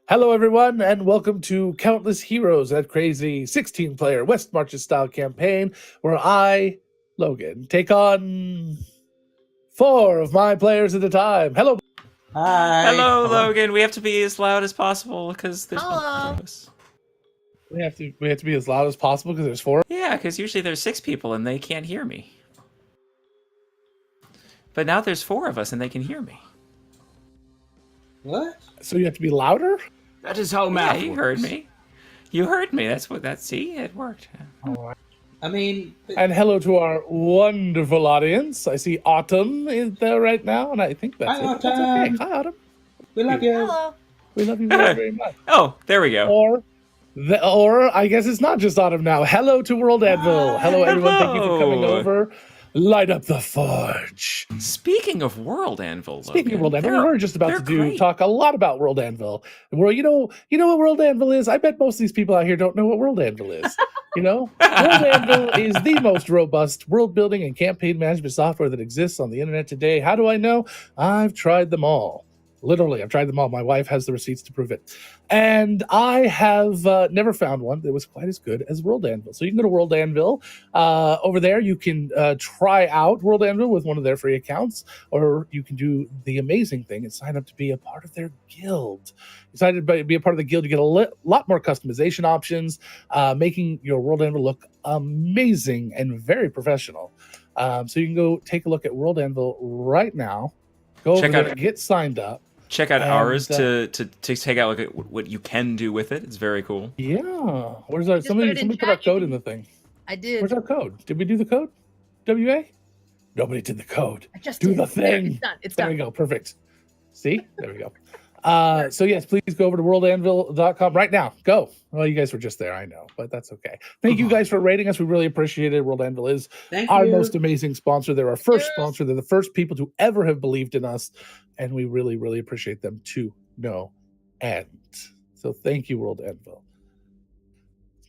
Hello, everyone, and welcome to Countless Heroes, that crazy 16-player West Marches style campaign where I, Logan, take on 4 of my players at a time. Hello. Hi. Hello, Logan. We have to be as loud as possible because there's Hello. one of us. We have to be as loud as possible because there's 4. Yeah, because usually there's 6 people and they can't hear me. But now there's 4 of us and they can hear me. What? So you have to be louder? That is how Yeah, math you works. heard me. You heard me. See, it worked. I mean, And hello to our wonderful audience. I see Autumn is there right now, and I think that's Hi, it. That's okay. Autumn. Hi, Autumn. we love you. Hello. We love you very, very much. Oh, there we go. Or I guess it's not just Autumn now. Hello to World Anvil. Hello, everyone. Thank you for coming Hello. over. Light up the forge. Speaking of World Anvil, Speaking of Logan, World Anvil, we're just about they're to great. talk a lot about World Anvil. Well, you know what World Anvil is? I bet most of these people out here don't know what World Anvil is. World Anvil is the most robust world building and campaign management software that exists on the internet today. How do I know? I've tried them all. Literally, I've tried them all. My wife has the receipts to prove it. And I have never found one that was quite as good as World Anvil. So you can go to World Anvil. Over there, you can try out World Anvil with one of their free accounts, or you can do the amazing thing and sign up to be a part of their guild. Excited to be a part of the guild. You get a lot more customization options, making your World Anvil look amazing and very professional. So you can go take a look at World Anvil right now. Go Check over there, out- get signed up. Check out And, ours to take out look at what you can do with it. It's very cool. Yeah. Where's our Just put it in somebody put our chat, code you in the can- thing? I did. Where's our code? Did we do the code? WA? Nobody did the code. I just Do did. the There, thing. It's done. It's There done. we go. Perfect. See? There we go. So yes, please go over to worldanvil.com right now. Go. Well, you guys were just there, I know, but that's okay. Thank you guys for rating us. We really appreciate it. World Anvil is Thank our you. most amazing sponsor. They're our first Yes. sponsor. They're the first people to ever have believed in us, and we really, really appreciate them to no end. So thank you, World Anvil.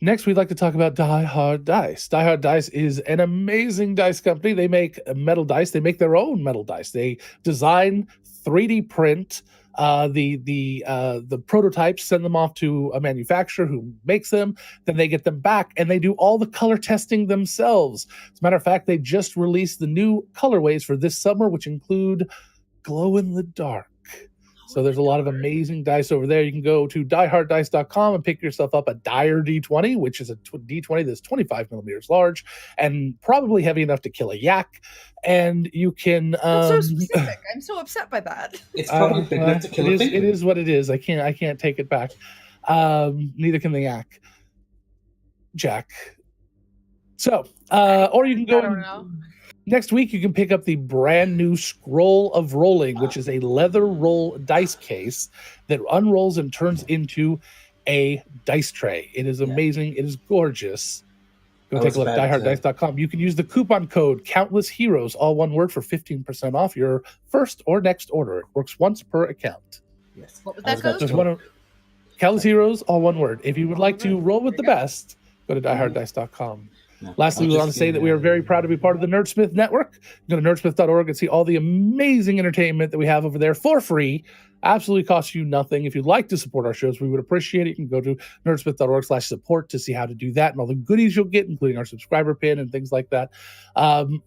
Next, we'd like to talk about Die Hard Dice. Die Hard Dice is an amazing dice company. They make metal dice. They make their own metal dice. They design, 3D print the prototypes, send them off to a manufacturer who makes them. Then they get them back, and they do all the color testing themselves. As a matter of fact, they just released the new colorways for this summer, which include glow in the dark. So there's a lot of amazing dice over there. You can go to dieharddice.com and pick yourself up a Dire D20, which is a D20 that's 25 millimeters large and probably heavy enough to kill a yak. And you can That's so specific. I'm so upset by that. It's probably big enough to kill a it penguin. is what it is. I can't take it back. Neither can the yak. Jack. So, or you can go I don't know. next week. You can pick up the brand new Scroll of Rolling, which is a leather roll dice case that unrolls and turns into a dice tray. It is amazing. It is gorgeous. Go I take was a look at about to- dieharddice.com. You can use the coupon code Countless Heroes, all one word, for 15% off your first or next order. It works once per account. Yes. What was I was that about code? to Just one of Countless Heroes, all one word. If you would like to roll with the best, go to dieharddice.com. No, Lastly, I'll we want to just say give that you we are a- very proud to be part of the Nerdsmith Network. Go to nerdsmith.org and see all the amazing entertainment that we have over there for free. Absolutely costs you nothing. If you'd like to support our shows, we would appreciate it. You can go to nerdsmith.org/support to see how to do that and all the goodies you'll get, including our subscriber pin and things like that.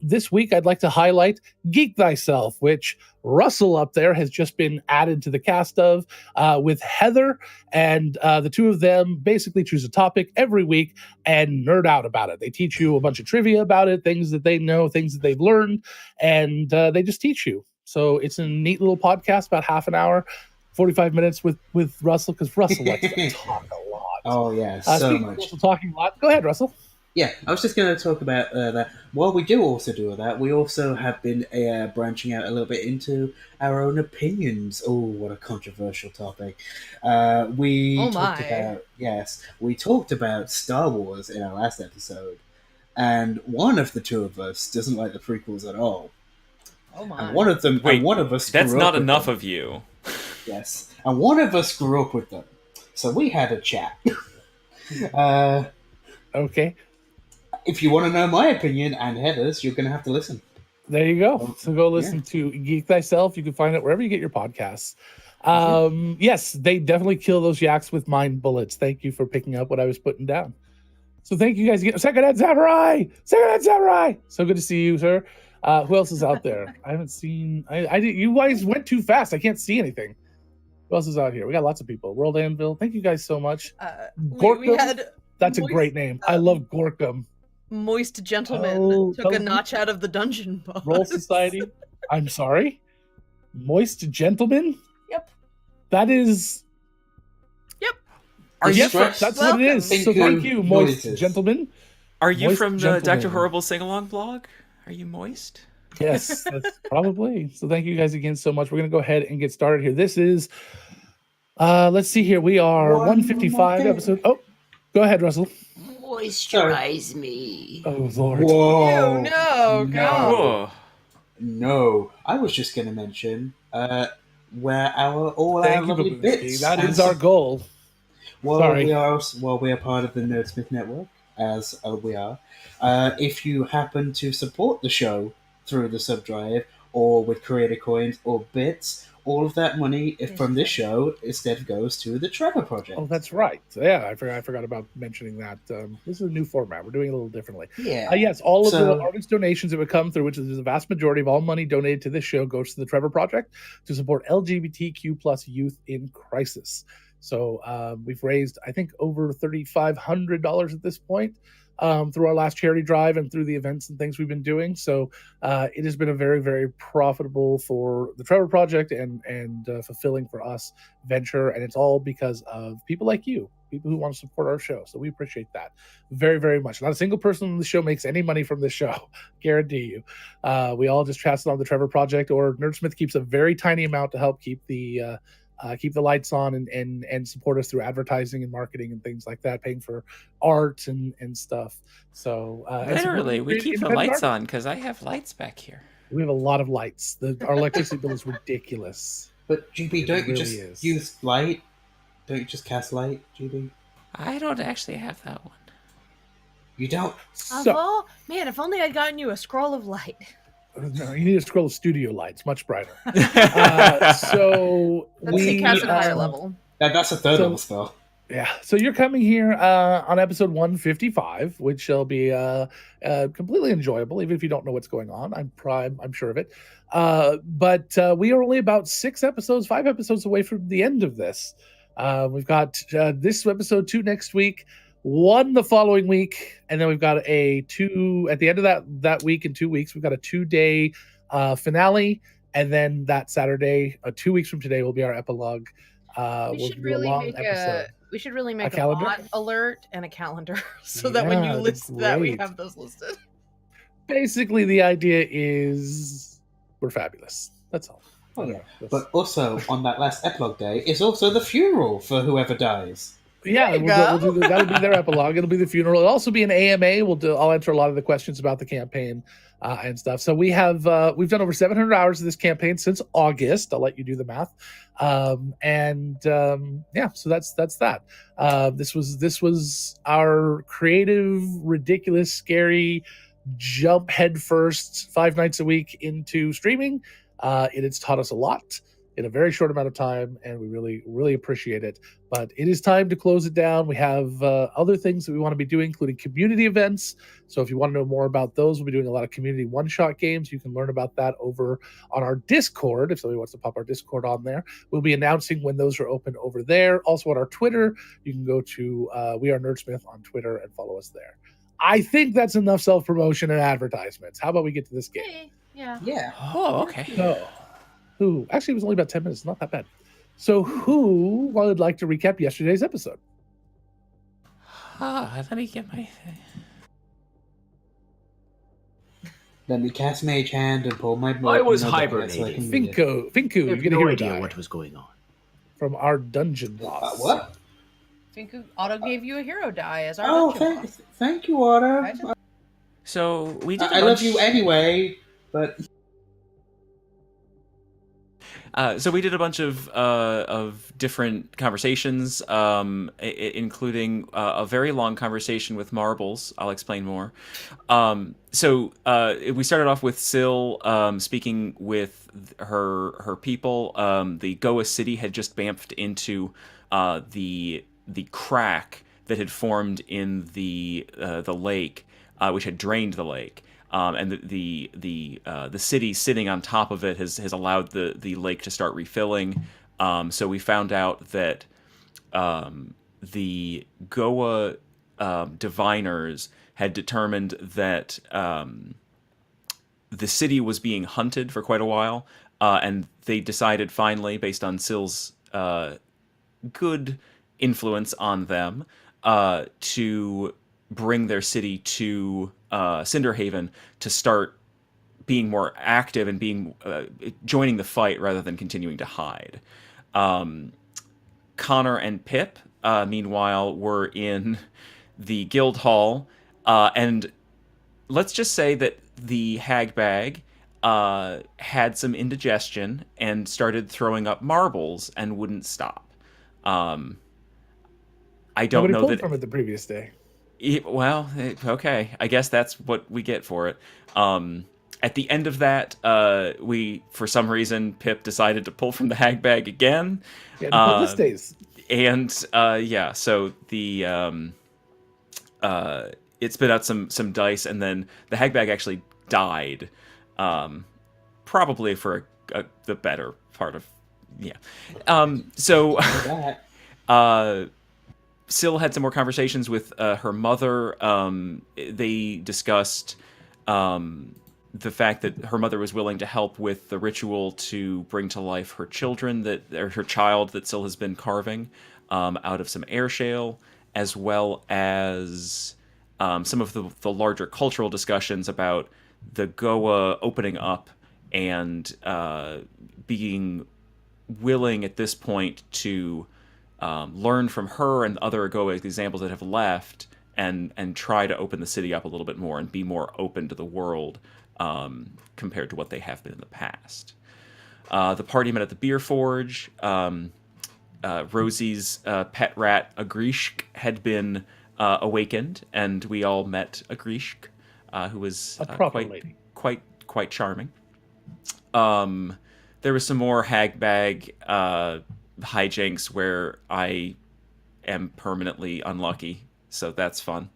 This week, I'd like to highlight Geek Thyself, which Russell up there has just been added to the cast of with Heather, and the two of them basically choose a topic every week and nerd out about it. They teach you a bunch of trivia about it, things that they know, things that they've learned, and they just teach you. So it's a neat little podcast, about half an hour, 45 minutes with Russell, because Russell likes to talk a lot. Oh yeah, so Speaking of much. Russell talking a lot, go ahead, Russell. Yeah, I was just going to talk about that. While we do also do that, we also have been branching out a little bit into our own opinions. Oh, what a controversial topic! We Oh, talked my. about we talked about Star Wars in our last episode, and one of the two of us doesn't like the prequels at all. Oh my. And one of them, Wait, and one of us. That's grew not up with enough them. of you. Yes, and one of us grew up with them, so we had a chat. Okay. If you want to know my opinion and Heather's, you're going to have to listen. There you go. So go listen to Geek Thyself. You can find it wherever you get your podcasts. Yes, they definitely kill those yaks with mind bullets. Thank you for picking up what I was putting down. So thank you guys again. Second Hand Samurai! Second Hand Samurai! So good to see you, sir. Who else is out there? I haven't seen. I did. You guys went too fast. I can't see anything. Who else is out here? We got lots of people. World Anvil. Thank you guys so much. We Gorkum? had That's a Moist- great name. I love Gorkum. Moist Gentleman Oh, took a tell- notch out of the dungeon boss. Roll Society. I'm sorry. Moist Gentleman. Yep. That is. Are you Yes, from, that's what it is. Welcome. So thank you, Moist Noises. Gentleman. are you Moist from the Gentleman. Dr. Horrible sing-along blog? Are you moist? Yes, that's probably. So thank you guys again so much. We're gonna go ahead and get started here. This is let's see here. We are One 155 more episode. Oh, go ahead, Russell. Moisturize me. Oh Lord. Whoa. Ew, no, God. Whoa. No, I was just going to mention where all our Thank you, lovely Babushki. bits. That and is our goal. Well, Sorry. we are part of the Nerdsmith Network, as we are. If you happen to support the show through the subdrive or with creator coins or bits, all of that money from this show instead goes to the Trevor Project. Oh, that's right. Yeah, I forgot about mentioning that. This is a new format. We're doing it a little differently. Yeah. Yes, all of the So- artist donations that would come through, which is the vast majority of all money donated to this show, goes to the Trevor Project to support LGBTQ plus youth in crisis. So we've raised, I think, over $3,500 at this point through our last charity drive and through the events and things we've been doing. So it has been a very, very profitable for the Trevor Project and fulfilling for us venture. And it's all because of people like you, people who want to support our show. So we appreciate that very, very much. Not a single person on the show makes any money from this show, guarantee you. We all just pass it on the Trevor Project, or Nerdsmith keeps a very tiny amount to help keep the lights on and support us through advertising and marketing and things like that, paying for art and stuff. So Literally, we keep the lights on because I have lights back here. We have a lot of lights. Our electricity bill is ridiculous. But GB, It don't you really just is. use light? Don't you just cast light, GB? I don't actually have that one. You don't. So Man, if only I'd gotten you a scroll of light. no, you need to scroll studio lights, much brighter. So That's we the cast at a higher um, level. That's a third So- level spell. Yeah, so you're coming here on episode 155, which shall be completely enjoyable, even if you don't know what's going on. I'm sure of it. But we are only about 5 episodes away from the end of this. We've got this episode 2 next week, 1 the following week, and then we've got a 2 at the end of that week. In 2 weeks, we've got a 2-day finale, and then that Saturday, 2 weeks from today, will be our epilogue. We'll do a long episode. We should really make a calendar? bot alert and a calendar so that when you Yeah, list that, we great. have those listed. Basically, the idea is we're fabulous. That's all. Oh, yeah. That's- But also, on that last epilogue day, is also the funeral for whoever dies. yeah, There you we'll do that'll be their epilogue. It'll be the funeral. It'll also be an AMA. I'll answer a lot of the questions about the campaign and stuff. So we've done over 700 hours of this campaign since August. I'll let you do the math. Yeah, so that's that. This was our creative, ridiculous, scary jump headfirst 5 nights a week into streaming. It has taught us a lot in a very short amount of time, and we really, really appreciate it. But it is time to close it down. We have other things that we want to be doing, including community events. So if you want to know more about those, we'll be doing a lot of community one-shot games. You can learn about that over on our Discord. If somebody wants to pop our Discord on there, we'll be announcing when those are open over there. Also on our Twitter, you can go to We Are Nerdsmith on Twitter and follow us there. I think that's enough self-promotion and advertisements. How about we get to this game? Hey, yeah. Yeah. Oh, okay. So, actually, it was only about 10 minutes. Not that bad. So, who would like to recap yesterday's episode? Let me get my. Let me cast Mage Hand and pull my. I was notebook out so I hibernating. can read it. Finko, I you have get a no hero idea die what was going on. from our dungeon boss. What? I think Otto gave you a hero die as our Oh, dungeon boss. thank you, Otto. I just- So we did. I love you anyway, but So we did a bunch of different conversations, including a very long conversation with Marbles. I'll explain more. We started off with Syl speaking with her people. The Goa city had just bamfed into the crack that had formed in the lake, which had drained the lake. And the city sitting on top of it has allowed the lake to start refilling. So we found out that the Goa diviners had determined that the city was being hunted for quite a while, and they decided finally, based on Syl's good influence on them, to bring their city to Cinderhaven to start being more active and being joining the fight rather than continuing to hide. Connor and Pip, meanwhile, were in the guild hall, and let's just say that the Hagbag had some indigestion and started throwing up marbles and wouldn't stop. I don't Nobody know pulled that from it the previous day. Well, okay. I guess that's what we get for it. At the end of that, for some reason, Pip decided to pull from the Hagbag again. Yeah, this days. And so the it spit out some dice, and then the Hagbag actually died, probably for the better part of Syl had some more conversations with her mother. They discussed the fact that her mother was willing to help with the ritual to bring to life her her child that Syl has been carving out of some air shale, as well as some of the larger cultural discussions about the Goa opening up and being willing at this point to learn from her and other Goa examples that have left, and try to open the city up a little bit more and be more open to the world compared to what they have been in the past. The party met at the Beer Forge. Rosie's pet rat Agrishk had been awakened, and we all met Agrishk, who was A proper lady. quite charming. There was some more Hagbag hijinks where I am permanently unlucky, so that's fun.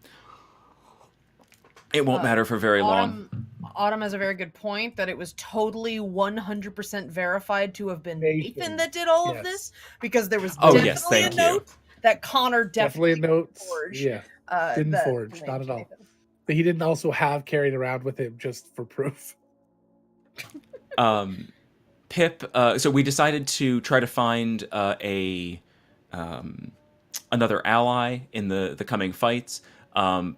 It won't matter for very long. Autumn has a very good point that it was totally 100% verified to have been Nathan that did all of this, because there was definitely a note that Connor definitely forged. Yeah, didn't forge, not at all. Nathan. But he didn't also have carried around with him just for proof. Pip, so we decided to try to find another ally in the coming fights.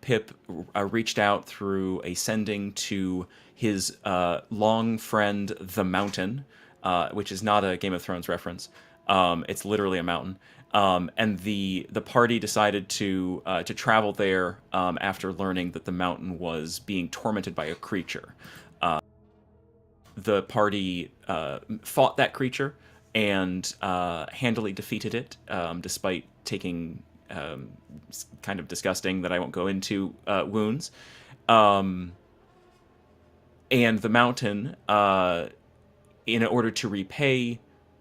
Pip reached out through a sending to his long friend, the Mountain, which is not a Game of Thrones reference. It's literally a mountain. And the party decided to travel there after learning that the mountain was being tormented by a creature. The party fought that creature and handily defeated it, despite taking kind of disgusting, that I won't go into, wounds. And the mountain, in order to repay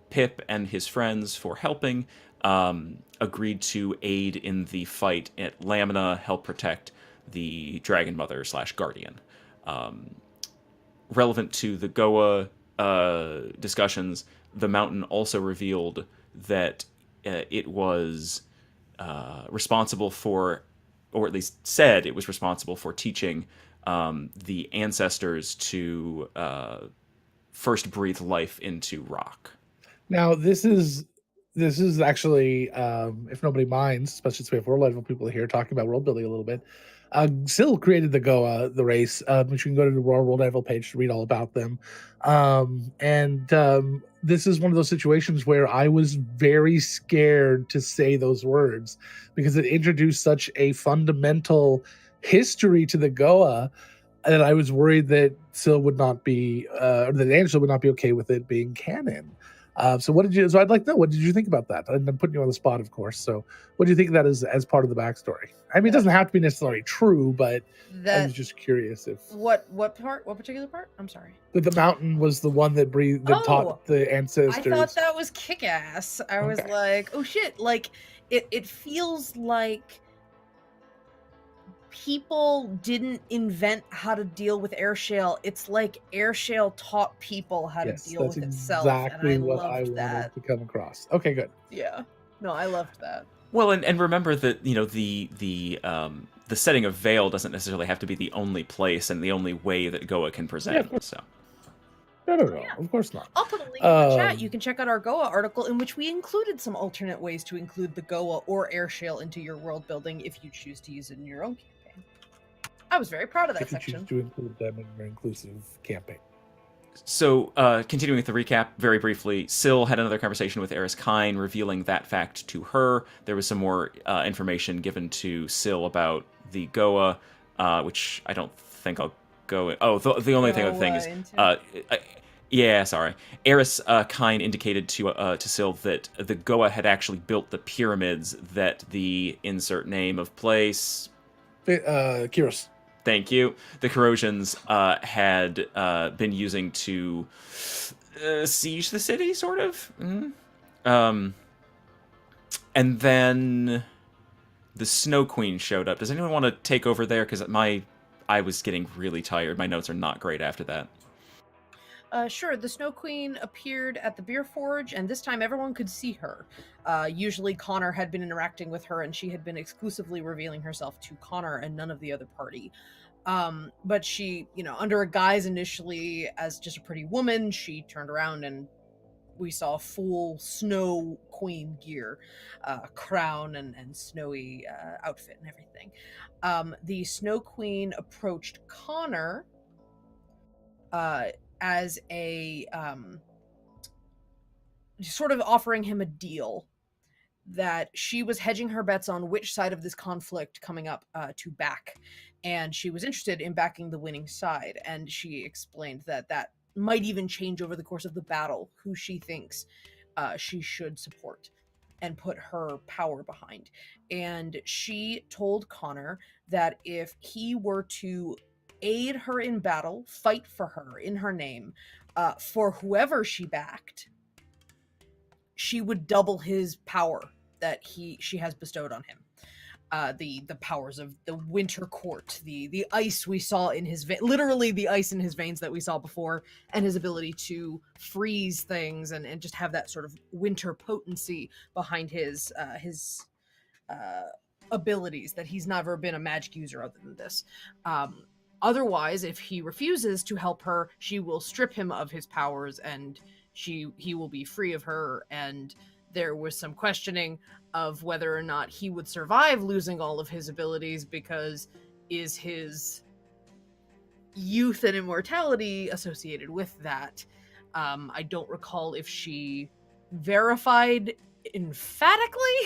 Pip and his friends for helping, agreed to aid in the fight at Lamina, help protect the Dragon Mother / Guardian. Relevant to the Goa discussions, the mountain also revealed that it was responsible for, or at least said it was responsible for, teaching the ancestors to first breathe life into rock. Now, this is actually, if nobody minds, especially since we have world level people here talking about world building a little bit, Syl created the Goa, the race, which you can go to the Royal World Level page to read all about them. This is one of those situations where I was very scared to say those words because it introduced such a fundamental history to the Goa that I was worried that Syl would not be, or that Angela would not be okay with it being canon. So what did you? So I'd like to know, what did you think about that? I'm putting you on the spot, of course. So what do you think of that as part of the backstory? I mean, it doesn't have to be necessarily true, but I was just curious if what part? What particular part? I'm sorry. That the mountain was the one that taught the ancestors. I thought that was kick-ass. I was like, oh shit! Like it feels like people didn't invent how to deal with Airshale. It's like Airshale taught people how to deal with itself. Exactly what I wanted to come across. Okay, good. Yeah. No, I loved that. Well, and remember that the setting of Vale doesn't necessarily have to be the only place and the only way that Goa can present. So. No, of course not. I'll put a link in the chat. You can check out our Goa article in which we included some alternate ways to include the Goa or Airshale into your world building if you choose to use it in your own campaign. I was very proud of that section. If you choose to include them in your inclusive campaign. So, continuing with the recap, very briefly, Syl had another conversation with Eris Kine, revealing that fact to her. There was some more information given to Syl about the Goa, which I don't think I'll go in. Oh, the only other thing is... sorry. Eris Kine indicated to Syl that the Goa had actually built the pyramids that the insert name of place... Kyros. Thank you. The Corrosians had been using to siege the city, sort of. And then the Snow Queen showed up. Does anyone want to take over there? Because I was getting really tired. My notes are not great after that. Sure. The Snow Queen appeared at the Beer Forge, and this time everyone could see her. Usually Connor had been interacting with her, and she had been exclusively revealing herself to Connor and none of the other party. But she, under a guise initially as just a pretty woman, she turned around and we saw full Snow Queen gear, crown and snowy outfit and everything. The Snow Queen approached Connor as a sort of offering him a deal that she was hedging her bets on which side of this conflict coming up to back, and she was interested in backing the winning side, and she explained that might even change over the course of the battle who she thinks she should support and put her power behind. And she told Connor that if he were to aid her in battle, fight for her in her name, for whoever she backed, she would double his power that she has bestowed on him. The powers of the Winter Court, the ice we saw in his literally the ice in his veins that we saw before, and his ability to freeze things and just have that sort of winter potency behind his abilities, that he's never been a magic user other than this. Otherwise, if he refuses to help her, she will strip him of his powers and he will be free of her. And there was some questioning of whether or not he would survive losing all of his abilities, because is his youth and immortality associated with that? I don't recall if she verified emphatically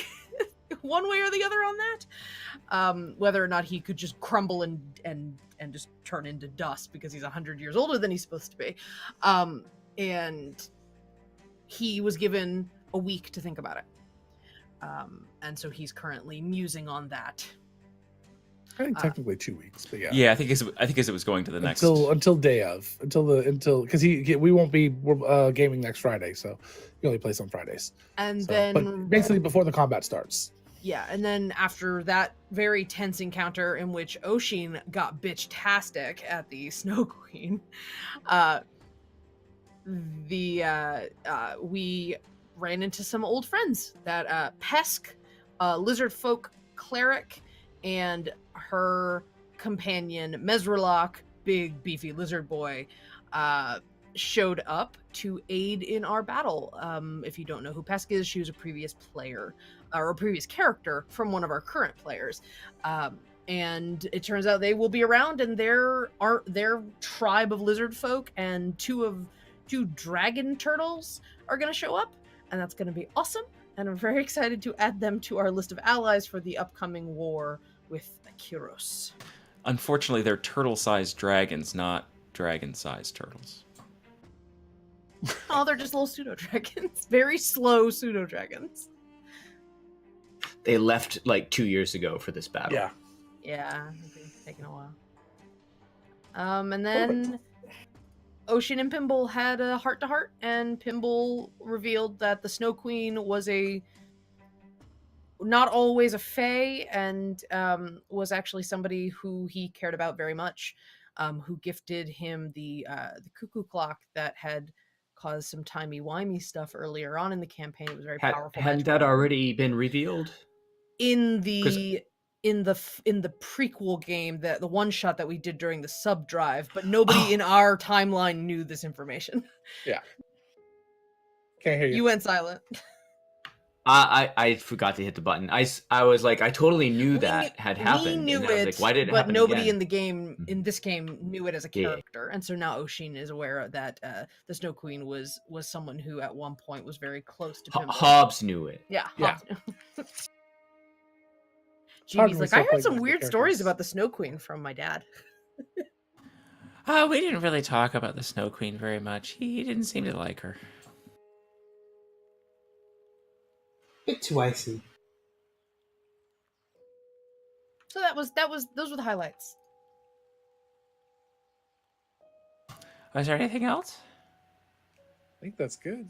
one way or the other on that, whether or not he could just crumble and just turn into dust because he's 100 years older than he's supposed to be. And he was given a week to think about it. And so he's currently musing on that. I think technically 2 weeks, but yeah. Yeah, I think as it was going to the next until day of because we won't be gaming next Friday, so he only plays on Fridays. And then but basically before the combat starts. Yeah, and then after that very tense encounter in which Oshin got bitch-tastic at the Snow Queen, we ran into some old friends, that Pesk, lizard folk cleric, and her companion Mesrelok, big beefy lizard boy, showed up to aid in our battle. If you don't know who Pesk is, she was a previous player, or a previous character from one of our current players. And it turns out they will be around, and their tribe of lizard folk and two dragon turtles are going to show up, and that's going to be awesome. And I'm very excited to add them to our list of allies for the upcoming war with Kyros. Unfortunately, they're turtle-sized dragons, not dragon-sized turtles. Oh, they're just little pseudo dragons. Very slow pseudo dragons. They left like 2 years ago for this battle. Yeah. Yeah, it's been taking a while. And then Ocean and Pimble had a heart-to-heart, and Pimble revealed that the Snow Queen was not always a fae, and was actually somebody who he cared about very much, who gifted him the cuckoo clock that had caused some timey-wimey stuff earlier on in the campaign. It was very powerful. Hadn't magic that already been revealed? in the prequel game, the one shot that we did during the sub drive, but nobody in our timeline knew this information. Can't hear you. You went silent. I forgot to hit the button. I was like, I totally knew that had happened. We knew and I was it, like, why did it but happen nobody again? in the game, in this game, knew it as a Yeah. character, and so now Oshin is aware that the Snow Queen was someone who at one point was very close to Pimble. Hobbs knew it. Yeah. Yeah. Hobbs. hard Jeeves when we like, I start heard playing some with the weird stories characters." about the Snow Queen from my dad. We didn't really talk about the Snow Queen very much. He didn't seem to like her. Bit too icy. So those were the highlights. Was there anything else? I think that's good.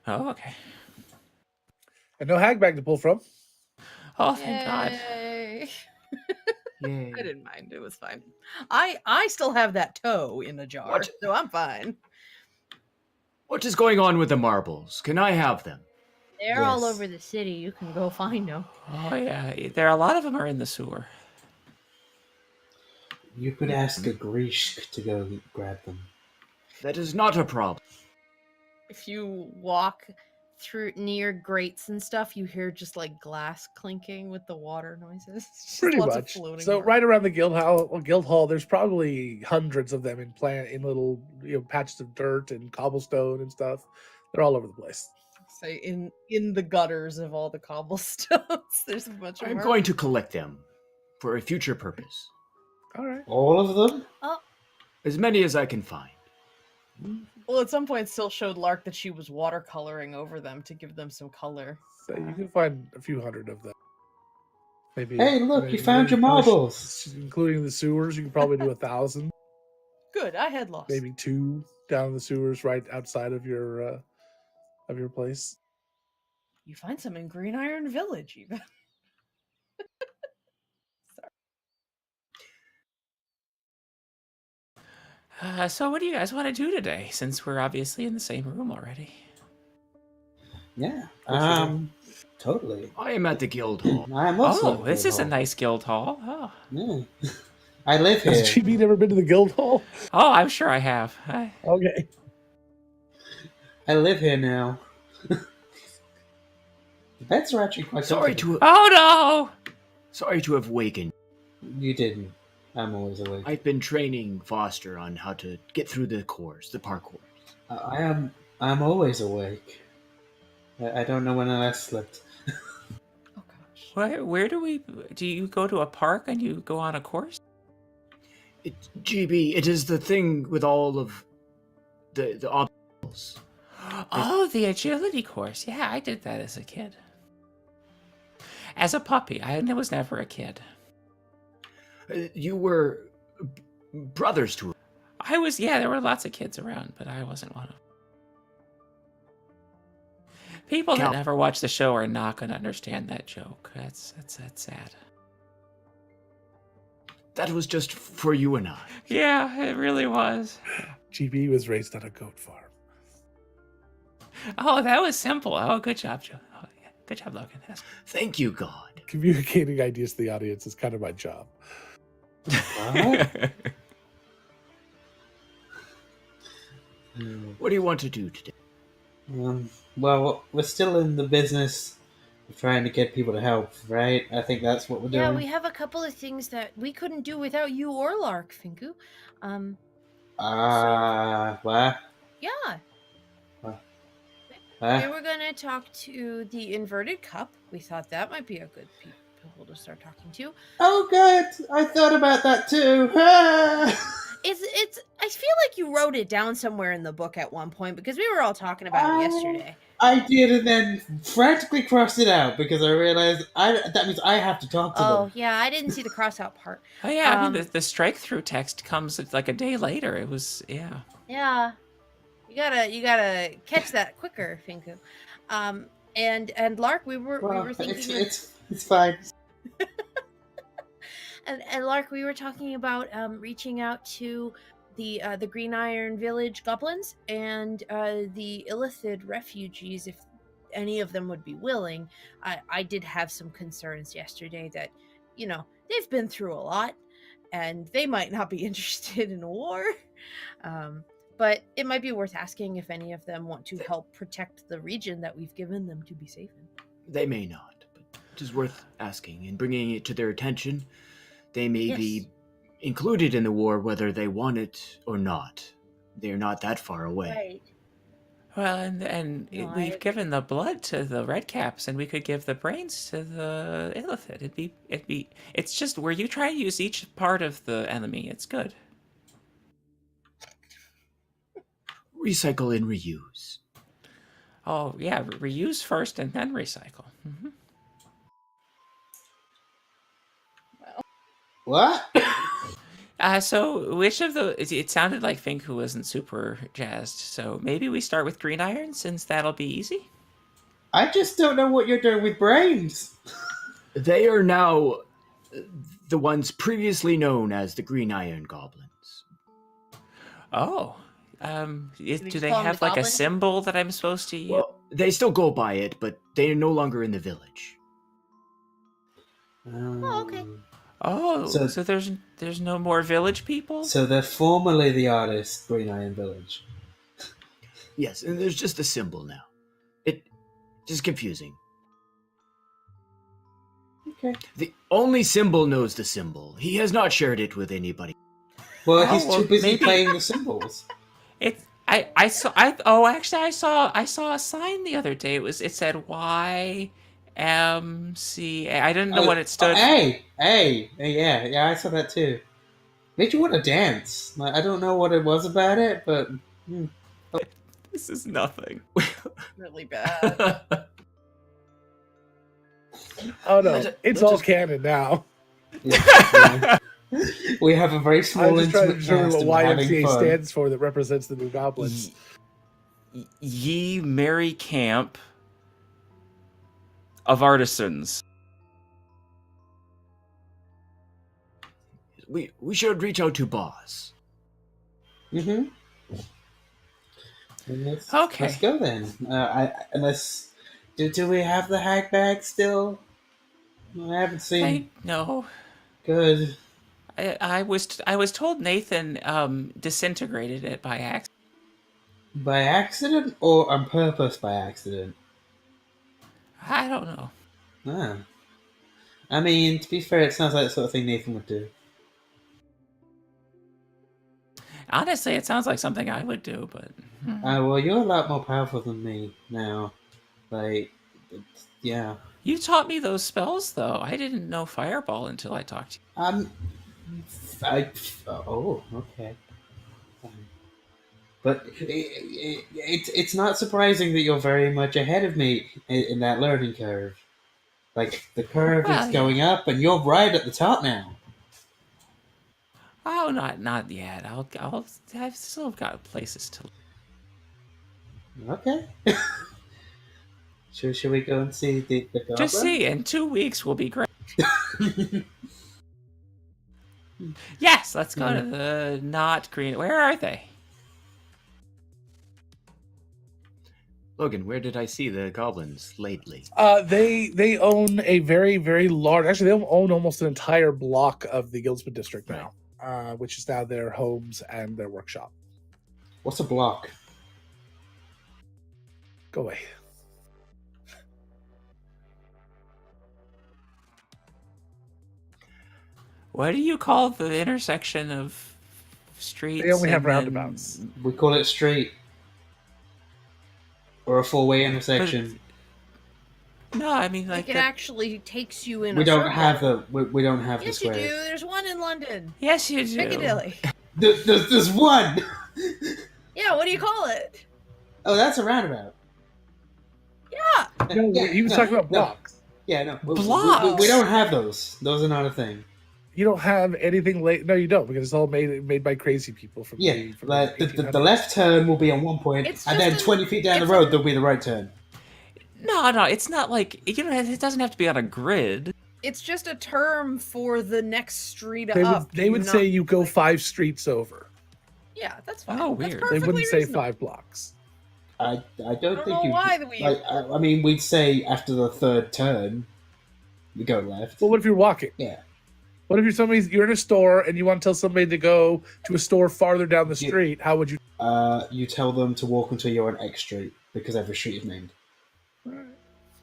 Oh, okay. And no hag bag to pull from. Oh, thank God. Yay. Yay. I didn't mind. It was fine. I still have that toe in a jar, What? so I'm fine. What is going on with the marbles? Can I have them? They're all Yes. over the city. You can go find them. Oh, yeah. There are a lot of them are in the sewer. You could ask a Grishk to go grab them. That is not a problem. If you walk through near grates and stuff, you hear just like glass clinking with the water noises. It's just Pretty lots of much. floating So water. right around the guild hall, there's probably hundreds of them in little patches of dirt and cobblestone and stuff. They're all over the place. Say in the gutters of all the cobblestones. There's a bunch of I'm them. going to collect them for a future purpose. All right. All of them? As many as I can find. Well, at some point, Syl showed Lark that she was watercoloring over them to give them some color. So you can find a few hundred of them. Maybe. Hey, look, you maybe- found your marbles. Including the sewers, you can probably do 1,000. Good, I had lost. Maybe 2 down the sewers right outside of your place. You find some in Green Iron Village, even. So what do you guys want to do today, since we're obviously in the same room already? Yeah. Totally. I am at the guild hall. I'm also. Oh, this is a nice guild hall. Oh, Yeah. I live here. Has GB never been to the guild hall? oh, I'm sure I have. Okay. I live here now. The beds are actually quite Sorry comfortable. to Oh sorry to have wakened. You didn't. I'm always awake. I've been training Foster on how to get through the parkour. I'm always awake. I don't know when I last slept. Oh gosh. no! Where do you go to a park and you go on a course? GB, it is the thing with all of the obstacles. Oh, the agility course. Yeah, I did that as a kid. As a puppy. I was never a kid. You were brothers to it. I was, yeah, there were lots of kids around, but I wasn't one of them. People that Cal- never watch the show are not going to understand that joke. That's sad. That was just for you and I. Yeah, it really was. GB was raised on a goat farm. Oh, that was simple. Oh, good job, Joe. Oh, yeah. Good job, Logan. Yes. Thank you, God. Communicating ideas to the audience is kind of my job. What? What do you want to do today? Well, we're still in the business of trying to get people to help, right? I think that's what we're doing. Yeah, we have a couple of things that we couldn't do without you or Lark, Finku. What? Yeah. Huh? We were gonna talk to the Inverted Cup. We thought that might be a good people to start talking to. Oh, good. I thought about that too. Ah! It's. I feel like you wrote it down somewhere in the book at one point because we were all talking about it yesterday. I did, and then frantically crossed it out because I realized that means I have to talk to Oh them. yeah, I didn't see the cross out part. Oh yeah, I mean the strike through text comes like a day later. It was yeah. Yeah, you gotta catch that quicker, Finku. And Lark, we were thinking. It's fine. And Lark, we were talking about reaching out to the Green Iron Village goblins and the Illithid refugees, if any of them would be willing. I did have some concerns yesterday that, they've been through a lot, and they might not be interested in a war. But it might be worth asking if any of them want to help protect the region that we've given them to be safe in. They may not, but it is worth asking and bringing it to their attention. They may be included in the war whether they want it or not. They're not that far away. Right. Well, and No, we've given the blood to the Redcaps, and we could give the brains to the Illithid. It's just where you try to use each part of the enemy. It's good. Recycle and reuse. Oh yeah, reuse first and then recycle. Mm-hmm. What? So which of the? It sounded like Finku wasn't super jazzed. So maybe we start with Green Iron, since that'll be easy. I just don't know what you're doing with brains. They are now the ones previously known as the Green Iron Goblins. Oh, do just they call 'em have the like a Goblins? symbol that I'm supposed to use? Well, they still go by it, but they are no longer in the village. Oh, okay. Oh, So- so there's no more village people? So they're formerly the artist Green Iron Village. Yes, and there's just a symbol now. It is confusing. Okay. The only symbol knows the symbol. He has not shared it with anybody. Well, Oh, he's well, too busy maybe- playing the symbols. I saw a sign the other day. It said YMCA. I didn't know what it stood for. Hey, yeah, I saw that too. Made you want to dance. Like, I don't know what it was about it, but This is nothing. Really bad. Oh no, Let's- it's let's all just- canon now. yeah. We have a very I small was just trying to intimate determine cast what and we're having YMCA fun. stands for that represents the new goblins. Ye Merry Camp of Artisans. We should reach out to Boss. Mm-hmm. Okay. Let's go then. Unless do we have the hack bag still? I haven't seen. No. Good. I was told Nathan disintegrated it by accident. By accident or on purpose by accident? I don't know. Ah. I mean, to be fair, it sounds like the sort of thing Nathan would do. Honestly, it sounds like something I would do, but Well, you're a lot more powerful than me now. Like, yeah. you taught me those spells though. I didn't know Fireball until I talked to you. Okay. But it's not surprising that you're very much ahead of me in that learning curve. Like, the curve Well, is yeah. going up, and you're right at the top now. Oh, not yet. I've still got places to. Okay. Should we go and see the goblin? Just see, in 2 weeks will be great. Yes, let's go to the not green. Where are they? Logan, where did I see the goblins lately? They own a very, very large. Actually, they own almost an entire block of the Guildsman district now, which is now their homes and their workshop. What's a block? Go away. What do you call the intersection of streets? They only have and then- roundabouts. We call it street. Or a four-way intersection. No, I mean Like like it the- actually takes you in. We a don't circle. have we don't have Yes, the you do. squares. There's one in London, Yes, you do. Piccadilly. There's one. Yeah, what do you call it? Oh, that's a roundabout. Yeah. No, he was talking about blocks. Yeah, no. Blocks. We don't have those. Those are not a thing. You don't have anything late. No, you don't, because it's all made by crazy people from Yeah, from like the 1800s. left turn will be on one point, It's and just then 20 feet down the it's road there'll be the right turn. No, it's not like it doesn't have to be on a grid. It's just a term for the next street They would, up. they would say you go 5 streets over. Yeah, that's fine. Oh, That's weird. They perfectly wouldn't say reasonable. 5 blocks. I don't don't think know you. why we- Like, I mean, we'd say after the third turn, you go left. Well, what if you're walking? Yeah. What if you're in a store and you want to tell somebody to go to a store farther down the Yeah. street? How would you? You tell them to walk until you're on X Street because every street is named.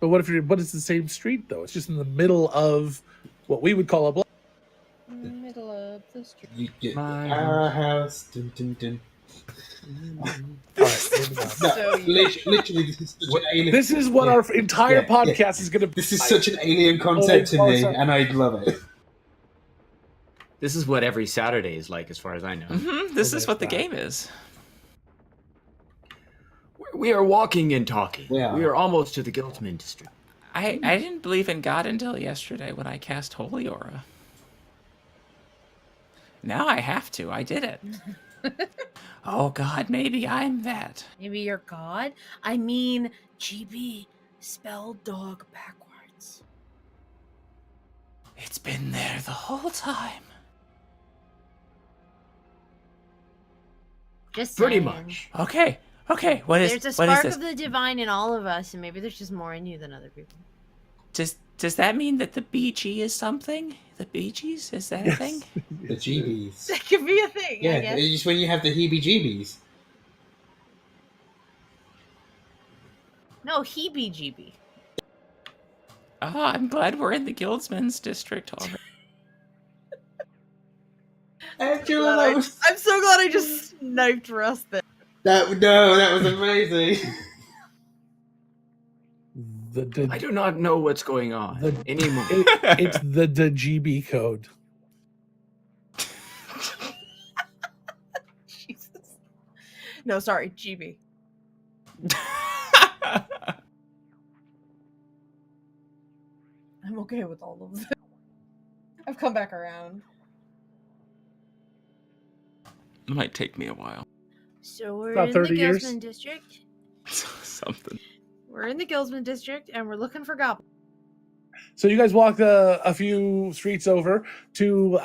But what it's the same street though? It's just in the middle of what we would call a block. Middle of the street. You get My our house. Dun, dun, dun. All right, moving on. No, So you- literally, this is such an alien. This is what Yeah. our entire Yeah, podcast is going to be. This is such an alien concept to me, sorry. and I love it. This is what every Saturday is like, as far as I know. This Oh, is what the that's game is. We are walking and talking. Yeah. We are almost to the Guildsman district. I didn't believe in God until yesterday when I cast Holy Aura. Now I have to. I did it. Oh God, maybe I'm that. Maybe you're God? I mean, GB, spell dog backwards. It's been there the whole time. Just Pretty saying. much. Okay. What is There's a what is spark this? of the divine in all of us, and maybe there's just more in you than other people. Does that mean that the BG is something? The Bee Gees? Is that a Yes. thing? The GBs. That could be a thing, I Yeah, guess. it's just when you have the heebie-jeebies. No, heebie-jeebie. Oh, I'm glad we're in the Guildsman's district already. Angela, that was I'm so glad I just sniped Russ there. that was amazing. I do not know what's going on The- anymore. It's the GB code. Jesus. No, sorry, GB. I'm okay with all of this. I've come back around. It might take me a while. So we're About in the 30 years. Guildsman district. Something. We're in the Guildsman district, and we're looking for goblins. So you guys walk a few streets over to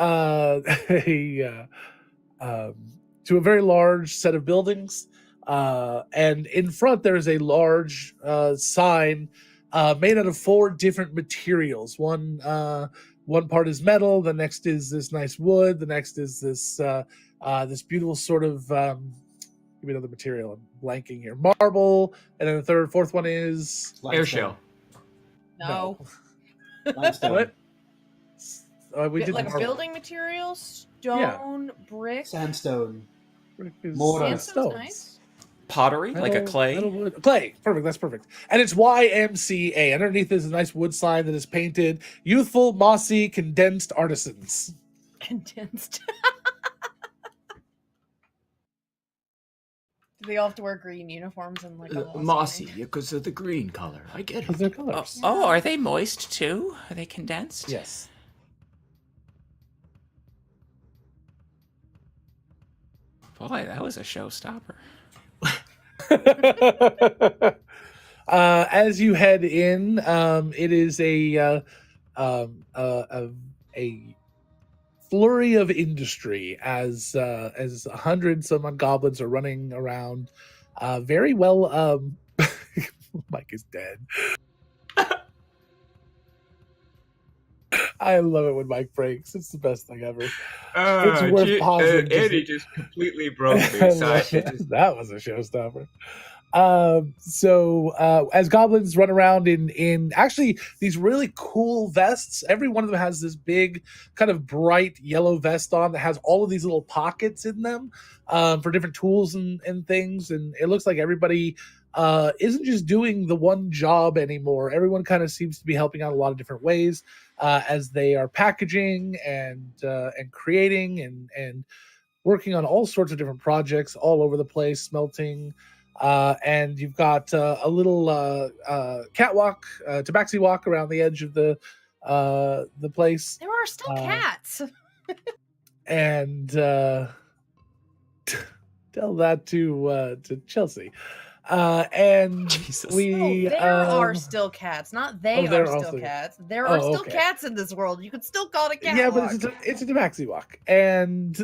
to a very large set of buildings, and in front there is a large sign made out of 4 different materials. One part is metal, the next is this nice wood, the next is this this beautiful sort of give me another material. I'm blanking here. Marble, and then the fourth one is Air shell. No. Limestone. what? We did Like marble. building materials, stone, brick. Sandstone. Is Mortar. Sandstone's stones. nice. Pottery, like a Metal- clay. metal wood- clay. Perfect. That's perfect. And it's YMCA. Underneath is a nice wood sign that is painted "Youthful, Mossy, Condensed Artisans." Condensed. Do they all have to wear green uniforms and like a Mossy, because of the green color. I get Because it. they're colors. Oh, are they moist too? Are they condensed? Yes. Boy, that was a showstopper. As you head in, it is a flurry of industry as 100 some odd goblins are running around. Very well. Mike is dead. I love it when Mike breaks. It's the best thing ever. It's worth pausing just- Eddie just completely broke me. I So I love should that. just... That was a showstopper. As goblins run around in actually these really cool vests, every one of them has this big kind of bright yellow vest on that has all of these little pockets in them for different tools and things. And it looks like everybody isn't just doing the one job anymore. Everyone kind of seems to be helping out a lot of different ways as they are packaging and creating and working on all sorts of different projects all over the place, smelting. And you've got a little catwalk, tabaxi walk around the edge of the place. There are still cats. And tell that to Chelsea. And Jesus. we No, there are still cats, not they there are are still also- cats. There are still okay. cats in this world. You could still call it a cat. yeah, but it's a tabaxi walk, and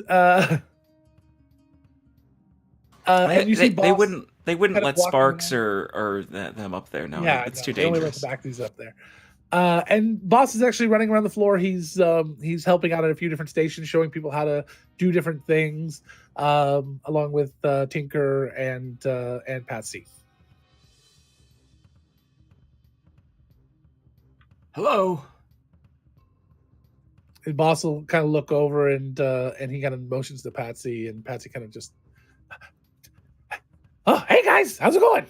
and you see They Boss wouldn't kind of let walking Sparks around. or them up there. No, it's too they only let dangerous. the back up there. And Boss is actually running around the floor. He's helping out at a few different stations, showing people how to do different things, along with Tinker and Patsy. Hello. And Boss will kind of look over and he kind of motions to Patsy, and Patsy kind of just, oh, hey guys, how's it going?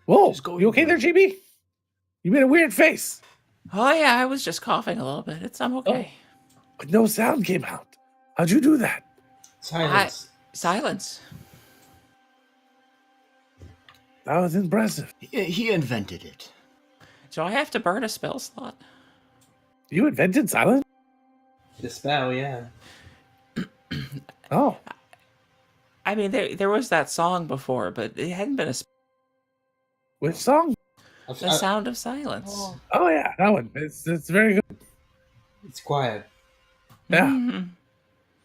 Whoa, Just going you okay well. there, GB? You made a weird face. Oh yeah, I was just coughing a little bit. I'm okay. But no sound came out. How'd you do that? Silence. Silence. That was impressive. He invented it. Do I have to burn a spell slot? You invented silence? The spell, yeah. Oh, I mean, there was that song before, but it hadn't been which song? the sound of silence. Oh yeah, that one. It's very good. It's quiet. Yeah, Mhm.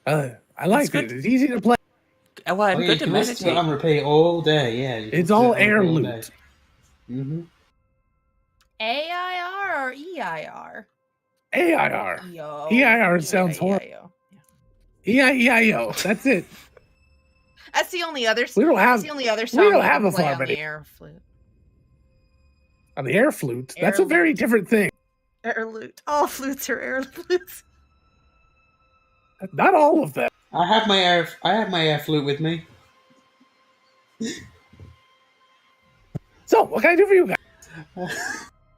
I like good. it. It's easy to play. Well, Oh, I'm yeah, good you to can listen to it meditate. on repeat all day, yeah. you can It's sit all on repeat air all loot. day. Mhm. AIR or EIR? AIR. Yo. EIR sounds horrible. EIO. E-I-E-I-O. That's it. That's the only other. We don't That's have the only other we song don't you have can a play on harmony. the air flute. on the air flute. That's Air a very different thing. Air lute. All flutes are air flutes. Not all of them. I have my air flute with me. So, what can I do for you guys?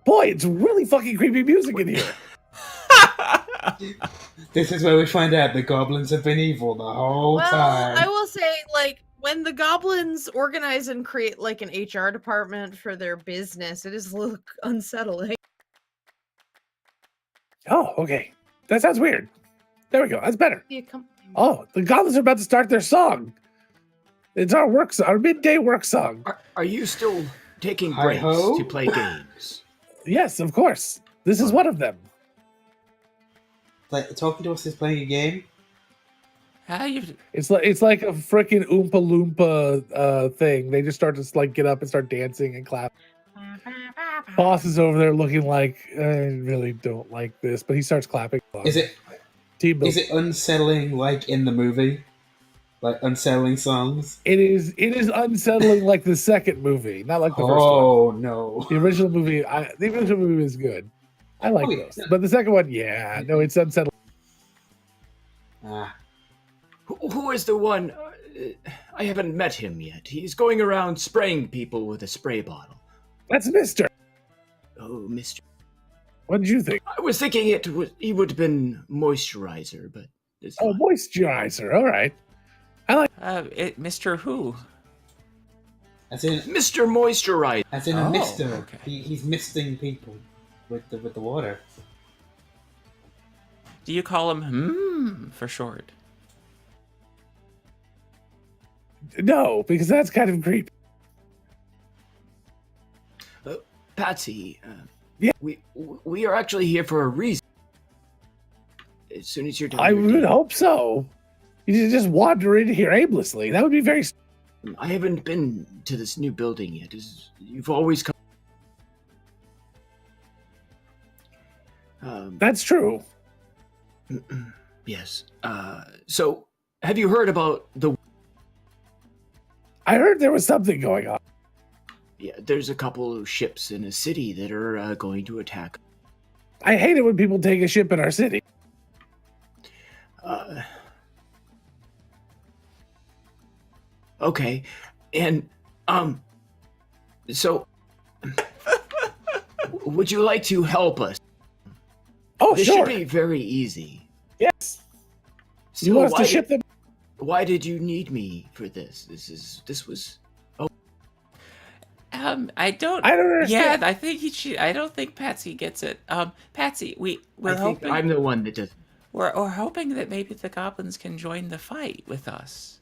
Boy, it's really fucking creepy music in here. This is where we find out the goblins have been evil the whole Well, time. I will say, like, when the goblins organize and create like an HR department for their business, it is a little unsettling. Oh, okay. That sounds weird. There we go. That's better. The accompaniment. Oh, the goblins are about to start their song. It's our our midday work song. Are you still taking Hi breaks ho. to play games? Yes, of course. This is one of them. Like, talking to us is playing a game. How you? It's like a freaking Oompa Loompa thing. They just start to like get up and start dancing and clap. Boss is over there looking like I really don't like this, but he starts clapping. Is it Team building. is it unsettling like in the movie? Like unsettling songs? It is unsettling like the second movie, not like the first one. Oh no. The original movie is good. I like Oh, yeah. those, but the second one, yeah, no, it's unsettling. Ah, Who is the one? I haven't met him yet. He's going around spraying people with a spray bottle. That's Mister. Oh, Mister. What did you think? I was thinking he would have been moisturizer, but it's Oh, fine. moisturizer. All right. Mr. Who? as in Mr. Moisturizer. a Oh, mister. okay. He's misting people with the water. Do you call him for short? No, because that's kind of creepy. Patsy. Yeah. We are actually here for a reason. As soon as you're done, I your would day. hope so. You should just wander in here aimlessly. That would be very. I haven't been to this new building yet. You've always come. That's true. Yes. So, have you heard about the? I heard there was something going on. Yeah, there's a couple of ships in a city that are going to attack. I hate it when people take a ship in our city. Okay, and so would you like to help us? Oh, This sure. should be very easy. Yes. So You want us to ship them? Why did you need me for this? This was. I don't. I don't understand. Yeah, I think he should. I don't think Patsy gets it. Patsy, we're I think hoping. I'm the one that does. We're hoping that maybe the goblins can join the fight with us.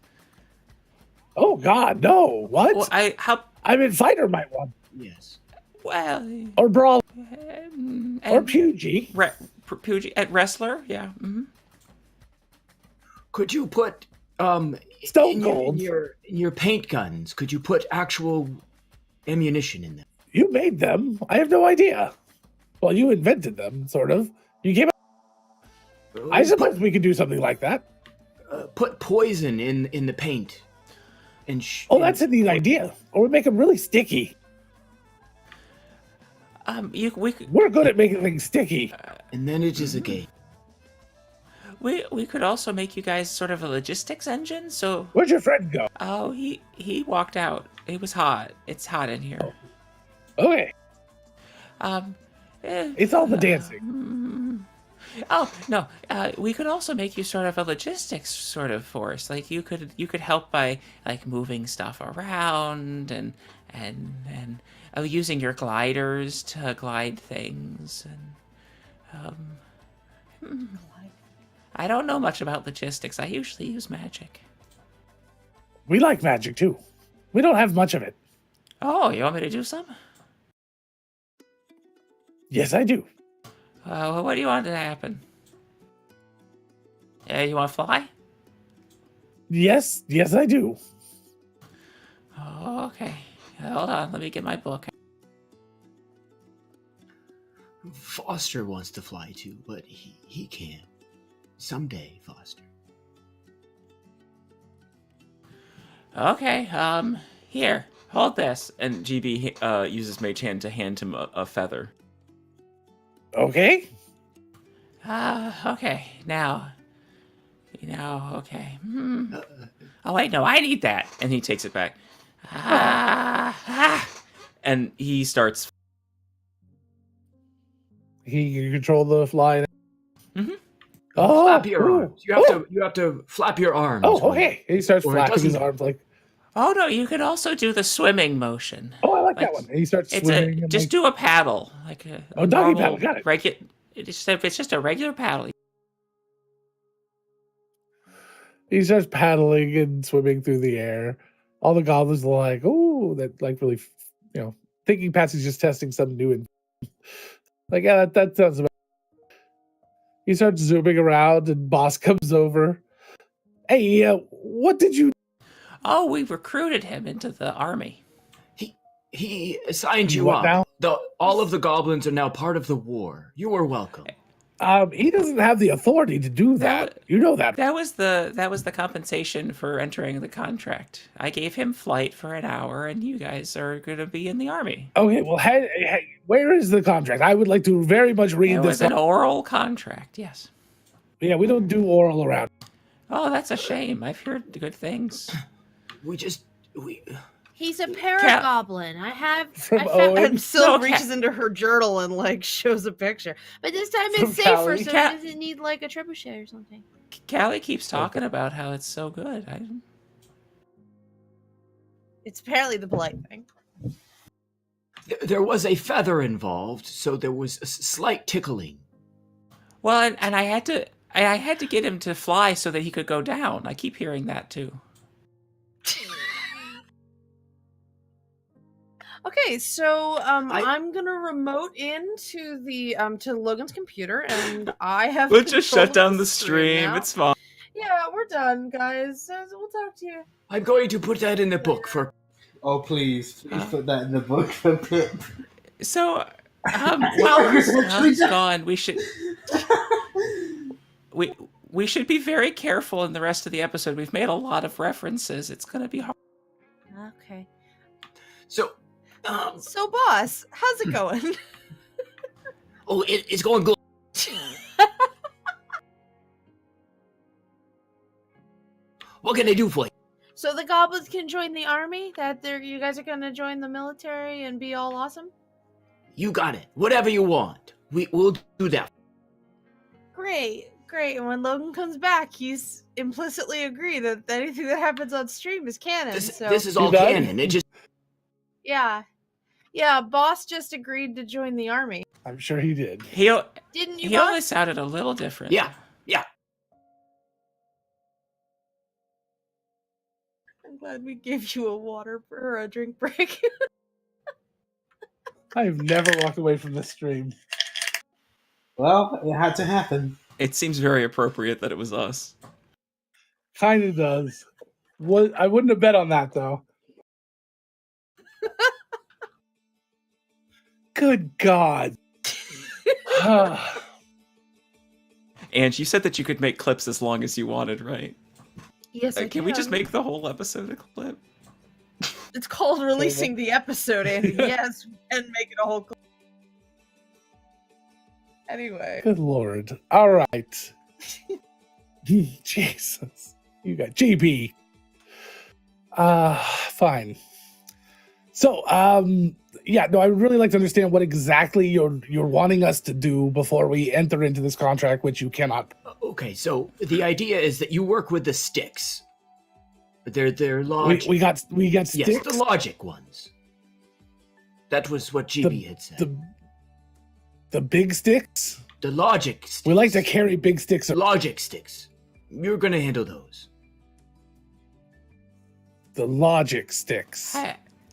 Oh God, no! What? Well, I'm in fighter might one Yes. well, or brawl and or pugy. At wrestler, yeah. Could you put Stone in Cold. your paint guns? Could you put actual ammunition in them? You made them. I have no idea. Well, you invented them, sort of. You came. I suppose we could do something like that. Put poison in the paint. And That's a neat idea. Or we make them really sticky. We're good at making things sticky. And then it is a game. We could also make you guys sort of a logistics engine. So Where'd your friend go? oh, he walked out. It was hot. It's hot in here. Okay. It's all the dancing. Oh no, we could also make you sort of a logistics sort of force. Like you could help by like moving stuff around and using your gliders to glide things. And I don't know much about logistics. I usually use magic. We like magic too. We don't have much of it. Oh, you want me to do some? Yes, I do. What do you want to happen? You want to fly? Yes, I do. Oh, okay. Hold on, let me get my book. Foster wants to fly too, but he can't. Someday, Foster. Okay, here, hold this. And GB uses Mage Hand to hand him a feather. Okay. Okay, now, okay. Oh, wait, no, I need that. And he takes it back. And he starts. He can control the fly. Mm-hmm. Oh, Flap your ooh. arms. You have to flap your arms. Oh, okay. He starts Or it flapping his doesn't- arms like. Oh, no, you can also do the swimming motion. Oh, I like that Like, one. And he starts It's swimming. and just like, do a paddle. Like a doggy normal, paddle, got it. It's just a regular paddle. he starts paddling and swimming through the air. All the goblins are like, oh, that like really, thinking Patsy's just testing something new and like, yeah, that sounds about. He starts zooming around, and Boss comes over. Hey, what did you? Oh, we recruited him into the army. He assigned you What up. now? All of the goblins are now part of the war. You are welcome. He doesn't have the authority to do that. You know that. That was the compensation for entering the contract. I gave him flight for an hour, and you guys are going to be in the army. Okay, well, hey, where is the contract? I would like to very much read It this. was an oral contract, yes. Yeah, we don't do oral around. Oh, that's a shame. I've heard good things. He's a paragoblin. From Owen. And Syl No, reaches into her journal and like shows a picture. But this time From it's safer, Callie. so Cal- he doesn't need like a trebuchet or something. Callie keeps talking about how it's so good. It's apparently the polite thing. There was a feather involved, so there was a slight tickling. Well, and I had to get him to fly so that he could go down. I keep hearing that too. Okay, so I'm gonna remote into the to Logan's computer, and I have. We'll just control shut down of the stream. now. It's fine. Yeah, we're done, guys. We'll talk to you. I'm going to put that in the book for. Oh, please put that in the book for Pip. So, well, he's gone. We should we should be very careful in the rest of the episode. We've made a lot of references. It's going to be hard. Okay. So, So, boss, how's it going? it's going good. What can I do for you? So the goblins can join the army? You guys are gonna join the military and be all awesome? You got it. Whatever you want. We'll do that. Great. great. And when Logan comes back, he's implicitly agreed that anything that happens on stream is canon. This is all You done? canon. It just Yeah. Yeah, Boss just agreed to join the army. I'm sure he did. He Didn't you, he only Boss? sounded a little different. yeah. I'm glad we gave you a water or a drink break. I've never walked away from this stream. Well, it had to happen. It seems very appropriate that it was us. Kind of does. What I wouldn't have bet on that though. Good God. And you said that you could make clips as long as you wanted, right? Yes, I Can we just make the whole episode a clip? It's called releasing the episode, Andy. Yes, and make it a whole. Anyway, Good Lord. All right. Jesus. You got GB. Fine. So, yeah, no, I would really like to understand what exactly you're wanting us to do before we enter into this contract, which you cannot. Okay, so the idea is that you work with the sticks. But they're logic. We got sticks. Yes, the logic ones. That was what GB had said. The big sticks. The logic sticks. We like to carry big sticks. Logic sticks. You're gonna handle those. The logic sticks.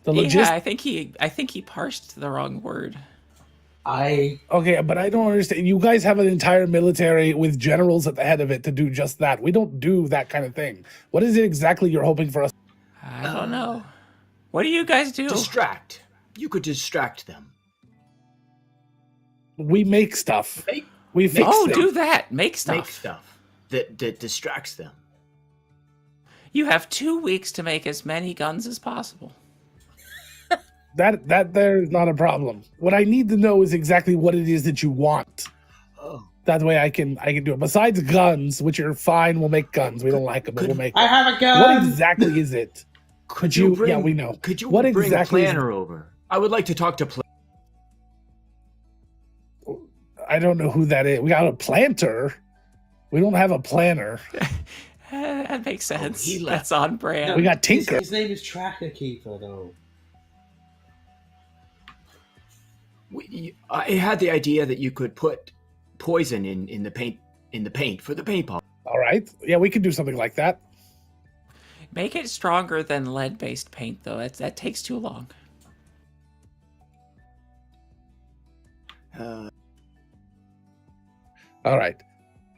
The Yeah, I think he parsed the wrong word. Okay, but I don't understand. You guys have an entire military with generals at the head of it to do just that. We don't do that kind of thing. What is it exactly you're hoping for us? I don't know. What do you guys do? Distract. You could distract them. We make stuff. We fix Oh, things. do that. Make stuff. Make stuff that distracts them. You have 2 weeks to make as many guns as possible. That there's not a problem. What I need to know is exactly what it is that you want. Oh. That way I can do it. Besides guns, which are fine, we'll make guns. We don't like them, but we'll make I them. have a gun. What exactly is it? Could you- bring, yeah, we know. Could you What bring exactly a is- planner over? I would like to talk to I don't know who that is. We got a planter. We don't have a planner. That makes sense. he left. That's on brand. We got Tinker. His name is Tracker Keeper, though. I had the idea that you could put poison in the paint for the paintball. All right. Yeah, we could do something like that. Make it stronger than lead-based paint, though. That takes too long. All right.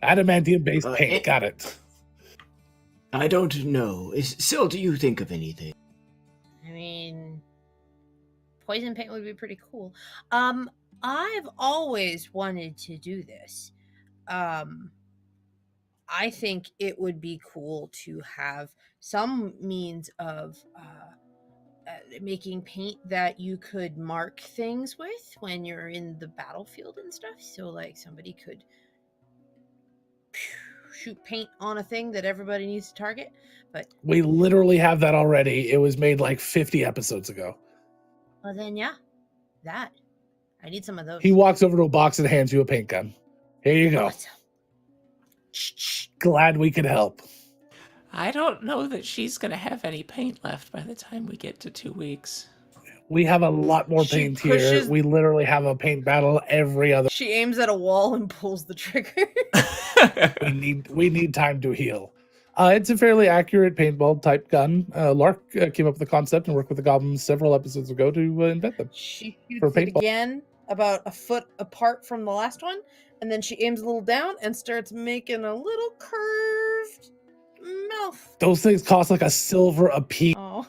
Adamantium-based paint. it- Got it. I don't know. Syl, do you think of anything? I mean, poison paint would be pretty cool. I've always wanted to do this. I think it would be cool to have some means of making paint that you could mark things with when you're in the battlefield and stuff. So, like, somebody could shoot paint on a thing that everybody needs to target. But We literally have that already. It was made like 50 episodes ago. well, then yeah, that I need some of those. He walks over to a box and hands you a paint gun. Here you go. Awesome. Shh. Glad we could help. I don't know that she's going to have any paint left by the time we get to 2 weeks. We have a lot more She paint here. pushes- We literally have a paint battle every other. she aims at a wall and pulls the trigger. We need time to heal. It's a fairly accurate paintball type gun. Lark came up with the concept and worked with the goblins several episodes ago to invent them. She shoots For it paintball. again about a foot apart from the last one, and then she aims a little down and starts making a little curved mouth. Those things cost like a silver a piece. Oh,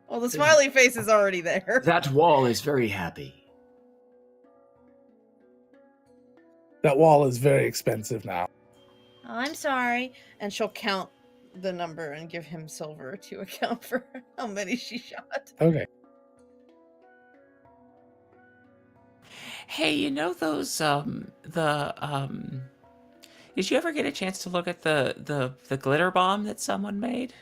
well, the smiley face is already there. That wall is very happy. That wall is very expensive now. I'm sorry. And she'll count the number and give him silver to account for how many she shot. Okay. Hey, you know those did you ever get a chance to look at the glitter bomb that someone made?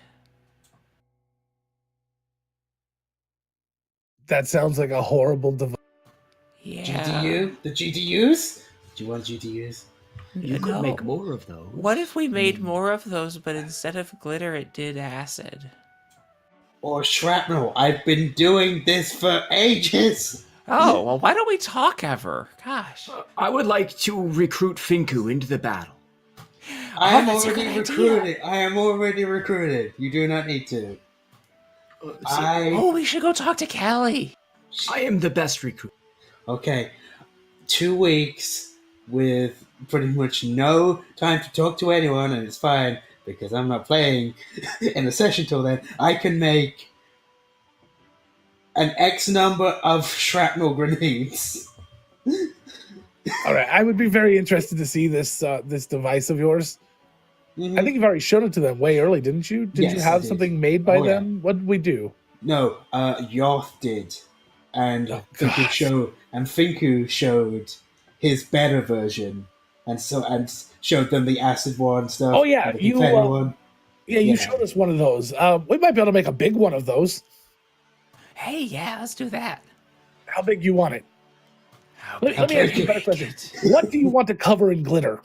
That sounds like a horrible device. Yeah. GDU? The GDUs? Do you want GDUs? You could No. make more of those. What if we made more of those, but instead of glitter, it did acid? Or shrapnel. I've been doing this for ages. Oh, well, why don't we talk ever? Gosh. I would like to recruit Finku into the battle. I am that's a already good recruited. I am already recruited. You do not need to. Oh, we should go talk to Callie. I am the best recruit. Okay, 2 weeks with pretty much no time to talk to anyone, and it's fine because I'm not playing in the session till then. I can make an X number of shrapnel grenades. All right, I would be very interested to see this this device of yours. Mhm. I think you've already shown it to them way early, didn't you? Did you Yes, I have did. something made by Oh, yeah. them? What did we do? No, Yoth did, and Oh, Finku gosh. showed his better version, and showed them the acid one stuff. Oh, yeah, and the you, confetti uh, one. Yeah, you Yeah. showed us one of those. We might be able to make a big one of those. Hey, yeah, let's do that. How big do you want it? How Let me big ask you a can better we question. make it? What do you want to cover in glitter?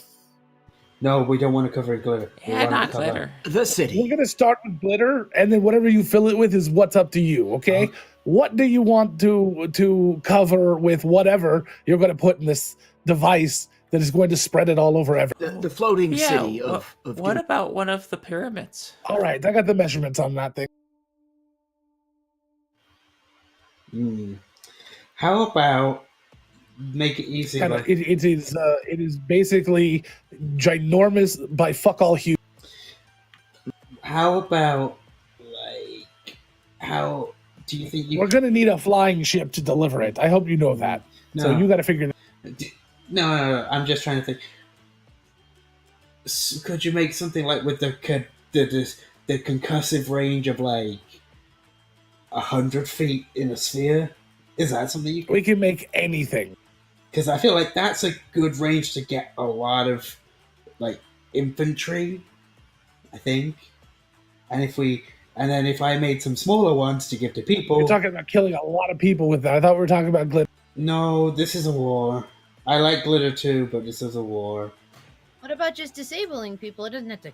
No, we don't want to cover glitter. We Yeah, want not to cover- glitter. The We're city. going to start with glitter, and then whatever you fill it with is what's up to you, okay? What do you want to cover with whatever you're going to put in this device that is going to spread it all over everything? The floating Yeah, city of what about one of the pyramids? All right, I got the measurements on that thing. How about make it easy? Kinda, Like, it is basically ginormous by fuck all huge. how about how do you think you? We're going to need a flying ship to deliver it. I hope you know that. So you got to figure No. I'm just trying to think. Could you make something like with the concussive range of like 100 feet in a sphere? Is that something you? we can make anything. Because I feel like that's a good range to get a lot of like infantry. I think, and if I made some smaller ones to give to people. You're talking about killing a lot of people with that. I thought we were talking about glitter. No, this is a war. I like glitter too, but this is a war. What about just disabling people? It doesn't have to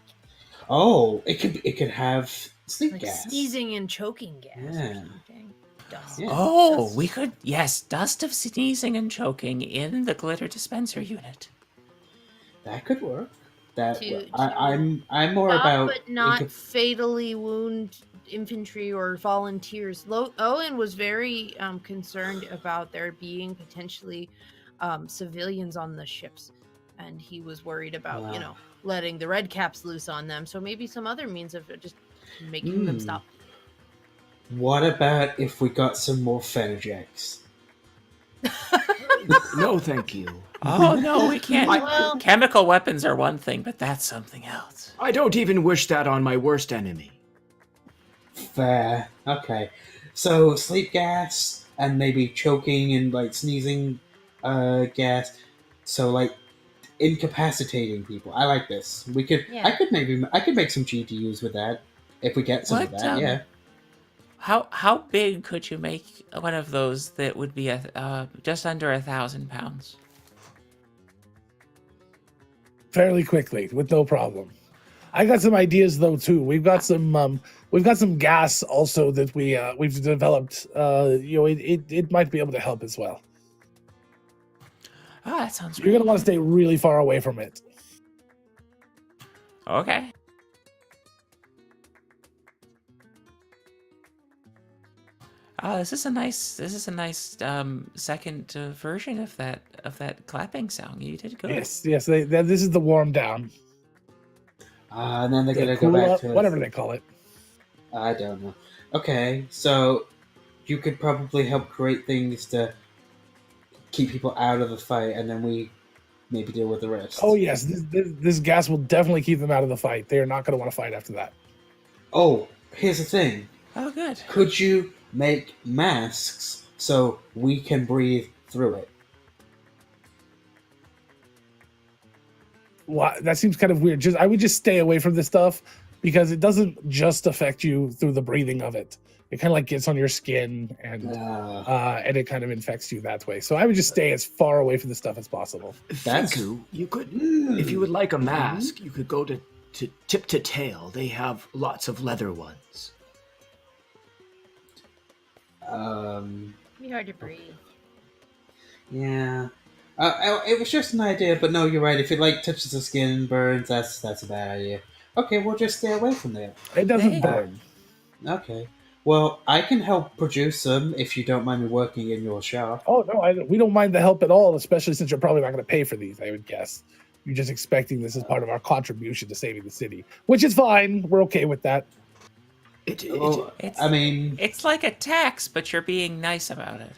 Oh, it could have sleep like gas. sneezing and choking gas Yeah. or something. Dust. Yeah. Oh, Dust. we could, yes, dust of sneezing and choking in the glitter dispenser unit. That could work. That To- I'm more Stop, about. but not it could- fatally wound infantry or volunteers. Owen was very concerned about there being potentially civilians on the ships, and he was worried about Wow. letting the red caps loose on them. So maybe some other means of just making them stop. What about if we got some more Fenajects? No, thank you. Oh, no, we can't. Well- Chemical weapons are one thing, but that's something else. I don't even wish that on my worst enemy. Fair. Okay. So sleep gas and maybe choking and like sneezing gas. So like incapacitating people. I like this. We could Yeah. I could make some GPUs with that if we get some of What, that, yeah. How big could you make one of those that would be just under 1,000 pounds? fairly quickly with no problem. I got some ideas though too. We've got some gas also that we've developed. It might be able to help as well. Oh, that sounds You're gonna want to stay really far away from it. Okay. Oh, this is a nice second version of that clapping sound. You did good. Yes. This is the warm down. And then they're The gonna go cool back up, to whatever they call it. I don't know. Okay, so you could probably help create things to keep people out of the fight, and then we maybe deal with the rest. Oh yes, this gas will definitely keep them out of the fight. They are not going to want to fight after that. Oh, here's the thing. Oh, good. Could you make masks so we can breathe through it? Why, that seems kind of weird. I would just stay away from this stuff because it doesn't just affect you through the breathing of it. it kind of like gets on your skin and it kind of infects you that way. So I would just stay as far away from the stuff as possible. Finku, you could, if you would like a mask, you could go to Tip to Tail. They have lots of leather ones. Be hard to breathe. Yeah. It was just an idea, but no, you're right. If it like touches the skin and burns, that's a bad idea. Okay, we'll just stay away from there. It doesn't Hey. burn. Okay. Well, I can help produce them if you don't mind me working in your shop. Oh no, we don't mind the help at all, especially since you're probably not going to pay for these. I would guess you're just expecting this as part of our contribution to saving the city, which is fine. We're okay with that. Well, It's, I mean, it's like a tax, but you're being nice about it.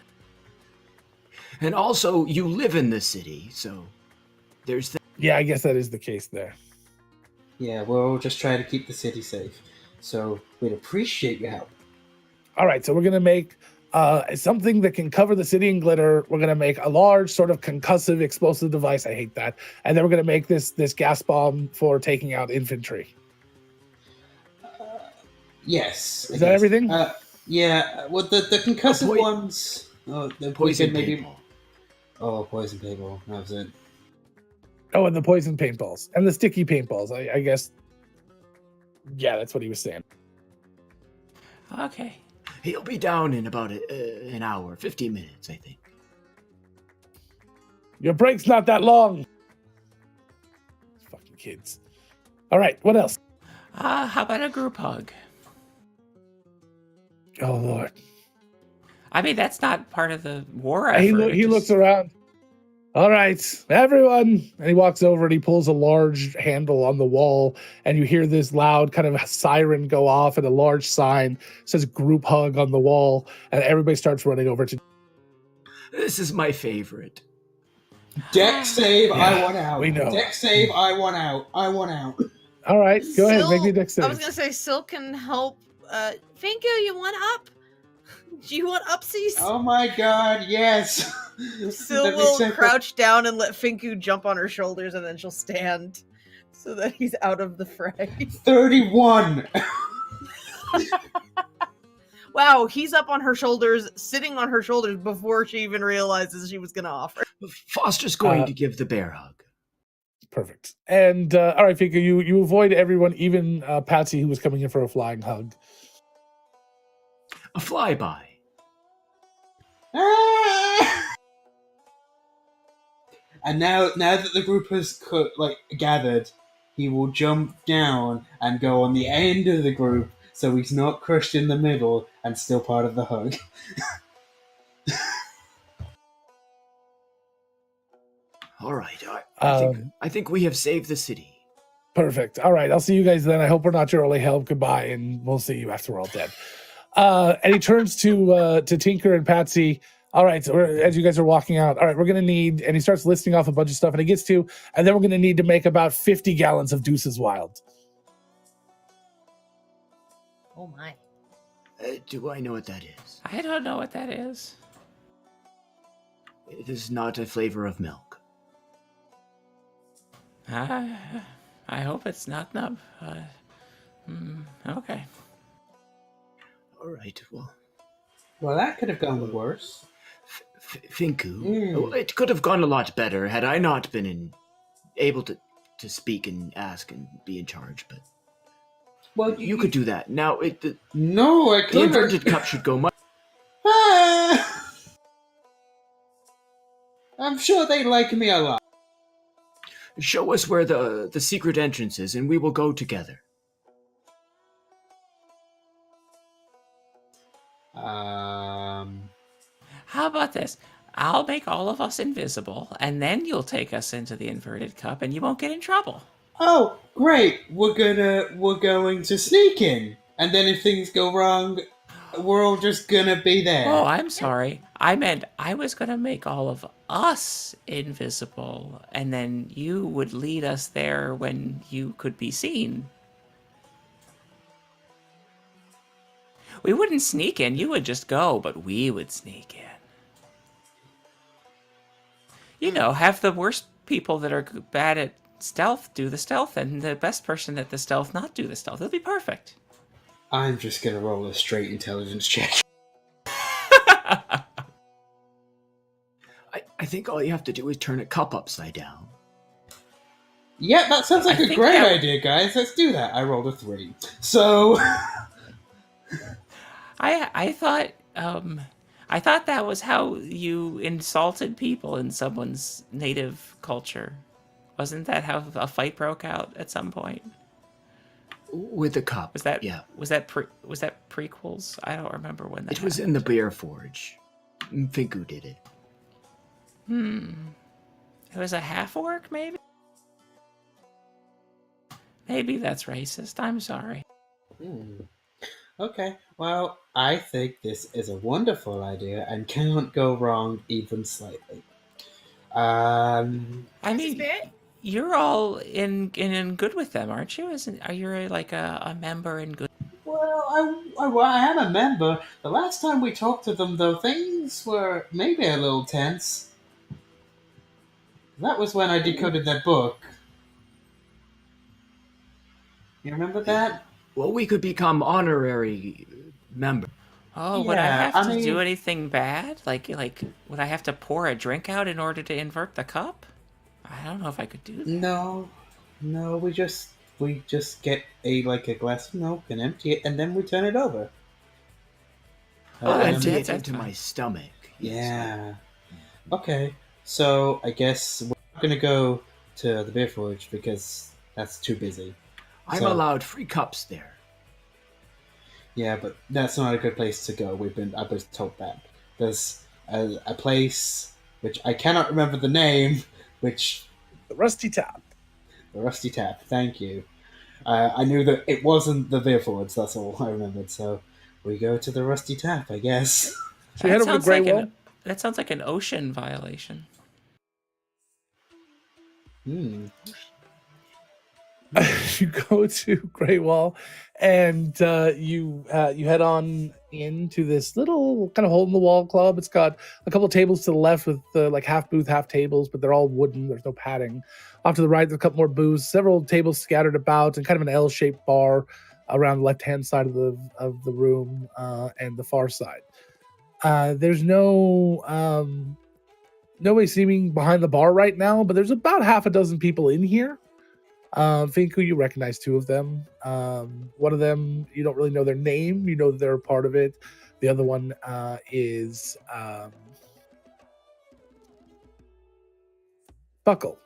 And also, you live in the city, so there's that. Yeah, I guess that is the case there. yeah, we'll just try to keep the city safe. So we'd appreciate your help. All right, so we're gonna make something that can cover the city in glitter. We're gonna make a large sort of concussive explosive device. I hate that. And then we're gonna make this gas bomb for taking out infantry. Yes. I Is that guess. everything? Yeah. Well, the concussive Poi- ones. Oh, the Poison maybe. paintball. Oh, poison paintball. That was it. Oh, and the poison paintballs and the sticky paintballs. I guess. Yeah, that's what he was saying. Okay. He'll be down in about an hour, 15 minutes, I think. Your break's not that long. Fucking kids. All right, what else? How about a group hug? Oh Lord. I mean, that's not part of the war He, effort. he looks around. All right, everyone. And he walks over and he pulls a large handle on the wall, and you hear this loud kind of siren go off, and a large sign says group hug on the wall, and everybody starts running over to. This is my favorite. Deck save. I Yeah, want out. we know. Deck save. I want out. I want out. All right, go ahead, make me Sil- dex save. I was gonna say Sil can help. Finko, you want up? Do you want upsies? Oh my God! Yes. Sil Let me will check crouch down and let Finku jump on her shoulders, and then she'll stand so that he's out of the fray. 31. Wow, he's up on her shoulders, sitting on her shoulders before she even realizes she was gonna offer. Foster's going to give the bear hug. Perfect. And all right, Fika, you avoid everyone, even Patsy, who was coming in for a flying hug. A flyby. Ah! And now that the group has gathered, he will jump down and go on the end of the group, so he's not crushed in the middle and still part of the hug. All right. Um, I think we have saved the city. Perfect. All right, I'll see you guys then. I hope we're not your only help. Goodbye, and we'll see you after we're all dead. And he turns to Tinker and Patsy. All right, so as you guys are walking out, all right, we're gonna need, and he starts listing off a bunch of stuff, and he gets to, and then we're gonna need to make about 50 gallons of Deuces Wild. Oh my. Do I know what that is? I don't know what that is. It is not a flavor of milk. I hope it's not nub. Okay. All right. Well, Well, that could have gone worse. Finku. Mm. Well, it could have gone a lot better had I not been able to speak and ask and be in charge. But Well, you could do that. Now, the No, I the couldn't. inverted cup should go much. Ah! I'm sure they like me a lot. Show us where the secret entrance is, and we will go together. How about this? I'll make all of us invisible, and then you'll take us into the inverted cup, and you won't get in trouble. Oh, great! We're going to sneak in, and then if things go wrong, we're all just gonna be there. Oh, I'm sorry. I meant I was going to make all of us invisible, and then you would lead us there when you could be seen. We wouldn't sneak in. You would just go, but we would sneak in. You know, have the worst people that are bad at stealth do the stealth, and the best person at the stealth not do the stealth. It'll be perfect. I'm just gonna roll a straight intelligence check. I think all you have to do is turn a cup upside down. Yeah, that sounds like I a think great that- idea, guys. Let's do that. I rolled a 3. So, I thought that was how you insulted people in someone's native culture. Wasn't that how a fight broke out at some point? With a cup. Was that Yeah. was that prequels? I don't remember when that It was in the Beer Forge. Finku did it. It was a half orc, maybe? Maybe that's racist. I'm sorry. okay. Well, I think this is a wonderful idea and cannot go wrong even slightly. I Mrs. mean, Barrett? you're all in good with them, aren't you? Are you like a member in good? Well, I am a member. The last time we talked to them, though, things were maybe a little tense. That was when I decoded that book. You remember that? Well, we could become honorary members. Oh, would I Yeah, have I to do mean- anything bad? Like would I have to pour a drink out in order to invert the cup? I don't know if I could do that. No, we just get a glass of milk and empty it, and then we turn it over. I'll empty that's- it into that's my fine. stomach. Yes. Yeah. Okay, so I guess we're not gonna go to the Beer Forge because that's too busy. I'm So- allowed free cups there. Yeah, but that's not a good place to go. I was told that there's a place which I cannot remember the name, which The Rusty Tap. the Rusty Tap. Thank you. I knew that it wasn't the Beer Forge. That's all I remembered. So we go to the Rusty Tap, I guess. So you head over to sounds Grey like Wall. that sounds like an ocean violation. You go to Grey Wall, and you head on into this little kind of hole in the wall club. It's got a couple of tables to the left with like half booth, half tables, but they're all wooden. There's no padding. Off to the right, there's a couple more booths, several tables scattered about, and kind of an L-shaped bar around the left-hand side of the room and the far side. There's nobody seeming behind the bar right now, but there's about half a dozen people in here. Finku, you recognize two of them. One of them, you don't really know their name. You know they're a part of it. The other one is Buckle.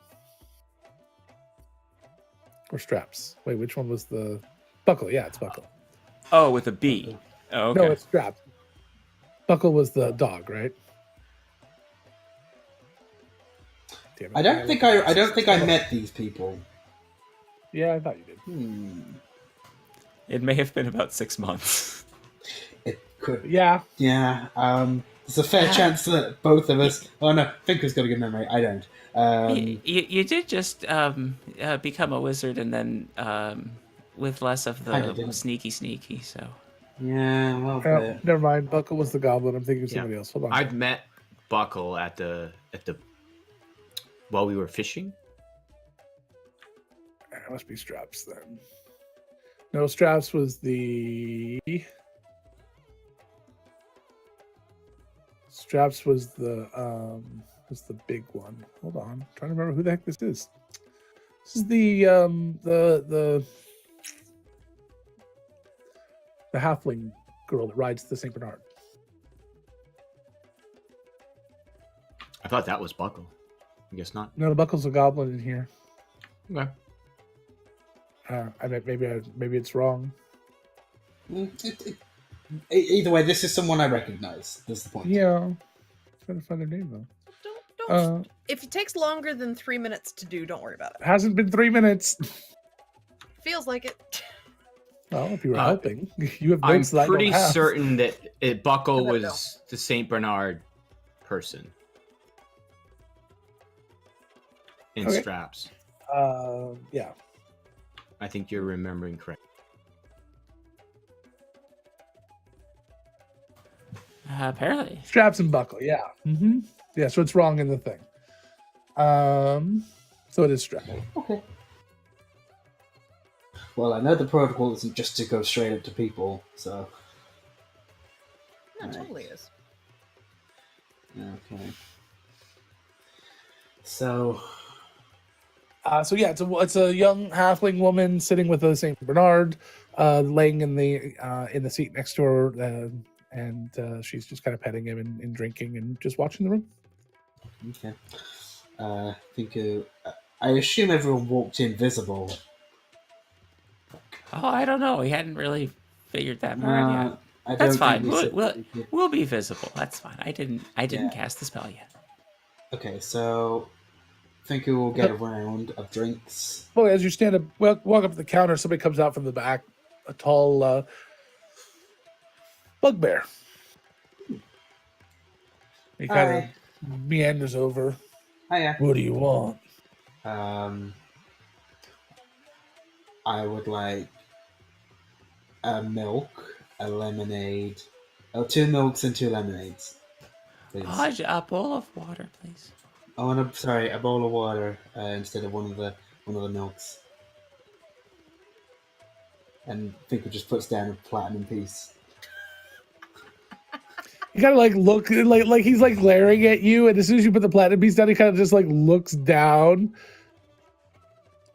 Or Straps. Wait, which one was the... Buckle, yeah, it's Buckle. Oh, with a B. Oh, okay. No, it's Straps. Buckle was the dog, right? Damn it. I don't think I met these people. Yeah, I thought you did. It may have been about 6 months. It could. Yeah. Yeah. There's a fair chance that both of us. Oh no, Finker's got a good memory. I don't. You did just become a wizard, and then with less of Kinda the didn't. sneaky. So Yeah, well, Oh, never mind. Buckle was the goblin. I'm thinking of somebody else. Hold on. I've met Buckle at the while we were fishing. It must be Straps then. No, Straps was the. Straps was the big one. Hold on, I'm trying to remember who the heck this is. This is the halfling girl that rides the Saint Bernard. I thought that was Buckle. I guess not. No, the Buckle's a goblin in here. Okay. I bet maybe it's wrong. Either way, this is someone I recognize. That's the point. Yeah, trying to find their name though. Don't. If it takes longer than 3 minutes to do, don't worry about it. Hasn't been 3 minutes. Feels like it. Well, if you were helping, you have I'm notes that I pretty don't have. certain that Buckle I bet was the Saint Bernard person in Okay. Straps. Yeah. I think you're remembering correctly. apparently, Straps and Buckle, yeah. Mm-hmm. Yeah, so it's wrong in the thing. So it is Straps. Okay. Well, I know the protocol isn't just to go straight up to people, so No, it Right. totally is. okay. So, So yeah, it's a young halfling woman sitting with a Saint Bernard, laying in the seat next to her, and she's just kind of petting him and drinking and just watching the room. okay. I assume everyone walked in visible. Oh, I don't know. We hadn't really figured that part yet. I That's don't fine. think we said that we could- We'll be visible. That's fine. I didn't Yeah. cast the spell yet. Okay, so I think we will get a round of drinks. Well, as you stand up, walk up to the counter, somebody comes out from the back, a tall bugbear. He kind of meanders over. Hiya. What do you want? I would like a milk, a lemonade. Oh, 2 milks and 2 lemonades, please. A bowl of water, please. I want a bowl of water instead of one of the milks. And Finkel just puts down a platinum piece. He kind of like look like he's like glaring at you, and as soon as you put the platinum piece down, he kind of just like looks down.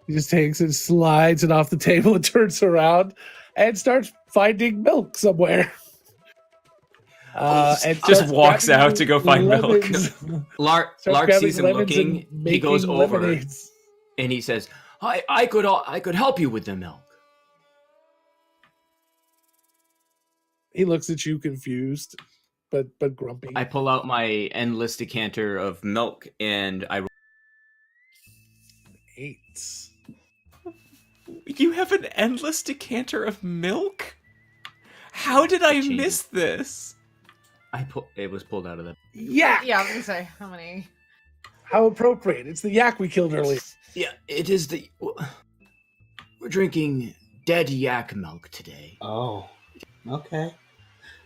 He just takes it, slides it off the table, and turns around and starts finding milk somewhere. And Just starts walks grabbing out to go find milk. lemons. Lark Starts Lark grabbing sees him lemons looking. and He goes making over lemonades. and he says, I could help you with the milk." He looks at you confused, but grumpy. I pull out my endless decanter of milk and I 8. You have an endless decanter of milk? How did I Gee. miss this? it was pulled out of the Yak! Yeah, I was gonna say how many. How appropriate. It's the yak we killed earlier. Yeah, it is we're drinking dead yak milk today. Oh, okay.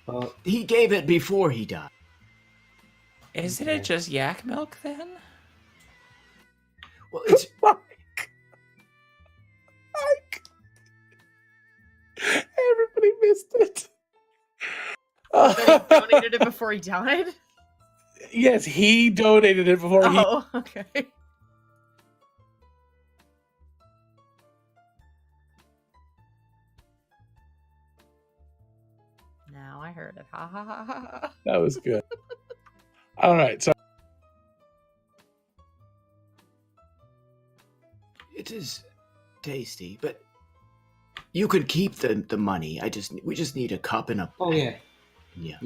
Well, He gave it before he died. Isn't Okay. it just yak milk then? Well, it's Everybody missed it. That he donated it before he died. Yes, he donated it before he. Oh, okay. Now I heard it. Ha ha ha ha ha. That was good. All right, so it is tasty, but you could keep the money. We just need a cup and a oh yeah, yeah.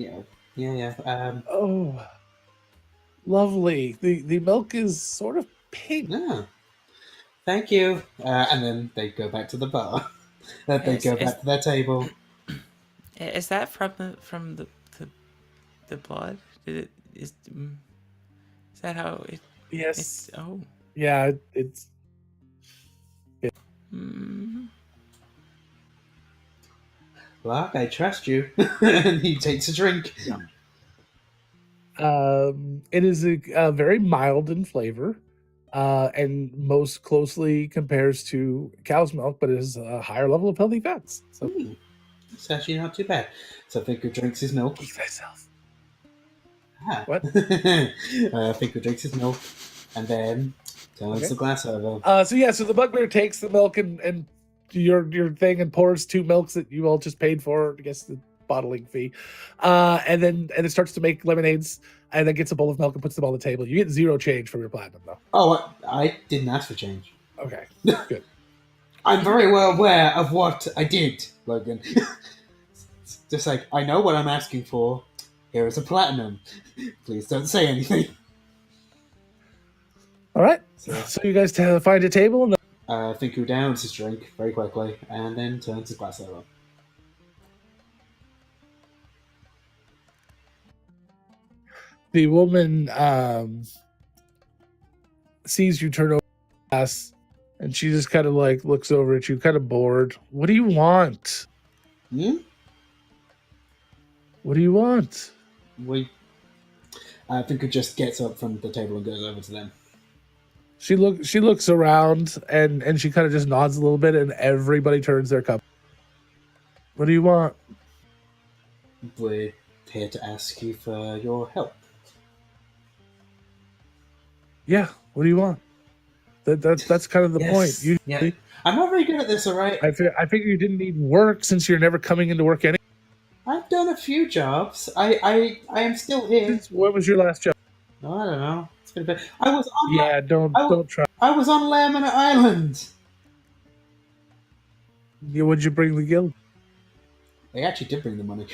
yeah. oh, lovely. The milk is sort of pink. No. Thank you. And then they go back to the bar. They Yes, go back to their table. Is that from the blood? Is that how it? Yes. It's oh. Yeah, it's Mm. Lark, I trust you. And he takes a drink. it is a very mild in flavor, and most closely compares to cow's milk, but it is a higher level of healthy fats. So It's actually not too bad. So Finkel drinks his milk. eat thyself. Ah. What? Finkel drinks his milk and then turns Okay. the glass over. So the bugbear takes the milk and your thing and pours 2 milks that you all just paid for, I guess the bottling fee, and then it starts to make lemonades, and then gets a bowl of milk and puts them on the table. You get 0 change from your platinum though. Oh, I didn't ask for change. Okay, good. I'm very well aware of what I did, Logan. It's just like, I know what I'm asking for. Here is a platinum. Please don't say anything. All right, So, so you guys find a table, and Finkel downs his drink very quickly and then turns his glass over. the woman sees you turn over the glass, and she just kind of like looks over at you, kind of bored. What do you want? Hmm? What do you want? Finkel just gets up from the table and goes over to them. She looks around and she kind of just nods a little bit, and everybody turns their cup. What do you want? We're here to ask you for your help. Yeah, what do you want? That's kind of the point. Yes. Usually, Yeah. I'm not very good at this, all right? I figure you didn't need work since you're never coming into work anyway. I've done a few jobs. I am still here. What was your last job? No, I don't know. It's been a bit. I was on. Yeah, don't try. I was on Laminate Island. Yeah, would you bring the guild? They actually did bring the money.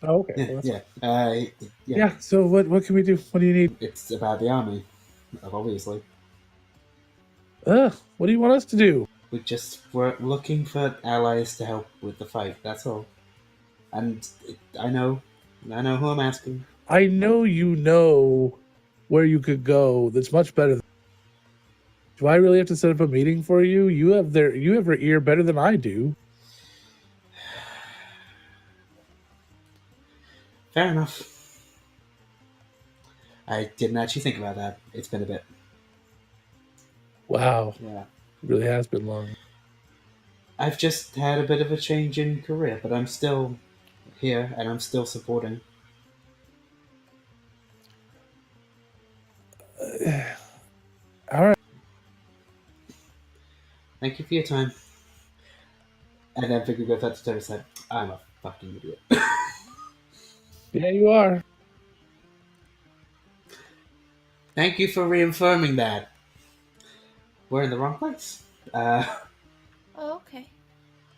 Oh, okay. Well, that's yeah. fine. Yeah. Yeah. So what can we do? What do you need? It's about the army, obviously. What do you want us to do? We just were looking for allies to help with the fight. That's all. And I know who I'm asking. I know you know where you could go. That's much better. Do I really have to set up a meeting for you? You have her ear better than I do. Fair enough. I didn't actually think about that. It's been a bit. Wow, Yeah. it really has been long. I've just had a bit of a change in career, but I'm still here and I'm still supporting. All right. Thank you for your time. And then Vicky goes out to Terry and said, I'm a fucking idiot. Yeah, you are. Thank you for reaffirming that. We're in the wrong place. Oh, okay.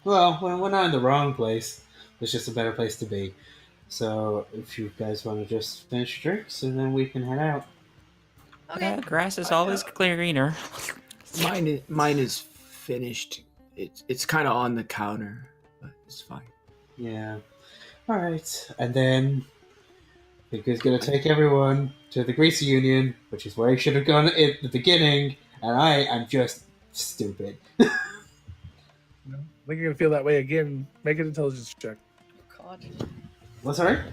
Well, we're not in the wrong place. It's just a better place to be. So, if you guys want to just finish your drinks, and then we can head out. Okay. Grass is always greener. Mine is finished. It's kind of on the counter, but it's fine. Yeah. Alright. And then Vicky's going to take everyone to the Greasy Union, which is where he should have gone at the beginning, and I am just stupid. I think you're gonna feel that way again. Make an intelligence check. God. What's that?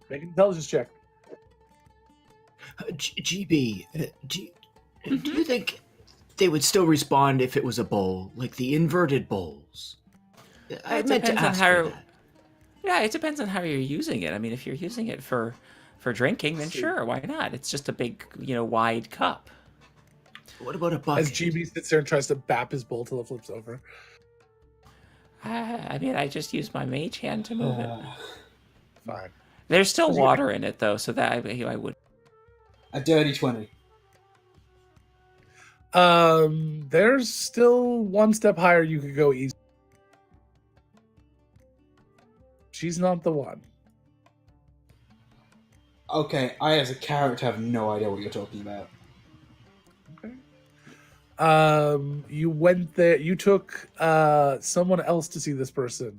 Make an intelligence check. GB, do you think they would still respond if it was a bowl, like the inverted bowls? I It meant to depends on ask how- for that. Yeah, it depends on how you're using it. I mean, if you're using it for drinking, then sure, why not? It's just a big, wide cup. What about a bucket? As GB sits there and tries to bap his bowl till it flips over. I mean, I just use my mage hand to move it. Fine. There's still Does he- water in it, though, so that I would. A dirty 20. There's still one step higher you could go easy. She's not the one. Okay, I as a character have no idea what you're talking about. You went there. You took someone else to see this person.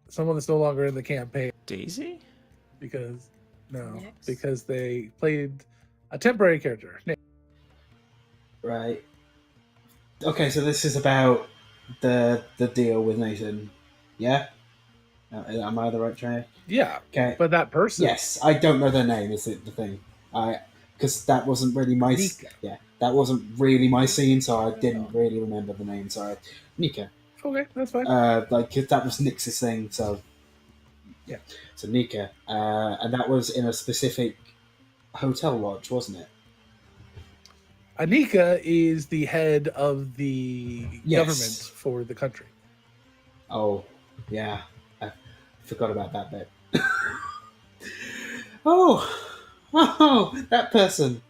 Someone that's no longer in the campaign Daisy? because Nyx? because they played a temporary character. Nyx. Right. Okay, so this is about the deal with Nathan. Yeah? Am I the right track? Yeah, Okay. but that person. Yes, I don't know their name, is it the thing? Because that wasn't really my... Nika. Yeah, that wasn't really my scene, so I didn't really remember the name, sorry. Nika. Okay, that's fine. 'Cause that was Nyx's thing, so... Yeah. So Nika. And that was in a specific hotel lodge, wasn't it? Anika is the head of the Yes. government for the country. Oh, yeah. I forgot about that bit. Oh, that person.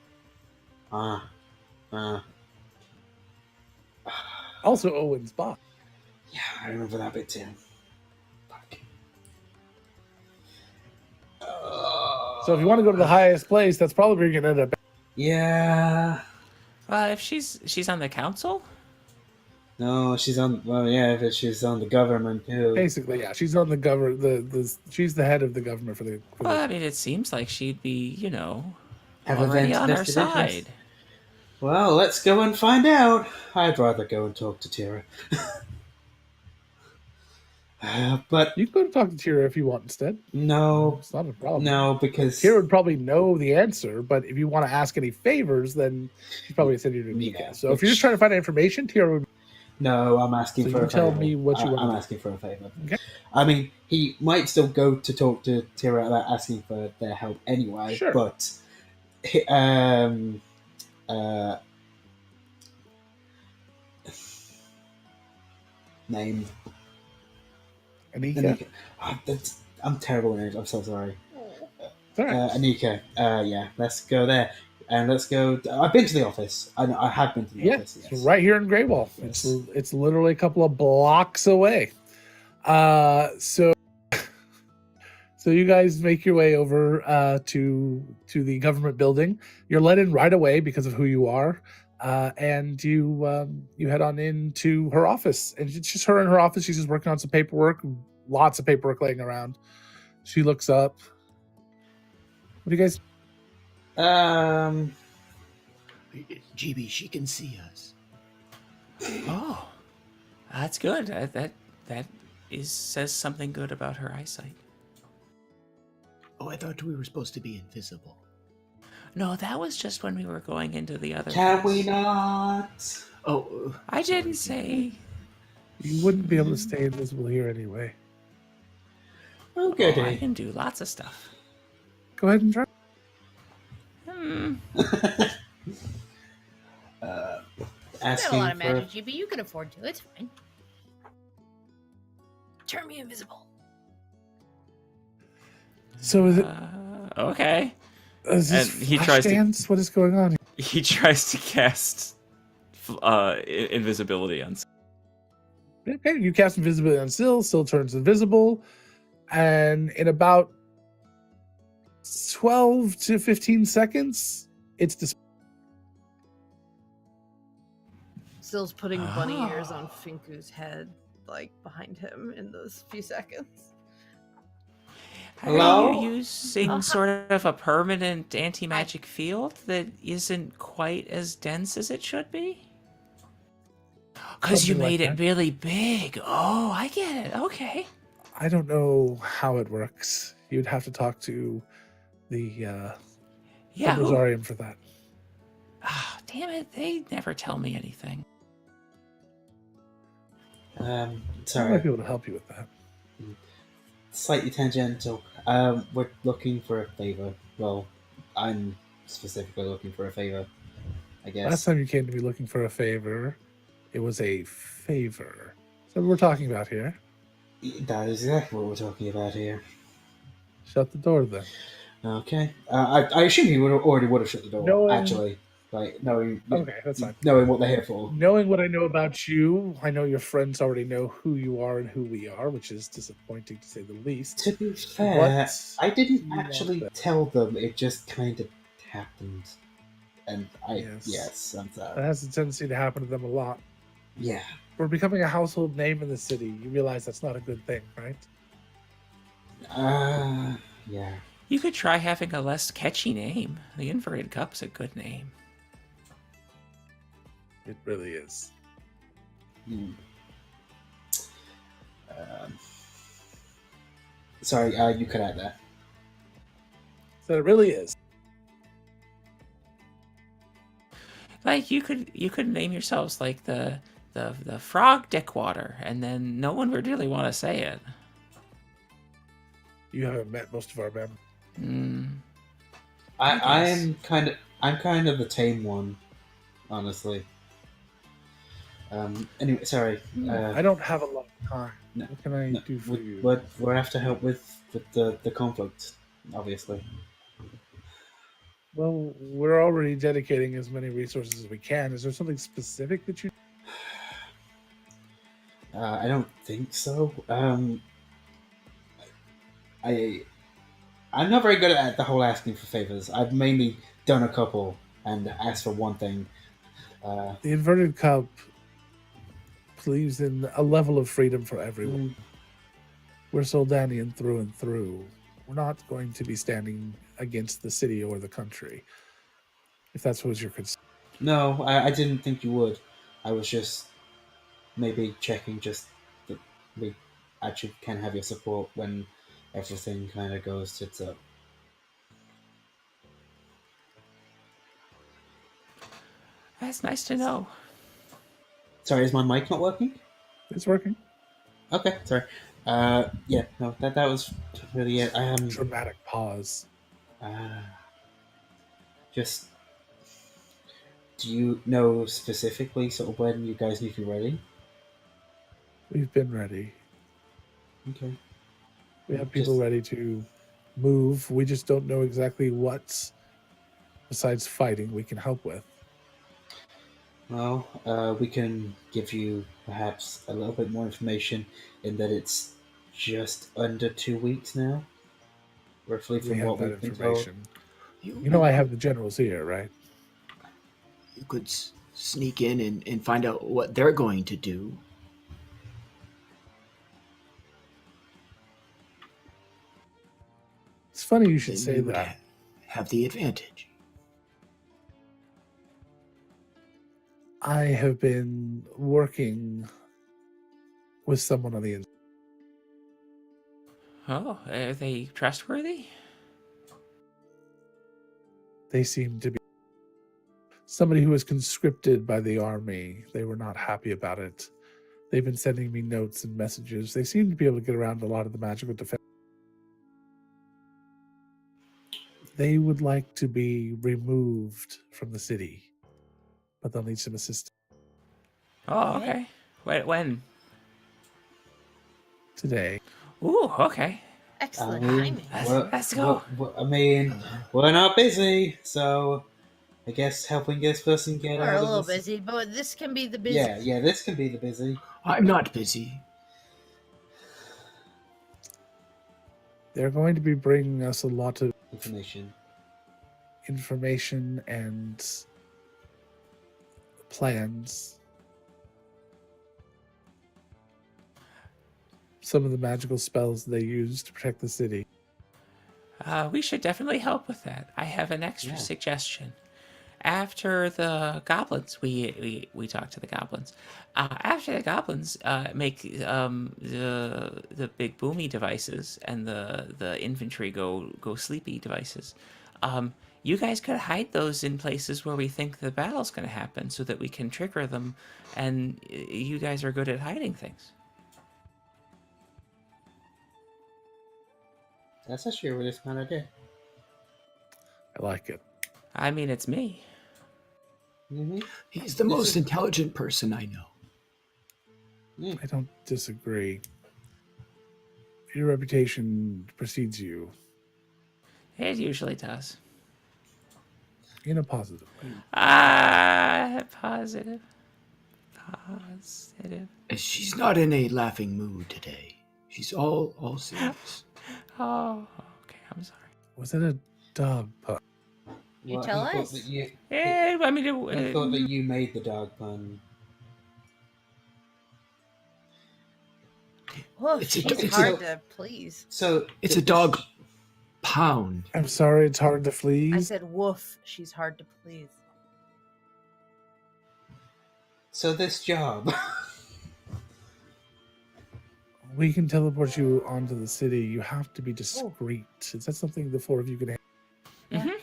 Also Owen's boss. Yeah, I remember that bit too. Fuck. So if you want to go to the highest place, that's probably where you're gonna end up. Yeah. If she's on the council? No, she's on. Well, yeah, but she's on the government too. Basically, yeah, she's on the government. She's the head of the government for the. Well, I mean, it seems like she'd be, Have already events on our vested side. interest. Well, let's go and find out. I'd rather go and talk to Tira. But You can go to talk to Tira if you want instead. no, It's not a problem. no, because Tira would probably know the answer, but if you want to ask any favors, then she's probably send you to Nika. Yeah, So if you're just which- trying to find information, Tira would. no, I'm asking So for you a tell favor. me what you want to I'm do. asking for a favor. Okay. I mean, he might still go to talk to Tira about asking for their help anyway. Sure. But name Anika. Anika. Oh, I'm terrible with names. I'm so sorry. It's all right. Anika. Yeah, let's go there. And let's go. I've been to the office. I have been to the Yeah, office. Yes. it's right here in Greywall. Yes. It's literally a couple of blocks away. So you guys make your way over to the government building. You're let in right away because of who you are, and you head on into her office. And it's just her in her office. She's just working on some paperwork. Lots of paperwork laying around. She looks up. What do you guys? GB, she can see us. Oh, that's good. That says something good about her eyesight. Oh, I thought we were supposed to be invisible. No, that was just when we were going into the other. Can place. we not? Oh, I didn't say. You wouldn't be able to stay invisible here anyway. Okay. Oh, I can do lots of stuff. Go ahead and try. You have a Asking lot of for magic, GB. You can afford to. It's fine. Turn me invisible. So is it? Okay. Is this and he flash tries to- dance? What is going on? He tries to cast invisibility on. Okay, you cast invisibility on Still turns invisible, and in about 12 to 15 seconds, it's Still's putting bunny ears on Oh. Finku's head, like behind him in those few seconds. Hello? Are you using sort of a permanent anti-magic field that isn't quite as dense as it should be? Because you Something like made it that. really big. Oh, I get it. Okay. I don't know how it works. You'd have to talk to the Yeah. who- Rosarium for that. Ah, damn it. They never tell me anything. I might sorry, be able to help you with that. slightly tangential. We're looking for a favor. Well, I'm specifically looking for a favor. I guess. Last time you came to me looking for a favor, it was a favor. So we're talking about here. That is exactly what we're talking about here. Shut the door then. Okay. I assume you already would have shut the door. Knowing- Actually, like knowing. Okay, that's fine. Knowing what they're here for. Knowing what I know about you, I know your friends already know who you are and who we are, which is disappointing to say the least. To be fair, What I didn't you want actually then? tell them. It just kind of happened, and Yes. yes, I'm That sorry. has a tendency to happen to them a lot. Yeah. We're becoming a household name in the city. You realize that's not a good thing, right? Yeah. You could try having a less catchy name. The Inverted Cup's a good name. It really is. Hmm. Sorry, you cut out there. So it really is. Like you could name yourselves like the Frog Dickwater, and then no one would really want to say it. You haven't met most of our members. Mm. I'm kind of the tame one, honestly. Anyway, sorry. I don't have a lot of time. No, What can I no, do for you? we're after help with the conflict, obviously. Well, we're already dedicating as many resources as we can. Is there something specific that you? I don't think so. I'm not very good at the whole asking for favors. I've mainly done a couple and asked for one thing. The Inverted Cup believes in a level of freedom for everyone. We're Soldanian through and through. We're not going to be standing against the city or the country. If that's what was your concern. No, I didn't think you would. I was just maybe checking just that we actually can have your support when everything kind of goes tits up. That's nice to know. Sorry, is my mic not working? It's working. Okay, sorry. Yeah, no, that was really it. Dramatic pause. Just, do you know specifically sort of when you guys need to be ready? We've been ready. Okay. We have people ready to move. We just don't know exactly what, besides fighting, we can help with. Well, we can give you perhaps a little bit more information in that it's just under 2 weeks now, roughly We from have what that we've been told. information. You know I have the generals here, right? You could sneak in and find out what they're going to do. It's funny you should Then say you would that. have the advantage. I have been working with someone on the inside. Oh, are they trustworthy? They seem to be somebody who was conscripted by the army. They were not happy about it. They've been sending me notes and messages. They seem to be able to get around a lot of the magical defense. They would like to be removed from the city, but they'll need some assistance Oh, okay. When? today. Ooh, okay. Excellent I mean, timing. Let's go. We're not busy, so I guess helping this person get We're out a of little this. busy, but this can be the busy. Yeah, this can be the busy. I'm not busy. They're going to be bringing us a lot of Information. and plans. Some of the magical spells they use to protect the city. We should definitely help with that. I have an extra Yeah. suggestion. After the goblins, we talk to the goblins. After the goblins make the big boomy devices and the infantry go sleepy devices, you guys could hide those in places where we think the battle's going to happen, so that we can trigger them. And you guys are good at hiding things. That's actually a really fun idea. I like it. I mean, it's me. Mm-hmm. He's the most intelligent person I know. I don't disagree. Your reputation precedes you It usually does. in a positive way. Positive. Positive. She's not in a laughing mood today. She's all serious. Oh, okay. I'm sorry. Was it a dog pun? You tell he thought us. that you- I mean, he thought that you made the dog pun. Woof, It's a- she's it's hard to please. So It's a dog pound. I'm sorry, it's hard to I please. said woof, she's hard to please. So this job. We can teleport you onto the city. You have to be discreet. Is that something the four of you can handle?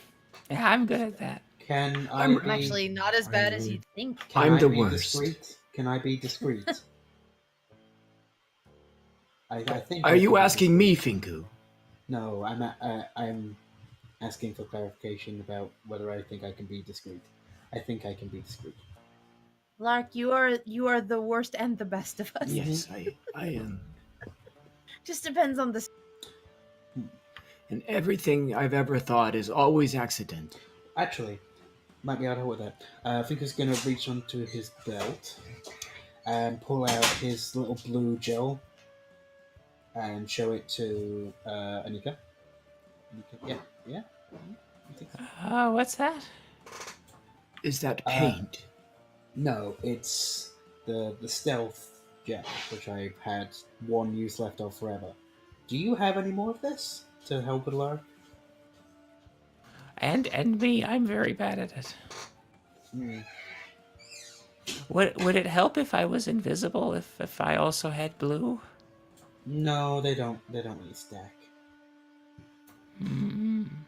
Yeah, I'm good at that. Can I I'm be, I'm actually not as bad as you'd think. can I'm I the be worst. Discreet? Can I be discreet? I think. Are I you can be asking me, discreet. Finku? No, I'm asking for clarification about whether I think I can be discreet. I think I can be discreet. Lark, you are the worst and the best of us. Yes, I am. Just depends on the. And everything I've ever thought is always accidental. Actually, might be able to help with that. I think he's going to reach onto his belt and pull out his little blue gel and show it to Anika. Yeah. What's that? Is that paint? No, it's the stealth gel, which I've had one use left of forever. Do you have any more of this to help with Lark? And me, I'm very bad at it. Hmm. Would it help if I was invisible? If I also had blue? No, they don't. They don't really stack.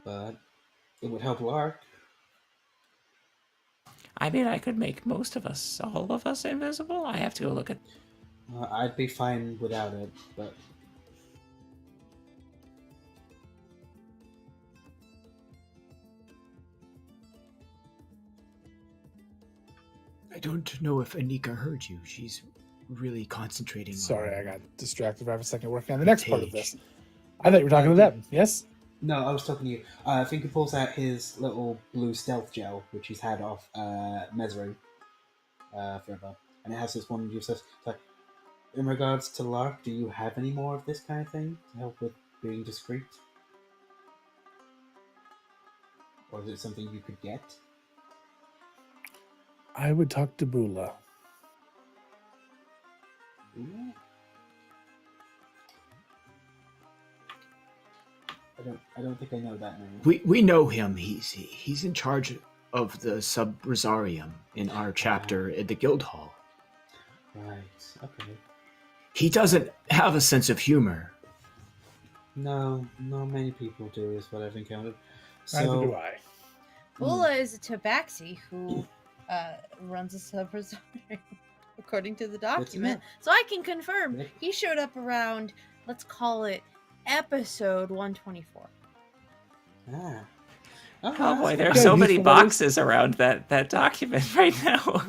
But it would help Lark. I mean, I could make most of us, all of us, invisible. I have to go look at. I'd be fine without it, but I don't know if Anika heard you. She's really concentrating. Sorry, on I got distracted for half a second working on the next part of page. this. I thought you were talking to them. Yes? no, I was talking to you. I think he pulls out his little blue stealth gel, which he's had off Mesri forever, and it has this one use. It's like, in regards to Lark, do you have any more of this kind of thing to help with being discreet, or is it something you could get? I would talk to Bula. Yeah. I don't think I know that name. We know him. He's in charge of the Sub Rosarium in our chapter at the Guild Hall. Right. Okay. He doesn't have a sense of humor. No, not many people do, is what I've encountered. Neither do So, I. Bula is a tabaxi who runs a sub-resort, according to the document. So I can confirm Yeah. he showed up around, let's call it, episode 124. ah. Oh boy, there are Yeah, so he's many one of those- boxes around that document right now.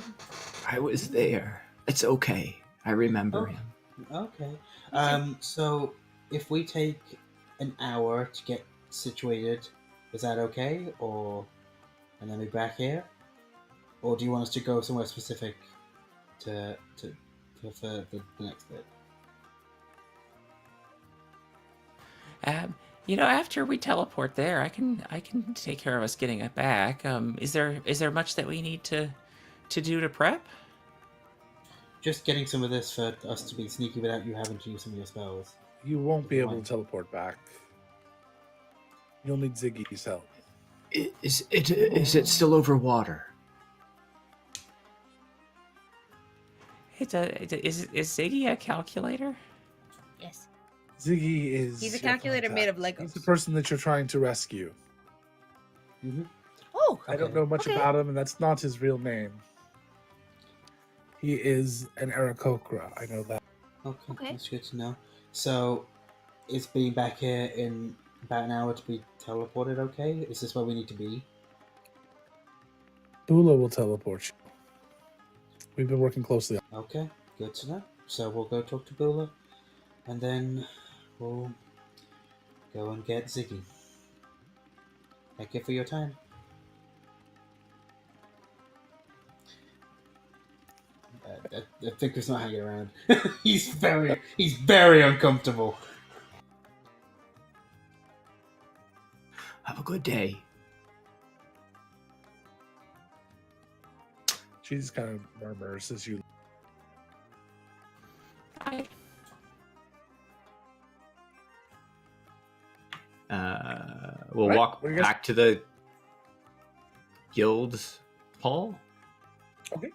I was there. It's okay. I remember Oh. him. Okay. So if we take an hour to get situated, is that okay? Or and then be back here? Or do you want us to go somewhere specific for the next bit? After we teleport there, I can take care of us getting it back. Is there much that we need to do to prep? Just getting some of this for us to be sneaky without you having to use some of your spells. You won't be able to teleport back. You'll need Ziggy's help. Is it still over water? Is Ziggy a calculator? Yes. Ziggy is. He's a your calculator made of contact. Legos. He's the person that you're trying to rescue. Mm-hmm. Oh, I don't Okay. know much Okay. about him, and that's not his real name. He is an Aarakocra. I know that. Okay, Okay. that's good to know. So, is being back here in about an hour to be teleported okay? Is this where we need to be? Bula will teleport you. We've been working closely on Okay, good to know. So we'll go talk to Bula, and then we'll go and get Ziggy. Thank you for your time. Victor's not hanging around. he's very uncomfortable. Have a good day. She just kind of murmurs as you. We'll Right, walk what do you guys- back to the guild hall. Okay.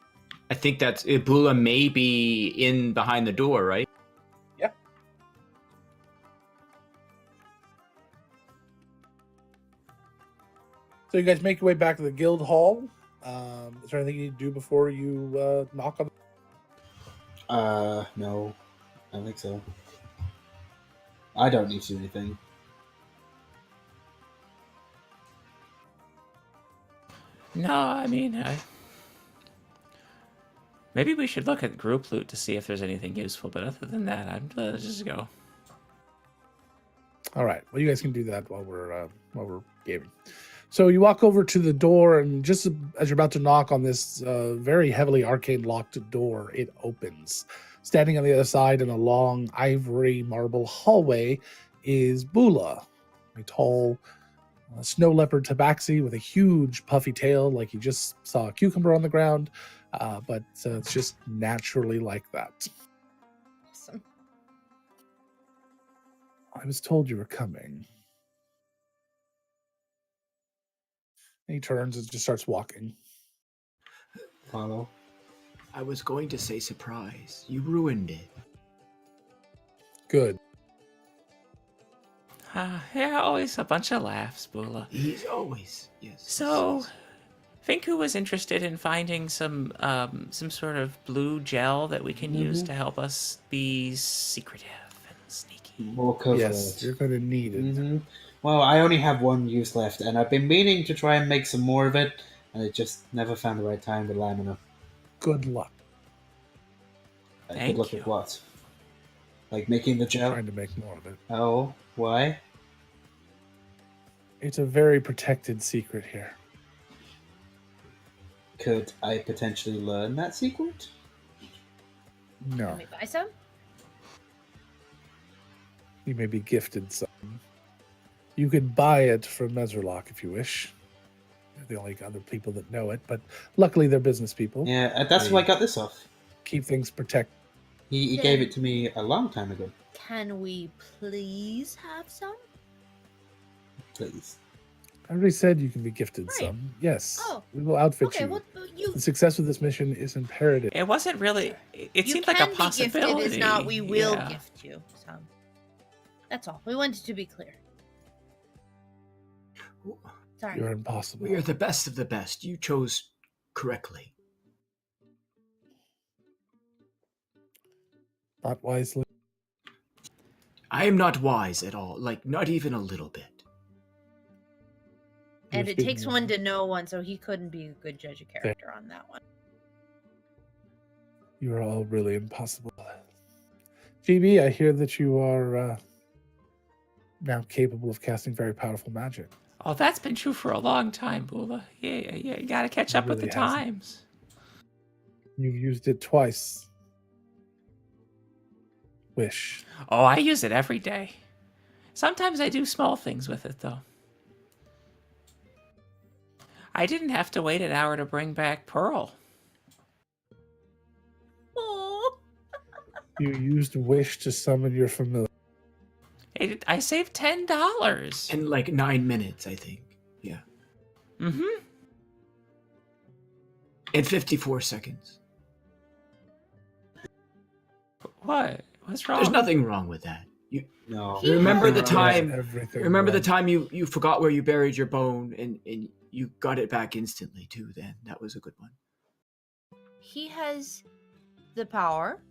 I think that's Bula may be in behind the door, right? Yeah. So you guys make your way back to the guild hall. Is there anything you need to do before you knock on? No, I don't think so. I don't need to do anything. No, I mean, maybe we should look at group loot to see if there's anything useful. But other than that, I'm just go. All right. Well, you guys can do that while we're gaming. So you walk over to the door, and just as you're about to knock on this very heavily arcane locked door, it opens. Standing on the other side in a long ivory marble hallway is Bula, a tall snow leopard tabaxi with a huge puffy tail, like you just saw a cucumber on the ground, but it's just naturally like that. awesome. I was told you were coming. And he turns and just starts walking. Follow. I was going to say surprise. You ruined it. Good. Yeah, always a bunch of laughs, Bula. He's always, yes. So, Finku was interested in finding some sort of blue gel that we can use to help us be secretive and sneaky. More covert. Yes, you're going to need it. Hmm. Well, I only have one use left, and I've been meaning to try and make some more of it, and I just never found the right time with Lamina. Good luck Thank Good luck you. with what? Like making the gel? trying to make more of it. Oh, why? It's a very protected secret here. Could I potentially learn that secret? No, Can we buy some? you may be gifted some. You could buy it from Meserlock if you wish. They're the only other people that know it, but luckily they're business people. Yeah, that's who I got this off. Keep things protected. He gave it to me a long time ago. Can we please have some? Please. I already said you can be gifted Right. some. Yes. Oh. We will outfit Okay, you. well, you The success of this mission is imperative. It wasn't really. It you seemed can like a be possibility. gifted, is not we will Yeah. gift you some. That's all. We wanted to be clear. Sorry. You're impossible. We are the best of the best. You chose correctly. Not wisely. I am not wise at all. Like, not even a little bit. And You're it takes speaking- one to know one, so he couldn't be a good judge of character on that one. You are all really impossible. GB, I hear that you are now capable of casting very powerful magic. Oh, that's been true for a long time, Bula. Yeah, you gotta catch It up with the really hasn't. times. You've used it twice. Wish. Oh, I use it every day. Sometimes I do small things with it, though. I didn't have to wait an hour to bring back Pearl. Oh, You used wish to summon your familiar. I saved $10. In like 9 minutes, I think. Yeah. Mm-hmm. In 54 seconds. What? What's wrong? There's nothing wrong with that. No. He Remember the has- time- Everything Remember the wrong. time you forgot where you buried your bone and you got it back instantly too then. That was a good one. he has the power.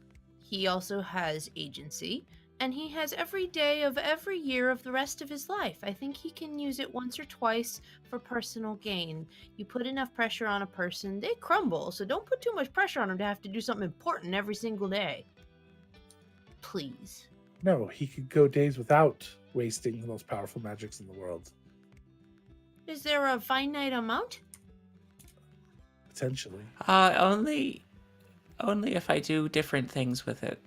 He also has agency. And he has every day of every year of the rest of his life. I think he can use it once or twice for personal gain. You put enough pressure on a person, they crumble. So don't put too much pressure on him to have to do something important every single day. Please. No, he could go days without wasting the most powerful magics in the world. Is there a finite amount? Potentially. Only if I do different things with it.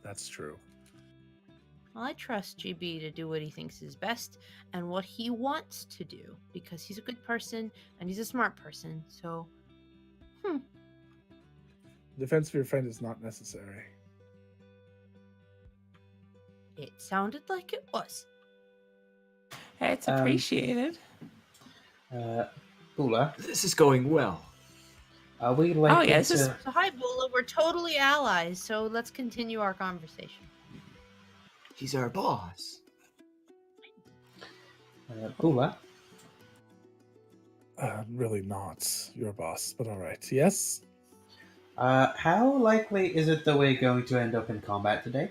That's true. Well, I trust GB to do what he thinks is best and what he wants to do because he's a good person and he's a smart person. So, Defense of your friend is not necessary. it sounded like it was. It's Um, appreciated. Bula, This is going well. are we likely Oh, yeah, this is- to... So, hi, Bula. We're totally allies. So, let's continue our conversation. He's our boss. Bula, Really not your boss, but all right. Yes? how likely is it that we're going to end up in combat today?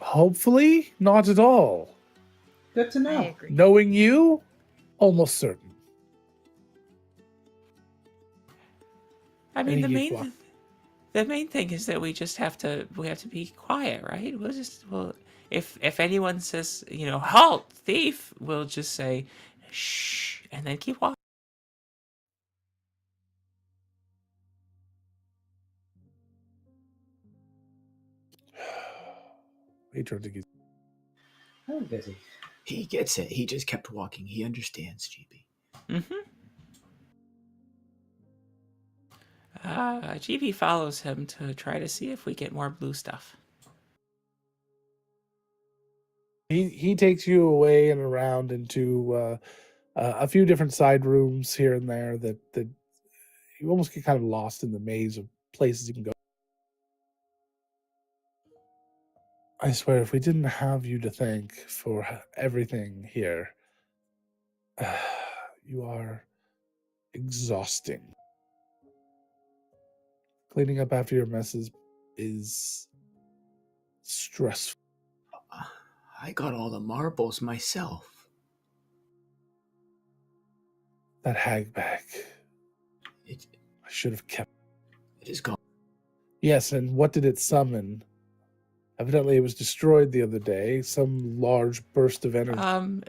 Hopefully, not at all. Good to I know. agree. Knowing you, almost certain. I mean, the Any main thing is that we have to be quiet, right? We'll if anyone says, halt, thief, we'll just say shh and then keep walking. He turned to Giz- Oh, busy. He gets it. He just kept walking. He understands, GB. Mm-hmm. GB follows him to try to see if we get more blue stuff. He takes you away and around into a few different side rooms here and there that you almost get kind of lost in the maze of places you can go. I swear, if we didn't have you to thank for everything here, you are exhausting. Cleaning up after your messes is stressful. I got all the marbles myself. That hag bag, It, I should have kept. it is gone. Yes, and what did it summon? Evidently, it was destroyed the other day. Some large burst of energy.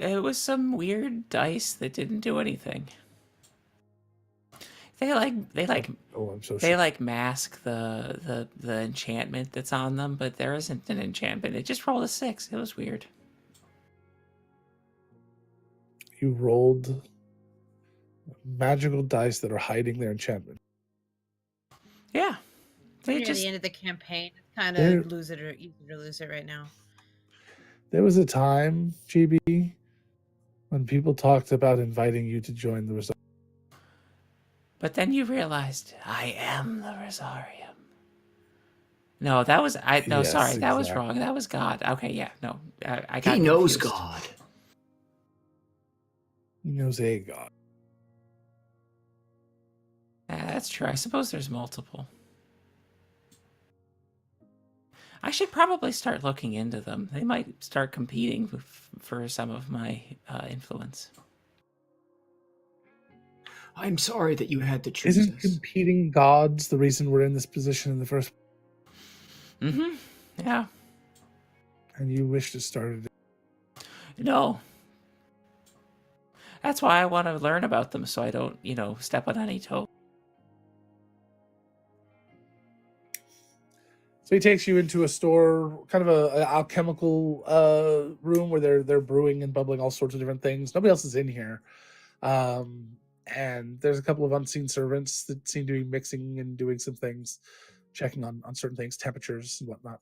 It was some weird dice that didn't do anything. They Oh, I'm so they sorry. like mask the enchantment that's on them, but there isn't an enchantment. It just rolled a 6. It was weird. You rolled magical dice that are hiding their enchantment. Yeah. They Near just the end of the campaign, kind There- of lose it or easy to lose it right now. There was a time, GB, when people talked about inviting you to join the Rosarium. But then you realized I am the Rosarium. No, that was no, Yes, sorry, that was exactly. wrong. That was God. Okay, yeah, no, I got He knows confused. God. He knows a god. Yeah, that's true. I suppose there's multiple. I should probably start looking into them. They might start competing for some of my influence. I'm sorry that you had to choose Isn't us. competing gods the reason we're in this position in the first place? Mm-hmm. Yeah. And you wish to start it? No. That's why I want to learn about them so I don't, step on any toe. So he takes you into a store, kind of a alchemical room where they're brewing and bubbling all sorts of different things. Nobody else is in here, and there's a couple of unseen servants that seem to be mixing and doing some things, checking on certain things, temperatures and whatnot.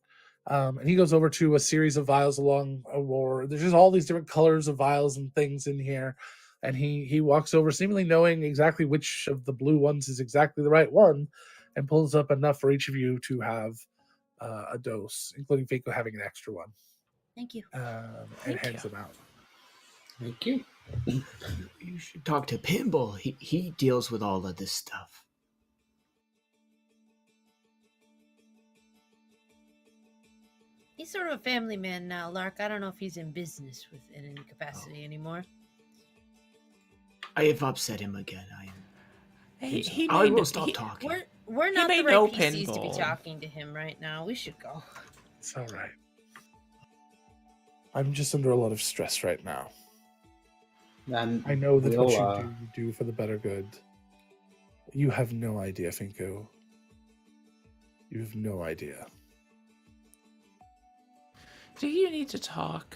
And he goes over to a series of vials along a wall. There's just all these different colors of vials and things in here, and he walks over, seemingly knowing exactly which of the blue ones is exactly the right one, and pulls up enough for each of you to have a dose, including Faco having an extra one, Thank you. and Thank hands you. them out. Thank you. You should talk to Pinball. He deals with all of this stuff. He's sort of a family man now, Lark. I don't know if he's in business with in any capacity anymore. I have upset him again. He I may will kn- stop he- talking. We're not may the right know PCs to be Pinball. talking to him right now. We should go. It's all right. I'm just under a lot of stress right now. And I know that we what all you are. do, you do for the better good. You have no idea, Finko. You have no idea. Do you need to talk?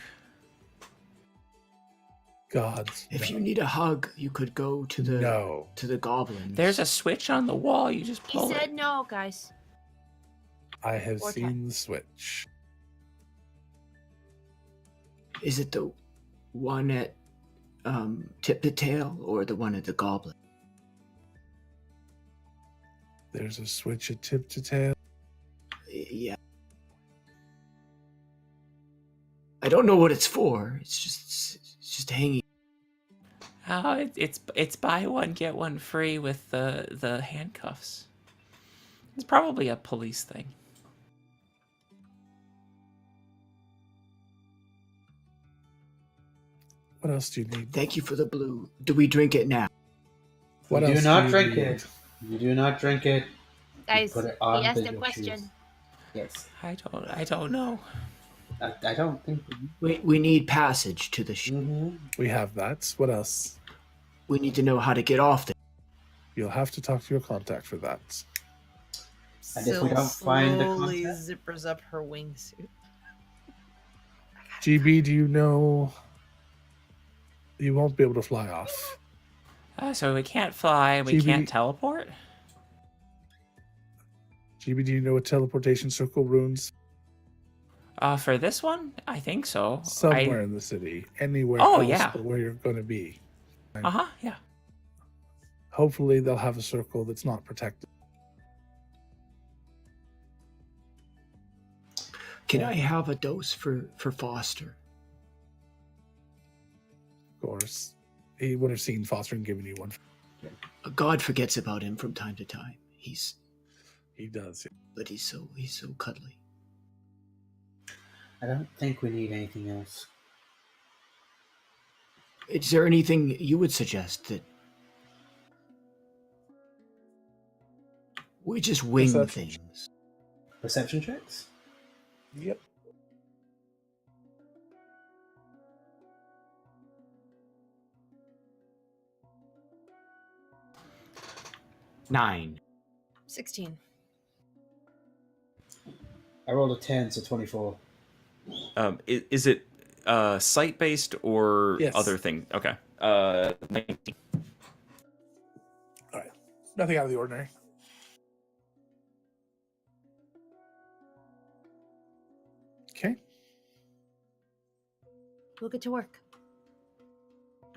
Gods. If no. you need a hug, you could go to the No. to the goblins. There's a switch on the wall. You just He pull said it. no, guys. I have Or seen the switch. Is it the one at Tip the Tail or the one at the goblin? There's a switch at tip to tail. Yeah. I don't know what it's for. It's just hanging. Oh, it's buy one get one free with the handcuffs. It's probably a police thing. What else do you need? Thank you for the blue. Do we drink it now? What You else do not you drink need? it. You do not drink it. Guys, Put it he on asked the a your question. shoes. Yes. I don't know. I don't think. We need passage to the ship. Mm-hmm. We have that. What else? We need to know how to get off there. You'll have to talk to your contact for that. And if we don't find the slowly contact? zippers up her wingsuit. GB, do you know you won't be able to fly off? So we can't fly and we GB. can't teleport? GB, do you know what teleportation circle runes? For this one, I think so. Somewhere in the city. Anywhere Oh, else yeah. but where you're going to be. Yeah. Hopefully they'll have a circle that's not protected. Can I have a dose for Foster? Of course. He would have seen Foster and given you one. God forgets about him from time to time. He does. But he's so cuddly. I don't think we need anything else. Is there anything you would suggest that we just wing Perception. things? Perception checks? Yep. Nine. 16. I rolled a 10, so 24. Is it site based or Yes. other thing? Okay. 19. All right. Nothing out of the ordinary. Okay. We'll get to work.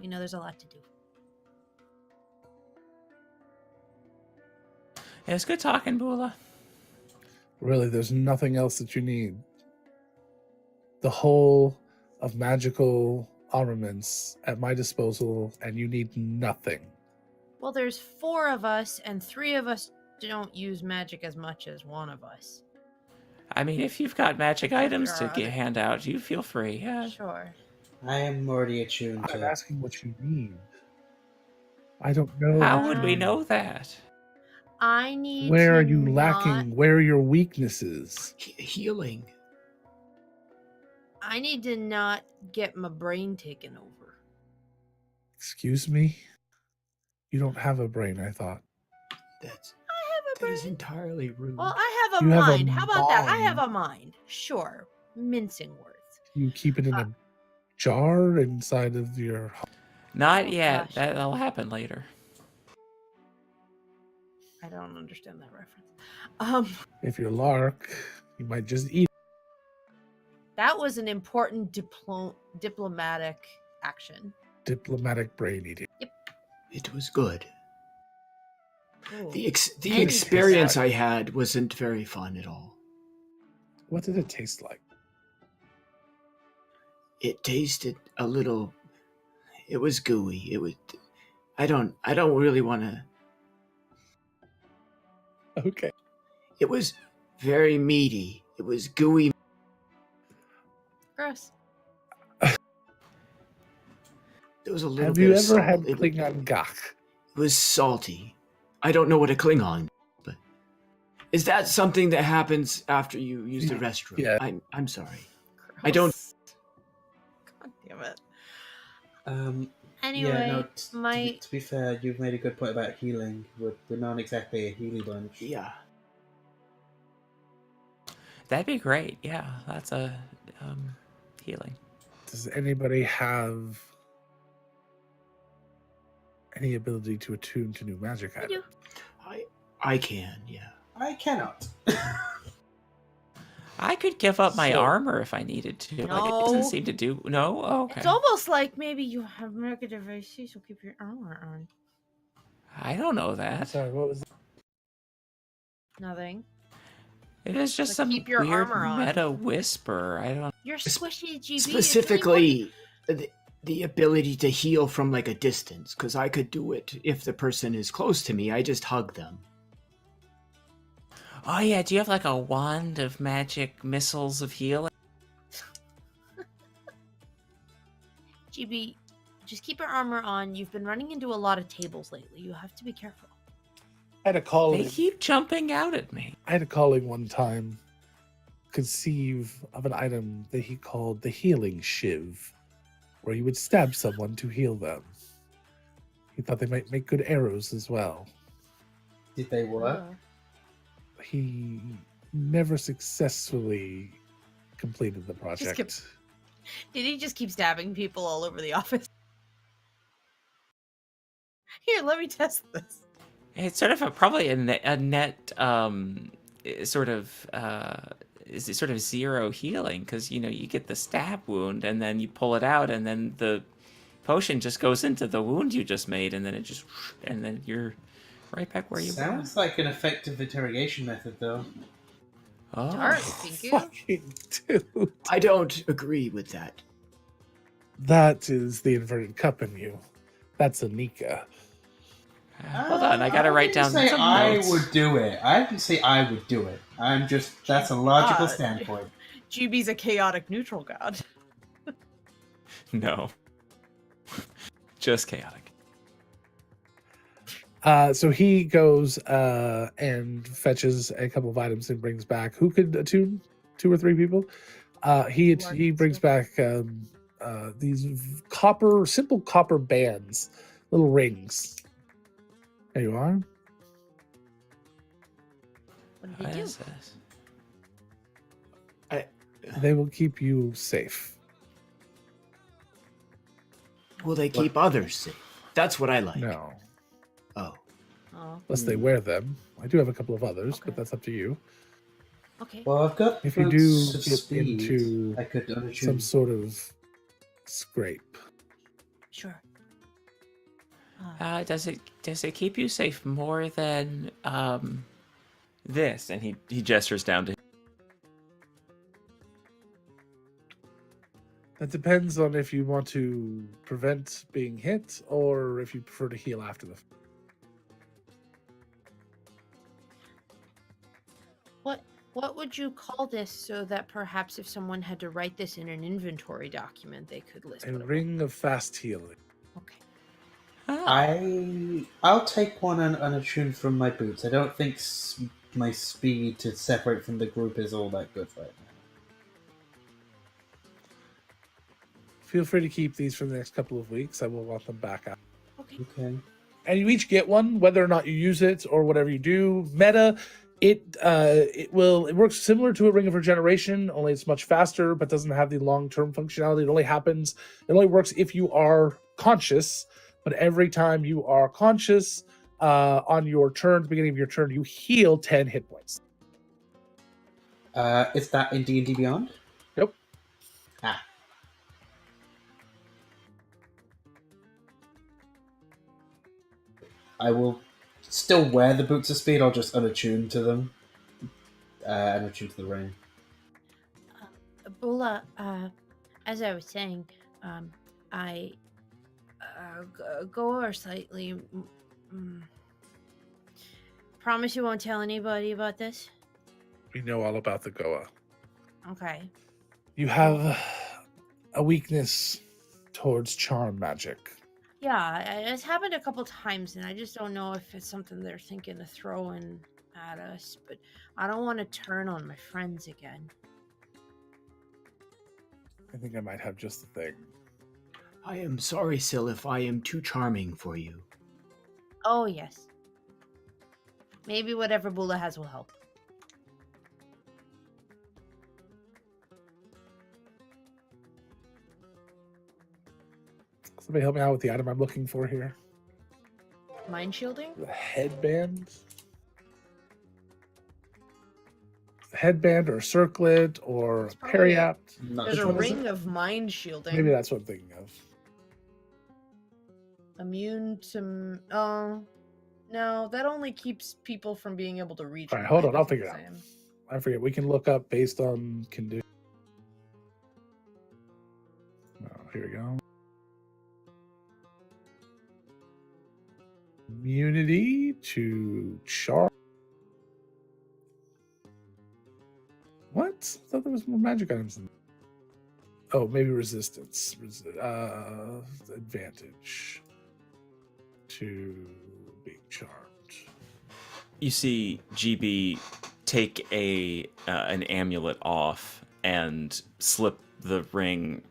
We know there's a lot to do. Yeah, it's good talking, Bula. Really, there's nothing else that you need. The whole of magical armaments at my disposal, and you need nothing. Well, there's 4 of us, and 3 of us don't use magic as much as one of us. I mean, if you've got magic items to Sure. hand out, you feel free. Yeah. Sure. I am already attuned I'm to asking what you need. I don't know. How what would you we need. know that? I need Where to are you not- lacking? Where are your weaknesses? Healing. I need to not get my brain taken over. Excuse me? You don't have a brain, I thought. That's I have a that is brain. entirely rude. Well, I have a You have a mind. How about that? I have mind. a mind. Sure. Mincing words. You keep it in a jar inside of your. Not Oh, yet. gosh. That'll happen later. I don't understand that reference. If you're Lark, you might just eat. That was an important diplomatic action. Diplomatic brain eating. It was good. Ooh. The Any experience I had wasn't very fun at all. What did it taste like? It tasted a little. It was gooey. It was. I don't really want to. Okay. It was very meaty. It was gooey. Gross. There was a little Have bit you of ever salt. had It Klingon gach? was salty. I don't know what a Klingon, but is that something that happens after you use the restroom? Yeah. I'm sorry. I don't- Gross. God damn it. Anyway, yeah, no, my to be fair, you've made a good point about healing. We're not exactly a healy bunch. Yeah. That'd be great. Yeah, that's a healing. Does anybody have any ability to attune to new magic I items? do. I can. Yeah. I cannot. I could give up my So- armor if I needed to. Like, it doesn't No. seem to do. No. Oh, okay. It's almost like maybe you have negative AC, so keep your armor on. I don't know that. Sorry, what was that? Nothing. It is just Like, some keep your weird armor on. meta whisper. I don't. You're squishy, GB. Specifically, the ability to heal from like a distance, because I could do it if the person is close to me. I just hug them. Oh yeah. Do you have like a wand of magic missiles of healing? GB, just keep your armor on. You've been running into a lot of tables lately. You have to be careful. I had a They calling. keep jumping out at me. I had a calling one time conceive of an item that he called the healing shiv, where you would stab someone to heal them. He thought they might make good arrows as well. Did they work? He never successfully completed the project. kept- Did he just keep stabbing people all over the office? Here, let me test this. It's sort of probably a net sort of is it sort of zero healing because you get the stab wound and then you pull it out and then the potion just goes into the wound you just made and then it just and then you're right back where you were. Sounds like an effective interrogation method, though. Oh. Dark, thank you. Fucking dude. I don't agree with that. That is the inverted cup in you. That's Anika. Hold on, I gotta write down say some I notes. would do it. I didn't say I would do it. That's a logical Uh, standpoint. GB's a chaotic neutral god. No. Just chaotic. So he goes and fetches a couple of items and brings back. Who could attune? 2 or 3 people. He brings back these simple copper bands, little rings. There you are. What did What they do? is this? They will keep you safe. Will they keep others safe? That's what I like. No, Oh. Oh, unless they wear them. I do have a couple of others, Okay. but that's up to you. okay. Well, I've got If you boots do of get speed. into I could unattune. Some sort of scrape. Sure. Does it keep you safe more than this? And he gestures down to. That depends on if you want to prevent being hit or if you prefer to heal after the. What would you call this so that perhaps if someone had to write this in an inventory document, they could list A what it ring of fast healing. was? Okay. I'll take one unattuned from my boots. I don't think my speed to separate from the group is all that good right now. Feel free to keep these for the next couple of weeks. I will want them back out. Okay. Okay. And you each get one, whether or not you use it or whatever you do. Meta, it works similar to a Ring of Regeneration, only it's much faster, but doesn't have the long-term functionality. It only works if you are conscious. But every time you are conscious, on your turn, the beginning of your turn, you heal 10 hit points. Is that in D&D Beyond? Yep. Ah. I will still wear the boots of speed. I'll just unattune to them. Unattune to the ring. Bula, as I was saying, I go over slightly. Promise you won't tell anybody about this? We know all about the Goa. Okay. You have a weakness towards charm magic. Yeah, it's happened a couple times, and I just don't know if it's something they're thinking of throwing at us, but I don't want to turn on my friends again. I think I might have just the thing. I am sorry, Syl, if I am too charming for you. Oh, yes. Maybe whatever Bula has will help. Somebody help me out with the item I'm looking for here. Mind shielding? The headband. The headband or a circlet or It's a probably periapt. Not There's Which a one is ring of mind shielding. Maybe that's what I'm thinking of. Immune to. Oh. No, that only keeps people from being able to reach. All right, me. hold That on, I'll doesn't figure it out. say. I forget. We can look up based on condition. Oh, here we go. Immunity to charm. What? I thought there was more magic items in. Oh, maybe resistance. Advantage to being charmed. You see GB take an amulet off and slip the ring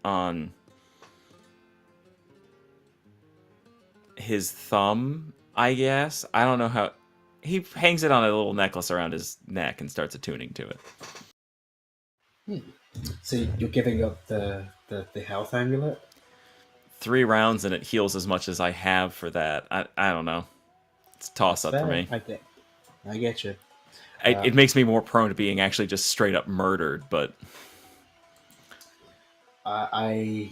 on his thumb, I guess. I don't know how. He hangs it on a little necklace around his neck and starts attuning to it. So you're giving up the health amulet? 3 rounds and it heals as much as I have for that. I don't know. It's a toss up for me. I get you. It makes me more prone to being actually just straight up murdered, but I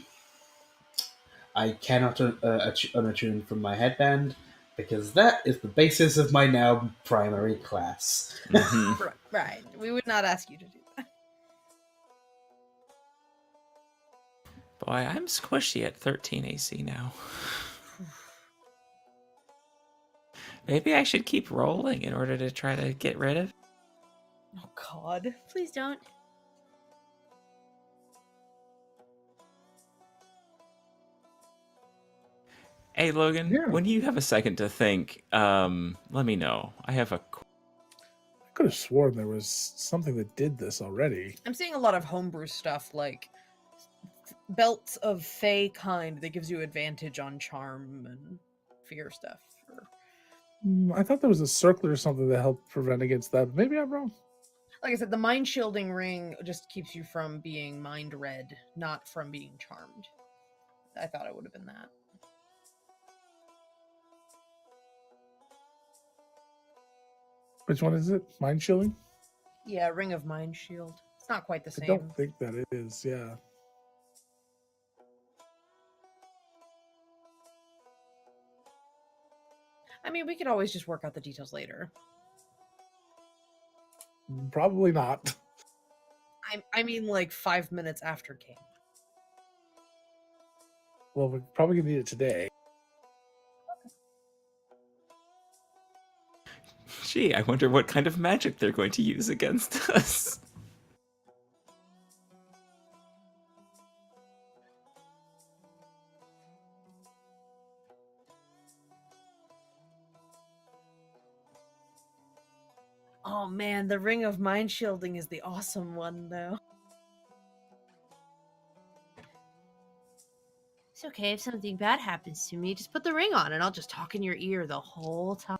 cannot unattune from my headband. because that is the basis of my now primary class. Mhm. Right. We would not ask you to do that. Boy, I'm squishy at 13 AC now. Maybe I should keep rolling in order to try to get rid of. Oh God. Please don't. Hey, Logan, Yeah. when you have a second to think, let me know. I have a. I could have sworn there was something that did this already. I'm seeing a lot of homebrew stuff like belts of fey kind that gives you advantage on charm and fear stuff. I thought there was a circlet or something that helped prevent against that. Maybe I'm wrong. Like I said, the mind shielding ring just keeps you from being mind read, not from being charmed. I thought it would have been that. Which one is it? Mind shielding? Yeah, ring of mind shield. It's not quite the I same. don't think that it is. Yeah. I mean, we could always just work out the details later. Probably not. I mean, like 5 minutes after game. Well, we're probably gonna need it today. Gee, I wonder what kind of magic they're going to use against us. Oh man, the ring of mind shielding is the awesome one, though. It's okay if something bad happens to me. Just put the ring on and I'll just talk in your ear the whole time.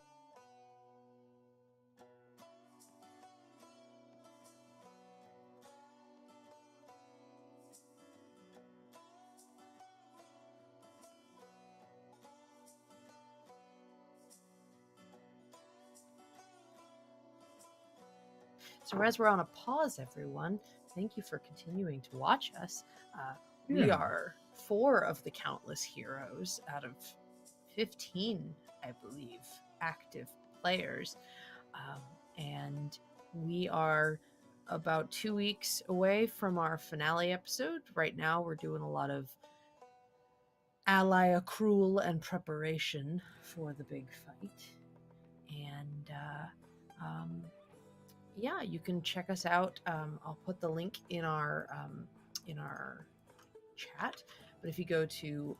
So as we're on a pause, everyone, thank you for continuing to watch us. We Yeah. are 4 of the countless heroes out of 15, I believe, active players. And we are about 2 weeks away from our finale episode. Right now, we're doing a lot of ally accrual and preparation for the big fight. And yeah, you can check us out. I'll put the link in our chat. But if you go to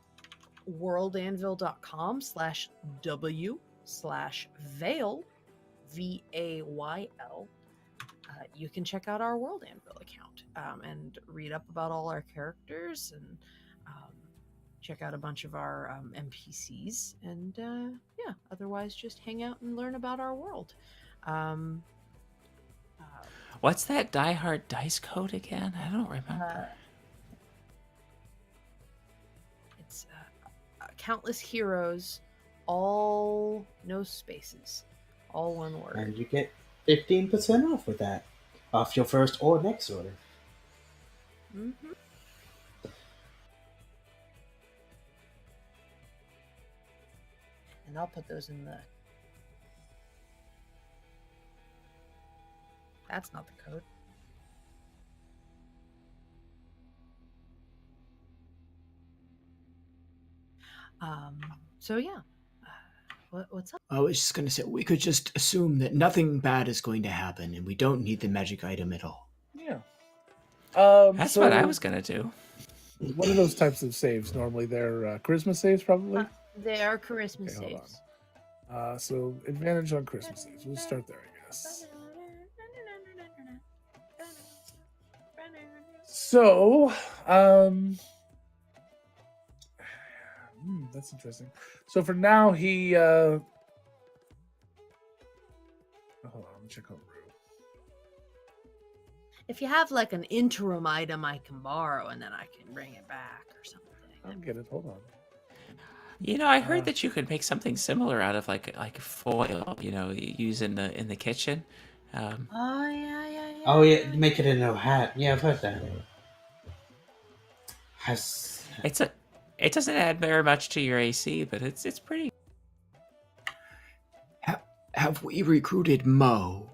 worldanvil.com/w/Vayl, VAYL, you can check out our World Anvil account and read up about all our characters and check out a bunch of our NPCs. And yeah, otherwise just hang out and learn about our world. What's that Die Hard dice code again? I don't remember. It's countless heroes, all no spaces, all one word. And you get 15% off with that. Off your first or next order. Mm-hmm. And I'll put those in the... That's not the code. So yeah. What's up? I was just going to say, we could just assume that nothing bad is going to happen and we don't need the magic item at all. Yeah. That's what I was gonna do. What are those types of saves? Normally they're charisma saves, probably. They are charisma Okay, hold saves. So advantage on charisma saves. We'll start there, I guess. So, that's interesting. So for now, he. Hold on, let me check out Rue. If you have like an interim item I can borrow and then I can bring it back or something. I'll get it. Hold on. You know, I heard that you could make something similar out of like foil. You know, use in the kitchen. Oh yeah. Oh yeah, make it into a hat. Yeah, I've heard that. It doesn't add very much to your AC, but it's pretty. have we recruited Mo?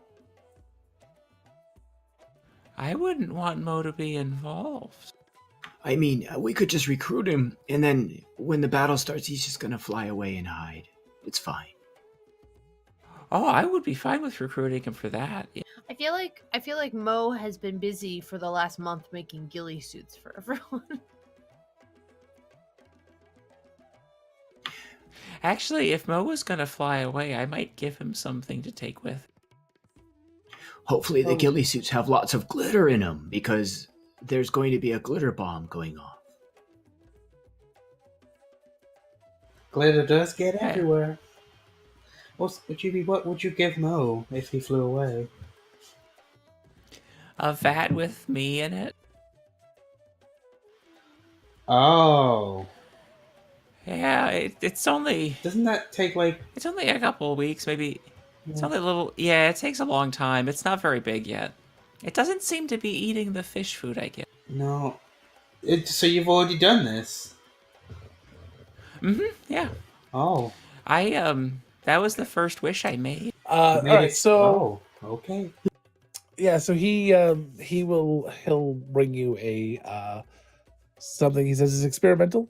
I wouldn't want Mo to be involved. I mean, we could just recruit him, and then when the battle starts, he's just gonna fly away and hide. It's fine. Oh, I would be fine with recruiting him for that. Yeah. I feel like Mo has been busy for the last month making ghillie suits for everyone. Actually, if Mo was gonna fly away, I might give him something to take with. Hopefully the Oh. ghillie suits have lots of glitter in them, because there's going to be a glitter bomb going off. Glitter does get Yeah. everywhere. What would you give Mo if he flew away? A vat with me in it. Oh, Yeah, it's only doesn't that take like? a couple of weeks, maybe. It's Yeah. only a little. Yeah, it takes a long time. It's not very big yet. It doesn't seem to be eating the fish food I get. No. So you've already done this? Yeah. Oh. That was the first wish I made. All Made right, it- so Oh, okay. yeah, so he'll bring you a something he says is experimental,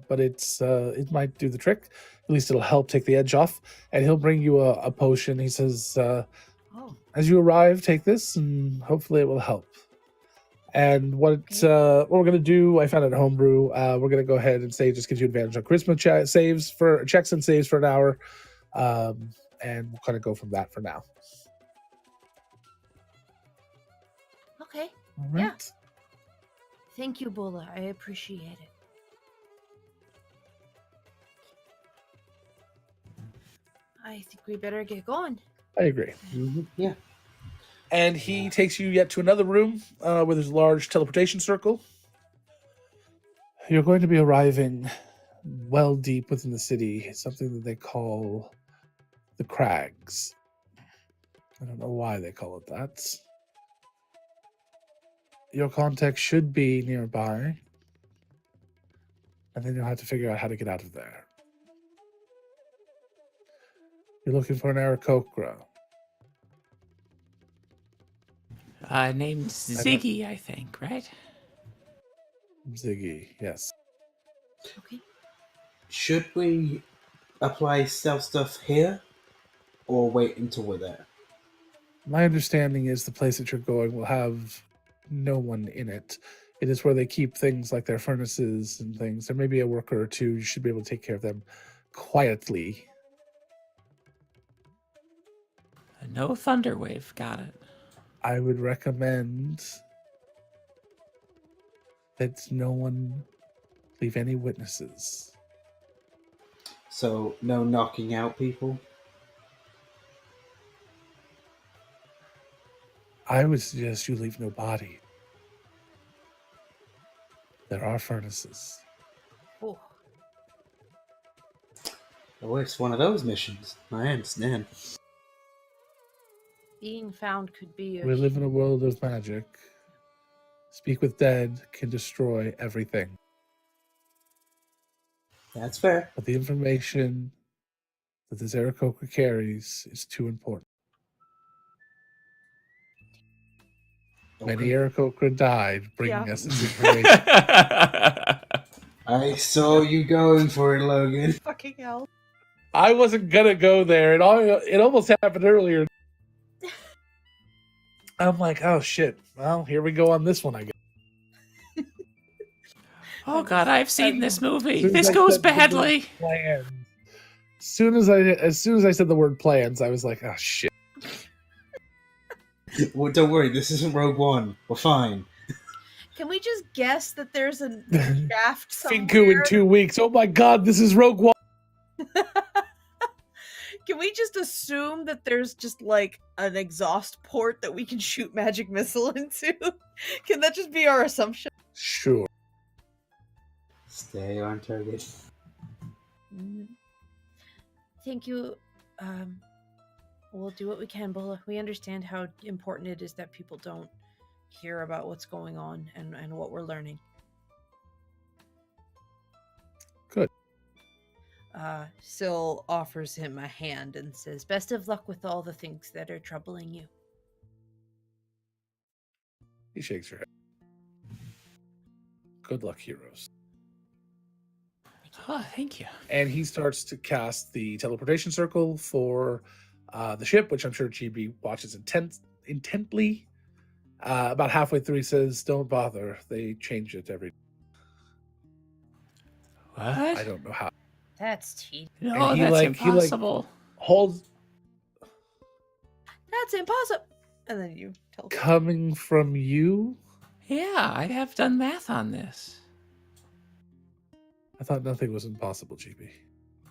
but it might do the trick. At least it'll help take the edge off, and he'll bring you a potion. He says, Oh. as you arrive, take this, and hopefully it will help. And what we're gonna do, I found it at Homebrew. We're gonna go ahead and say it just gives you advantage on charisma checks and saves for an hour, and we'll kind of go from that for now. Okay. All Yeah. right. Thank you, Bola. I appreciate it. I think we better get going. I agree. Yeah. And he takes you yet to another room where there's a large teleportation circle. You're going to be arriving well deep within the city, something that they call the Crags. I don't know why they call it that. Your contact should be nearby, and then you'll have to figure out how to get out of there. You're looking for an Aarakocra. Named Ziggy, I think, right? Ziggy, yes. Okay. Should we apply stealth stuff here, or wait until we're there? My understanding is the place that you're going will have no one in it. It is where they keep things like their furnaces and things. There may be a worker or two. You should be able to take care of them quietly. No Thunderwave, got it. I would recommend that no one leave any witnesses. So no knocking out people. I would suggest you leave no body. There are furnaces. Oh. Oh, it's one of those missions. I understand. Being found could be a We live in a world of magic. Speak with dead can destroy everything. That's fair. But the information that the Aarakocra carries is too important. Many Aarakocra died bringing us this information. I saw you going for it, Logan. Fucking hell. I wasn't gonna go there. It almost happened earlier. I'm like, oh shit. Well, here we go on this one, I guess. Oh god, I've seen this movie. Soon as This I goes said the word badly. Plans. As soon as I said the word plans, I was like, oh shit. Well, don't worry, this isn't Rogue One. We're fine. Can we just guess that there's a shaft somewhere? Finku in 2 weeks. Oh my god, this is Rogue One. Can we just assume that there's just like an exhaust port that we can shoot magic missile into? Can that just be our assumption? Sure. Stay on target. Mm. Thank you. We'll do what we can, Bola. We understand how important it is that people don't hear about what's going on and what we're learning. Good. Syl offers him a hand and says, "Best of luck with all the things that are troubling you." He shakes her head. Good luck, heroes. Oh, thank you. And he starts to cast the teleportation circle for the ship, which I'm sure GB watches intently. About halfway through, he says, "Don't bother. They change it every." What? I don't know how. That's tedious. No, And he, that's like- he, like- impossible. Holds That's impossible. And then you tell. coming from you. Yeah, I have done math on this. I thought nothing was impossible, GB.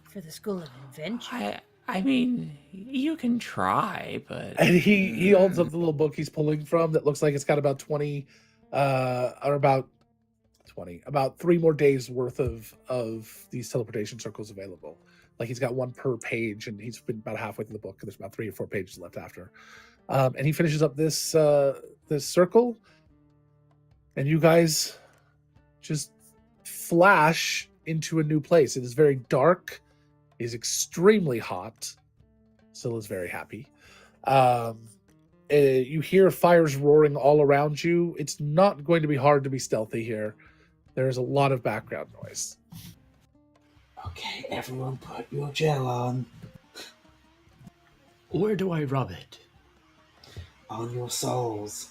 For the School of Invention. I mean, you can try, but And he holds up the little book he's pulling from that looks like it's got about 20, or about 20, about 3 more days worth of these teleportation circles available. Like he's got one per page, and he's been about halfway through the book. And there's about 3 or 4 pages left after. And he finishes up this this circle, and you guys just flash into a new place. It is very dark. It is extremely hot. Syl is very happy. You hear fires roaring all around you. It's not going to be hard to be stealthy here. There is a lot of background noise. Okay, everyone put your gel on. Where do I rub it? On your souls.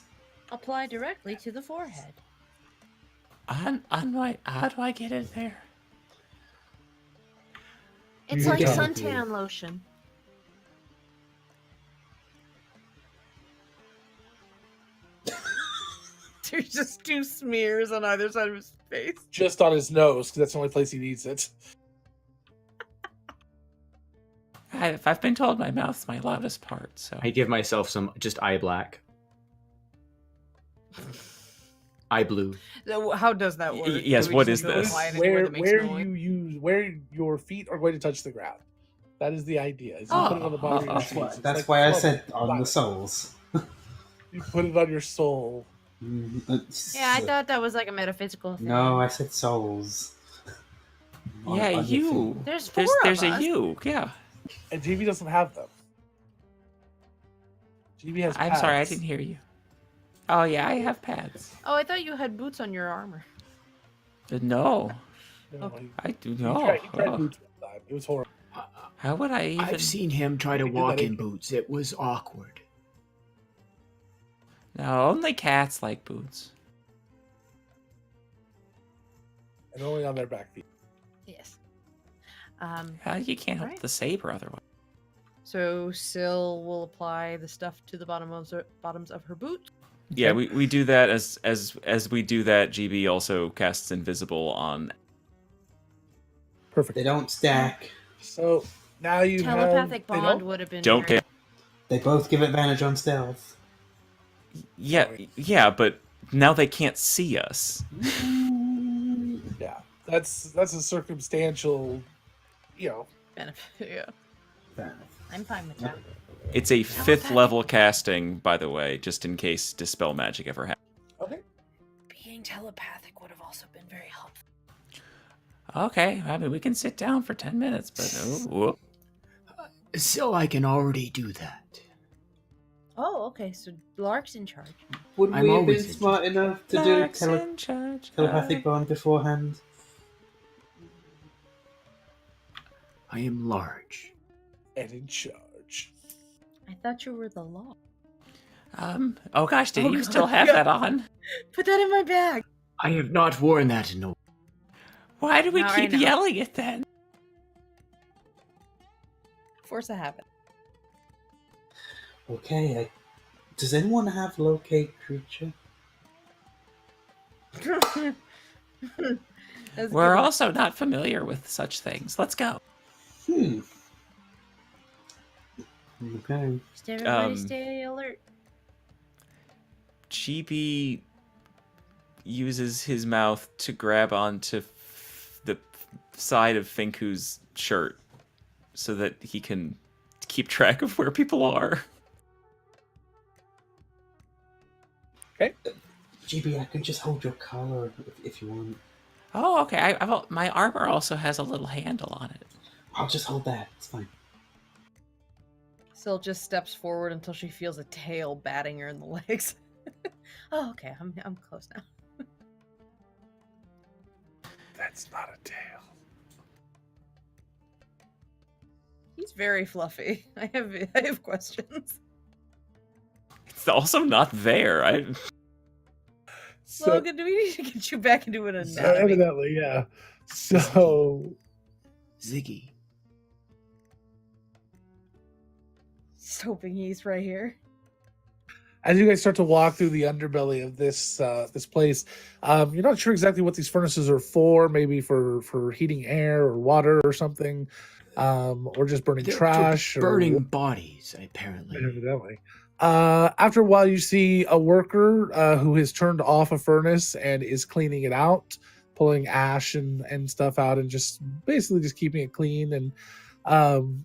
Apply directly to the forehead. on my, how do I get it there? It's You like got it. suntan lotion. There's just 2 smears on either side of his face. Just on his nose, because that's the only place he needs it. I've been told my mouth's my loudest part, so I give myself some just eye black. Eye blue. So how does that work? Yes, Do we what just is go this? apply it anywhere that makes noise? where your feet are going to touch the ground. That is the idea. Is you put it on the bottom of your shoes. It's That's like why I club. said on the souls. You put it on your soul. Yeah, I thought that was like a metaphysical thing. No, I said souls. yeah, On your you. feet. There's 4 There's of a us. you. Yeah. And GB doesn't have them. GB has I'm sorry, I pads. didn't hear you. Oh yeah, I have pads. Oh, I thought you had boots on your armor. No, No, Okay. I do he not. tried, he tried Oh, boots one time. It was horrible. how would I even? I've seen him try to He did walk that in in- boots. It was awkward. No, only cats like boots. And only on their back feet. Yes. You can't help Right. the saber otherwise. So Syl will apply the stuff to the bottoms of her boot. Yeah, Okay. we do that as we do that. GB also casts invisible on. Perfect. They don't stack. So now you Telepathic have... they bond don't? would have been. Don't very- care. They both give advantage on stealth. Yeah, but now they can't see us. Yeah, that's a circumstantial, Benefit. Yeah. Fair I'm fine with that. It's a 5th level casting, by the way, just in case dispel magic ever happens. Okay. Being telepathic would have also been very helpful. Okay, I mean we can sit down for 10 minutes, but whoop. So I can already do that. Oh, okay. So Lark's in charge. Would I'm we have been always smart enough to do Lark's in charge. telepathic bond beforehand? I am large. And in charge. I thought you were the law. Oh gosh, did Oh, you God, still have yeah. that on? Put that in my bag. I have not worn that in a Why do we Not right keep now. yelling it then? Force a habit. Okay, does anyone have locate creature? That's We're good. also not familiar with such things. Let's go. Okay. Just everybody Um, stay alert. GB uses his mouth to grab onto the side of Finku's shirt so that he can keep track of where people are. GB, I can just hold your collar if you want. Oh, okay. My armor also has a little handle on it. I'll just hold that. It's fine. Syl just steps forward until she feels a tail batting her in the legs. Oh, okay. I'm close now. That's not a tail. He's very fluffy. I have questions. It's also not there. So, Logan, do we need to get you back into an so anatomy? evidently, yeah. So Ziggy. Just hoping he's right here. as you guys start to walk through the underbelly of this this place, you're not sure exactly what these furnaces are for. Maybe for heating air or water or something, or just burning They're for trash. burning or bodies, apparently. evidently. After a while, you see a worker who has turned off a furnace and is cleaning it out, pulling ash and stuff out, and just basically just keeping it clean. And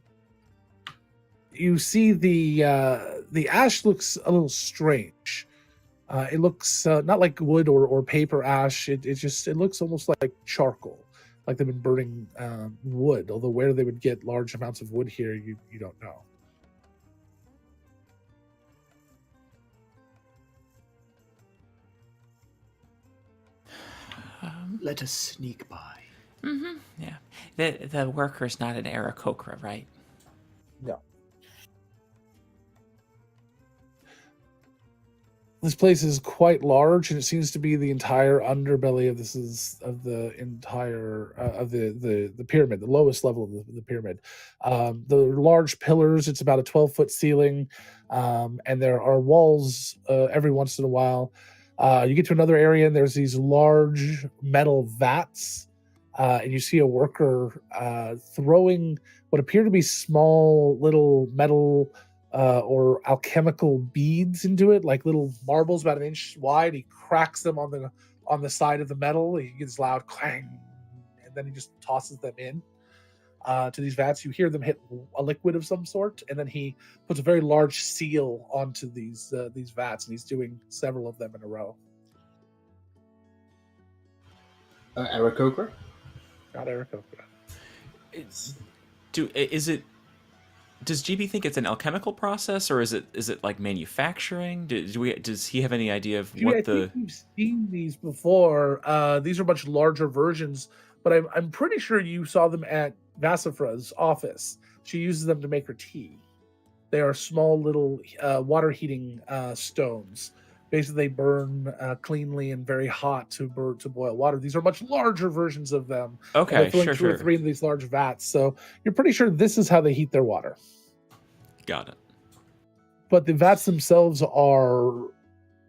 you see the ash looks a little strange. It looks not like wood or paper ash. It looks almost like charcoal, like they've been burning wood. Although where they would get large amounts of wood here, you don't know. Let us sneak by. Yeah. The worker's not an Aarakocra, right? No. This place is quite large, and it seems to be the entire underbelly of the entire of the pyramid, the lowest level of the pyramid. The large pillars, it's about a 12-foot ceiling, and there are walls every once in a while. You get to another area, and there's these large metal vats, and you see a worker throwing what appear to be small little metal or alchemical beads into it, like little marbles about an inch wide. He cracks them on the side of the metal. He gets loud clang, and then he just tosses them in to these vats. You hear them hit a liquid of some sort, and then he puts a very large seal onto these vats, and he's doing several of them in a row. Aarakocra? Not Erica. Does GB think it's an alchemical process, or is it like manufacturing? Does he have any idea of what I think we've seen these before. These are much larger versions, but I'm pretty sure you saw them at Vassifra's office. She uses them to make her tea. They are small little water heating stones. Basically, they burn cleanly and very hot to boil water. These are much larger versions of them. Okay, They're filling two or three of these large vats. So you're pretty sure this is how they heat their water. Got it. But the vats themselves are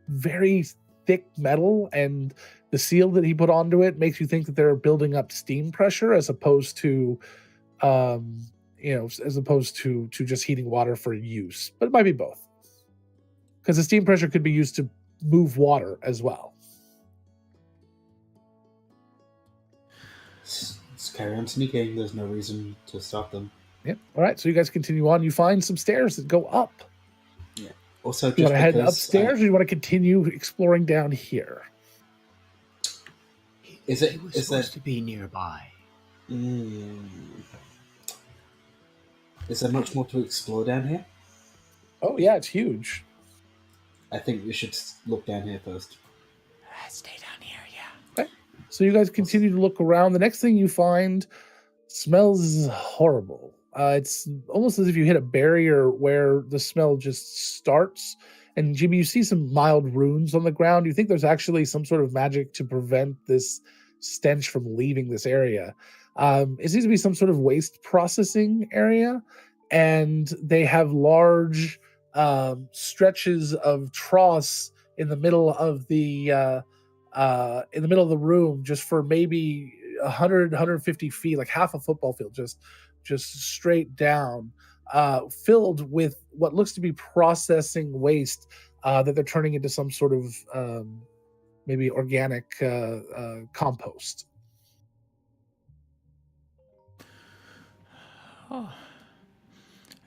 very thick metal, and the seal that he put onto it makes you think that they're building up steam pressure as opposed to just heating water for use. But it might be both, because the steam pressure could be used to move water as well. Let's carry on sneaking. There's no reason to stop them. Yep. All right, so you guys continue on. You find some stairs that go up. Yeah. Also, You want to head because, upstairs, or you want to continue exploring down here? Is He was it? Is supposed that? to be nearby. Is there much more to explore down here? Oh yeah, it's huge. I think we should look down here first. Stay down here, yeah. So you guys continue to look around. The next thing you find smells horrible. It's almost as if you hit a barrier where the smell just starts. And Jimmy, you see some mild runes on the ground. You think there's actually some sort of magic to prevent this stench from leaving this area. It seems to be some sort of waste processing area, and they have large stretches of troughs in the middle of the room, just for maybe 150 feet, like half a football field, just straight down, filled with what looks to be processing waste that they're turning into some sort of maybe organic compost. Oh,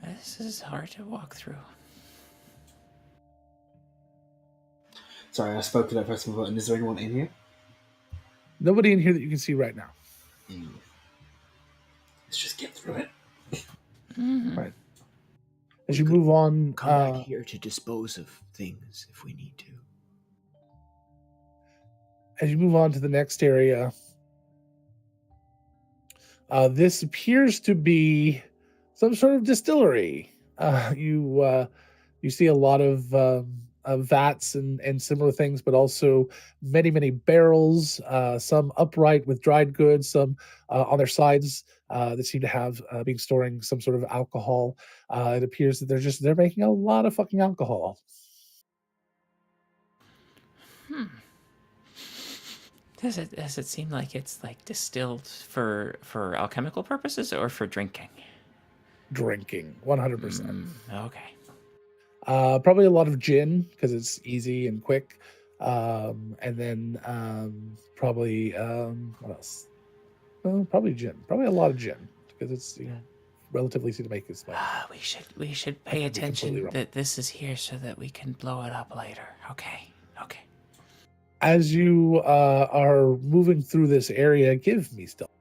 this is hard to walk through. Sorry, I spoke to that person button. Is there anyone in here? Nobody in here that you can see right now. Let's just get through it. Right. As you move on, Come back here to dispose of things if we need to. as you move on to the next area, this appears to be some sort of distillery. You see a lot of vats and similar things, but also many barrels, some upright with dried goods, some on their sides that seem to have being storing some sort of alcohol. It appears that they're making a lot of fucking alcohol. Does it seem like it's like distilled for alchemical purposes or for drinking? Drinking, 100%. Okay. Probably a lot of gin because it's easy and quick. And then probably what else? Probably gin. Probably a lot of gin because it's relatively easy to make as well. We should I pay could be completely attention wrong. that this is here so that we can blow it up later. Okay. As you are moving through this area, give me stealth.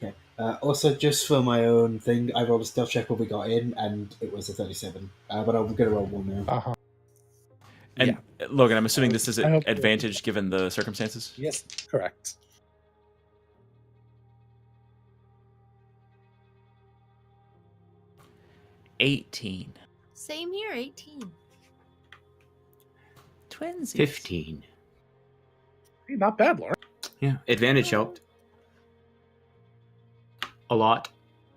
Okay. Also, just for my own thing, I rolled a stealth check when we got in, and it was a 37. But I'm going to roll one now. Uh-huh. And Logan, I'm assuming this is I an hope- advantage given the circumstances. Yes, correct. $18. Same here, 18. Twinsies. 15. Hey, not bad, Laura. Yeah, advantage helped. A lot.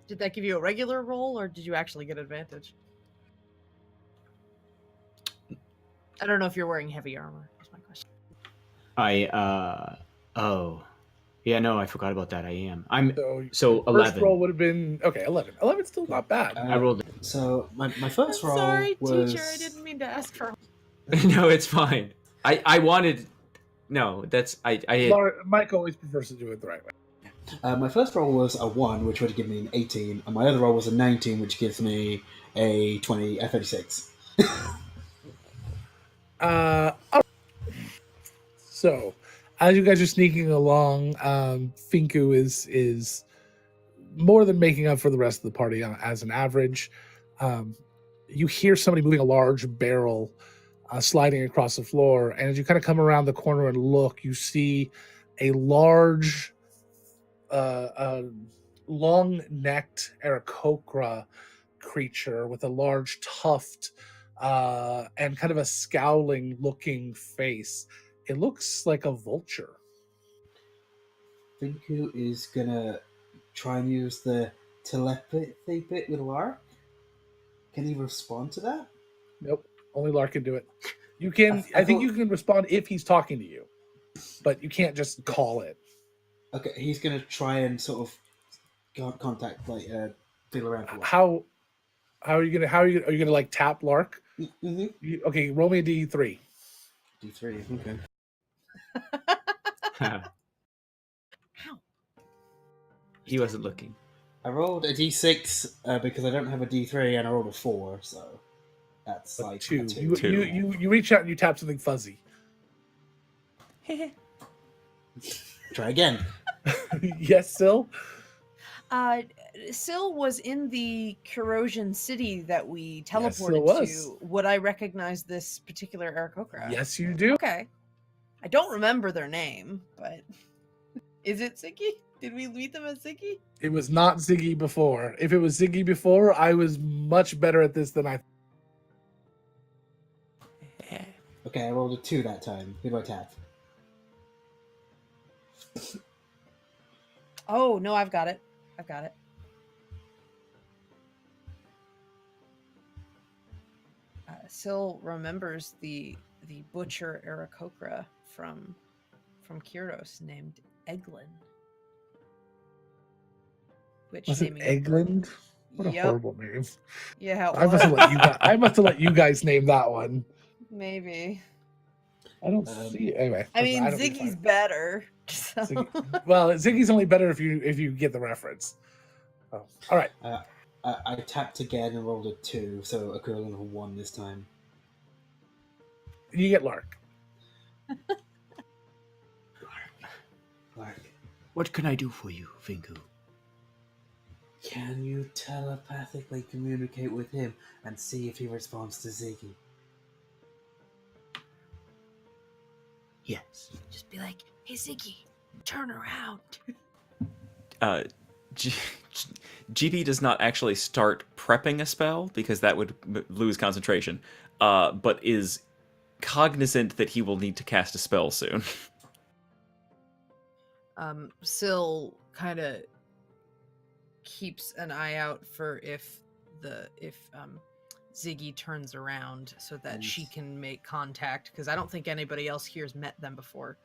Did that give you a regular roll, or did you actually get advantage? I don't know if you're wearing heavy armor. Is my question. Oh. Yeah, no, I forgot about that. I am. I'm So so 11. first roll would have been 11. 11's still not bad. I rolled. So my first roll Sorry, was... teacher. I didn't mean to ask for. No, it's fine. I wanted. No, that's I had. Laura, Mike always prefers to do it the right way. my first roll was a 1, which would have given me an 18, and my other roll was a 19, which gives me a 36. So, as you guys are sneaking along, Finku is more than making up for the rest of the party as an average. You hear somebody moving a large barrel sliding across the floor, and as you kind of come around the corner and look, you see a large, long-necked Aarakocra creature with a large tuft and kind of a scowling-looking face. It looks like a vulture. Finku is going to try and use the telepathy bit with Lark. Can he respond to that? Nope, only Lark can do it. You can. I think you can respond if he's talking to you, but you can't just call it. Okay, he's going to try and sort of contact, like, feel around for Lark. How are you gonna like tap Lark? Mm-hmm. Okay, roll me a D3. D3, okay. He wasn't looking. I rolled a D6 because I don't have a D3, and I rolled a 4, so that's like Two. a 2. You reach out and you tap something fuzzy. Try again. Yes, Sil? Syl was in the Corrosion City that we Yes, Syl teleported was. to. Would I recognize this particular Aarakocra? Yes, you do. Okay. I don't remember their name, but is it Ziggy? Did we meet them as Ziggy? It was not Ziggy before. If it was Ziggy before, I was much better at this than I. Okay, I rolled a 2 that time. Who do I tap? Oh no, I've got it. Syl remembers the butcher Aarakocra from Kyros named Eglin. Which Was it naming it- Eglin? What a Yep. horrible name. Yeah, it I must have was. let you guys. I must have let you guys name that one. Maybe. I don't see it. Anyway. I mean, don't think Ziggy's fine. better. So. Ziggy- Well, Ziggy's only better if you get the reference. Oh, all right. I tapped again and rolled a 2, so equivalent of a 1 this time. You get Lark. Lark. What can I do for you, Finku? Can you telepathically communicate with him and see if he responds to Ziggy? Yes. Just be like, hey Ziggy, turn around. G- GB does not actually start prepping a spell because that would lose concentration, but is cognizant that he will need to cast a spell soon. Syl kind of keeps an eye out for if Ziggy turns around so that she can make contact, because I don't think anybody else here's met them before.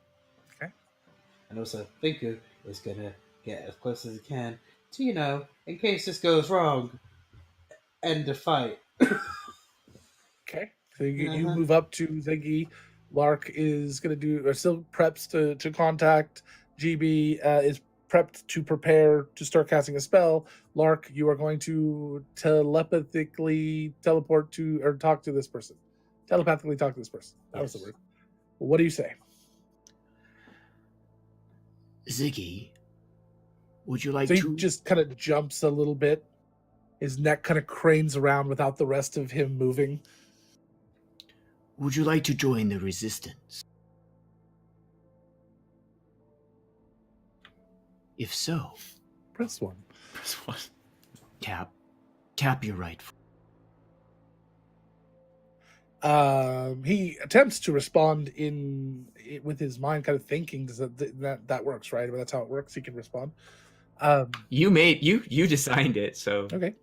And also, Finku is gonna get as close as he can to, in case this goes wrong, end the fight. Okay. So you Uh-huh. move up to Ziggy. Lark is going to do, or still preps to contact. GB is prepped to prepare to start casting a spell. Lark, you are going to telepathically teleport to, or talk to this person. Telepathically talk to this person. That was the Yes. word. What do you say? Ziggy, would you like So he to... just kind of jumps a little bit. His neck kind of cranes around without the rest of him moving. Would you like to join the resistance? If so, Press one. Press one. tap your right foot. He attempts to respond with his mind, kind of thinking. Does that works, right? That's how it works. He can respond. You designed it, so Okay,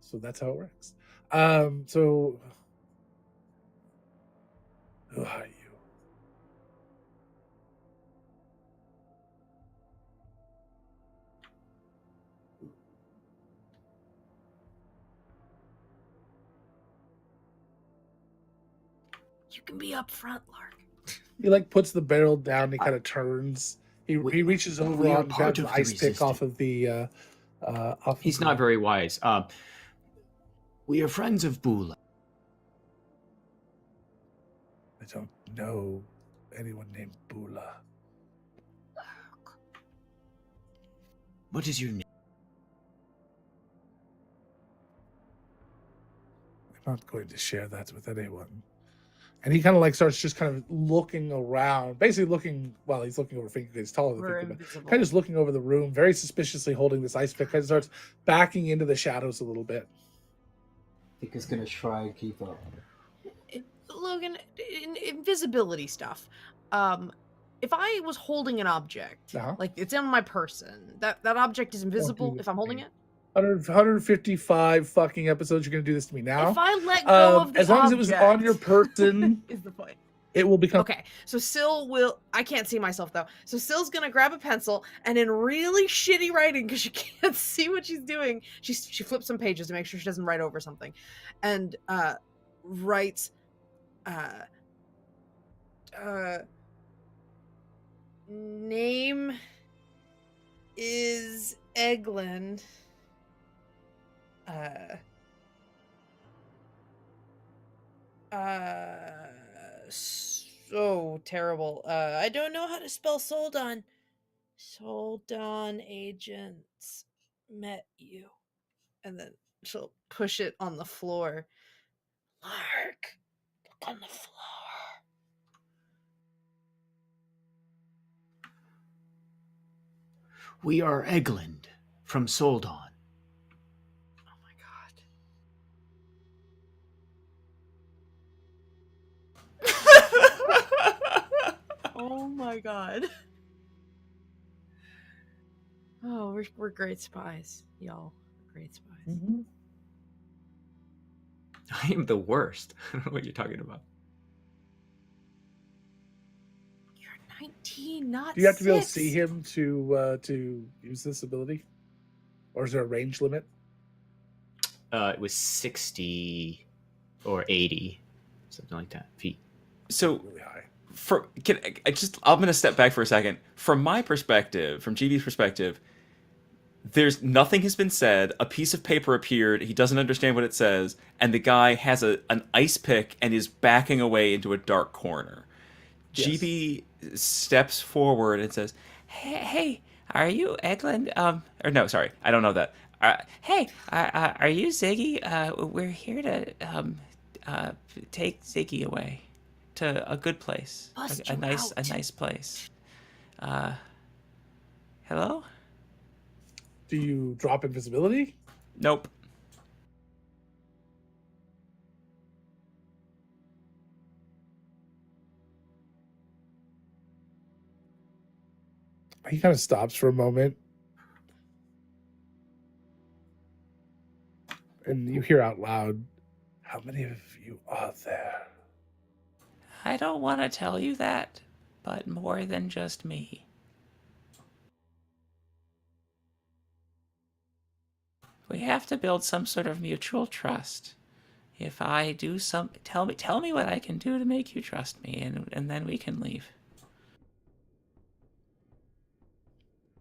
so that's how it works. So who are you? You can be up front, Lark. He like puts the barrel down. He kind of turns. He reaches over we are and part grabs of the the ice pick off resistance. of the. Off he's of not the- very wise. We are friends of Bula. I don't know anyone named Bula. What is your name? I'm not going to share that with anyone. And he kind of like starts just kind of looking around, basically looking. Well, he's looking over Finky. He's taller than We're Finky, but invisible. kind of just looking over the room, very suspiciously holding this ice pick. Kind of starts backing into the shadows a little bit. Finku's gonna try and keep up. Logan, invisibility stuff. If I was holding an object, Uh-huh. like it's in my person, that object is invisible this if I'm to holding me. it. 155 fucking episodes. You're going to do this to me now. If I let go of the as long as it was on your object, person, is the point. it will become. Okay, so Syl will. I can't see myself though. So Syl's gonna grab a pencil and in really shitty writing because she can't see what she's doing. She flips some pages to make sure she doesn't write over something, and writes, name is Eglin. So terrible. I don't know how to spell Soldon. Soldon agents met you. And then she'll push it on the floor. Lark, look on the floor. We are Egland from Soldon. Oh my god. Oh my god. Oh, we're great spies, y'all. Great spies. Mm-hmm. I am the worst. I don't know what you're talking about. You're 19, not Do you have to be able to 6. see him to use this ability, or is there a range limit? It was 60 or 80, something like that, feet. So Really high. I'm going to step back for a second. From my perspective, from GB's perspective, there's nothing has been said. A piece of paper appeared. He doesn't understand what it says, and the guy has an ice pick and is backing away into a dark corner. Yes. GB steps forward and says, "Hey, are you Eglin? Or no, sorry, I don't know that. Hey, are you Ziggy? We're here to take Ziggy away to a good place, Bust a you nice out. nice place. Hello? Do you drop invisibility? Nope. He kind of stops for a moment. And you hear out loud, how many of you are there? I don't want to tell you that, but more than just me. We have to build some sort of mutual trust. If I do something, tell me what I can do to make you trust me, and then we can leave.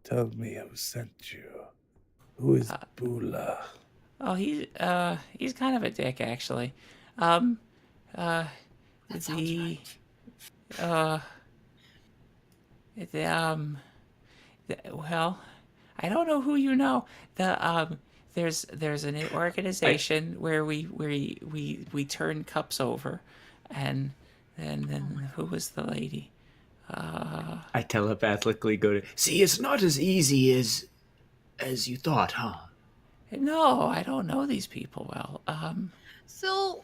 Tell me who sent you. Who is Bula? Oh, he's kind of a dick, actually. That sounds right. Well, I don't know who you know. There's an organization where we turn cups over, and then who was the lady? I telepathically go to. See, it's not as easy as you thought, huh? No, I don't know these people well. Syl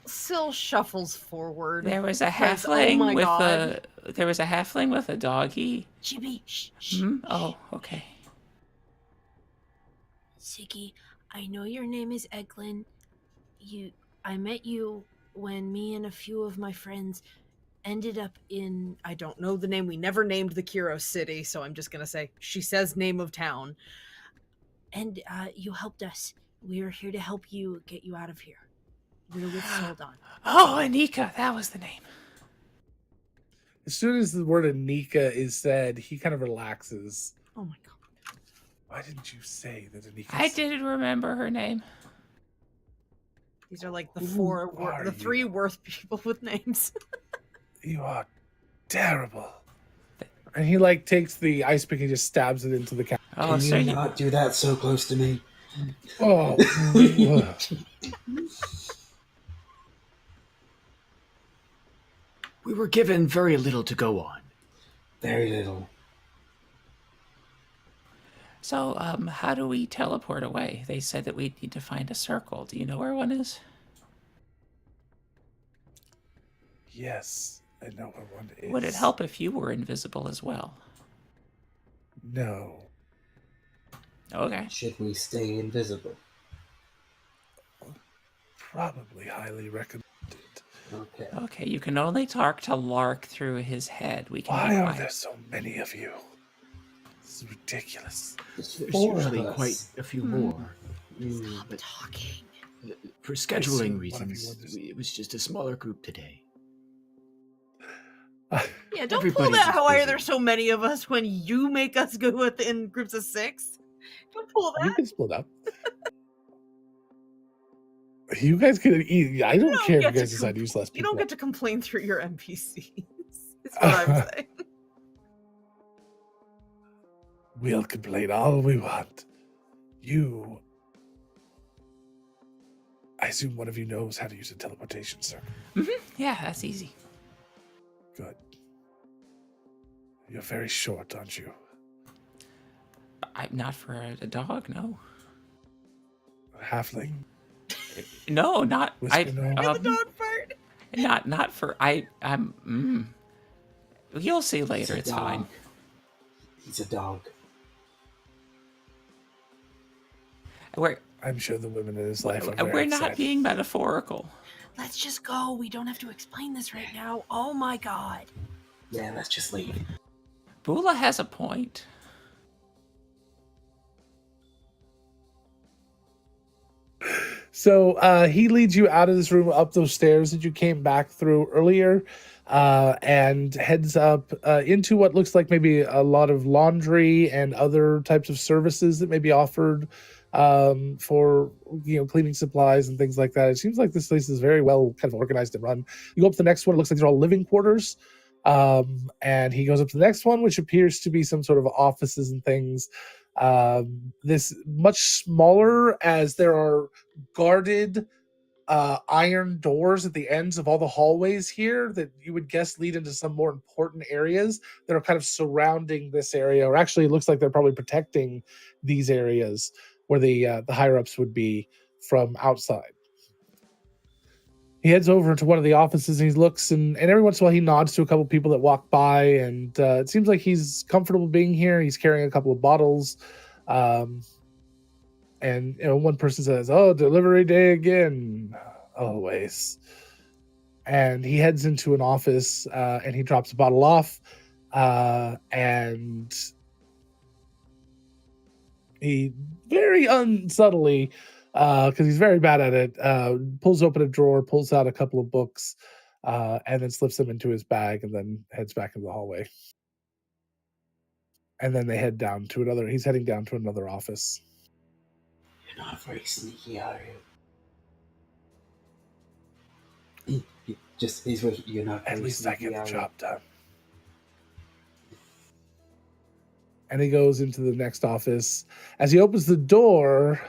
shuffles forward. There was a Because, halfling oh my God. there was a halfling with a doggy. Chibi, shh. Oh, okay. Ziggy, I know your name is Eglin. I met you when me and a few of my friends ended up in... I don't know the name. We never named the Kiros city, so I'm just gonna say she says name of town. And you helped us. We are here to help you get you out of here. We're with Soldan. Oh, Anika, that was the name. As soon as the word Anika is said, he kind of relaxes. Oh my God. Why didn't you say that Anika? I didn't remember her name. These are like the Who are the three you? worth people with names. You are terrible. And he like takes the ice pick and just stabs it into the cat. Oh, Can so you you, not do that so close to me? Oh, We were given very little to go on. Very little. so how do we teleport away? They said that we need to find a circle. Do you know where one is? yes, I know where one is. Would it help if you were invisible as well? No. Okay. Should we stay invisible? Probably highly recommended. Okay. Okay, you can only talk to Lark through his head. We can Why be are quiet. there so many of you? This is ridiculous. There's Four of usually us. quite a few more. Stop talking. For assume scheduling one of you reasons, wanted to- it was just a smaller group today. Yeah, don't pull Everybody's that. just How are busy. there so many of us when you make us go in groups of 6? Don't pull You that. can split up. You guys can eat. I don't don't care if you get to guys decide to use less You people. don't get to complain through your NPCs. Is what I'm saying. We'll complain all we want. You. I assume one of you knows how to use a teleportation circle. Yeah, that's easy. Good. You're very short, aren't you? I'm not for a dog, no. A halfling? No, not I. Whisper no? The dog part. Not for I'm. You'll see later. He's a It's fine. dog. He's a dog. I'm sure the women in his life are very We're not excited. being metaphorical. Let's just go. We don't have to explain this right now. Oh my God. Yeah, let's just leave. Bula has a point. So he leads you out of this room, up those stairs that you came back through earlier, and heads up into what looks like maybe a lot of laundry and other types of services that may be offered for cleaning supplies and things like that. It seems like this place is very well kind of organized and run. You go up to the next one, it looks like they're all living quarters. And he goes up to the next one, which appears to be some sort of offices and things. This much smaller, as there are guarded iron doors at the ends of all the hallways here that you would guess lead into some more important areas that are kind of surrounding this area, or actually it looks like they're probably protecting these areas where the higher ups would be from outside. He heads over to one of the offices and he looks, and every once in a while he nods to a couple people that walk by, and it seems like he's comfortable being here. He's carrying a couple of bottles. And one person says, "Oh, delivery day again." Always. And he heads into an office and he drops a bottle off, and he very unsubtly, because he's very bad at it, pulls open a drawer, pulls out a couple of books, and then slips them into his bag, and then heads back into the hallway. And then they head down to another. He's heading down to another office. You're not very sneaky, are you? You're not. At very least I sneaky, get the are you? job done. And he goes into the next office. As he opens the door,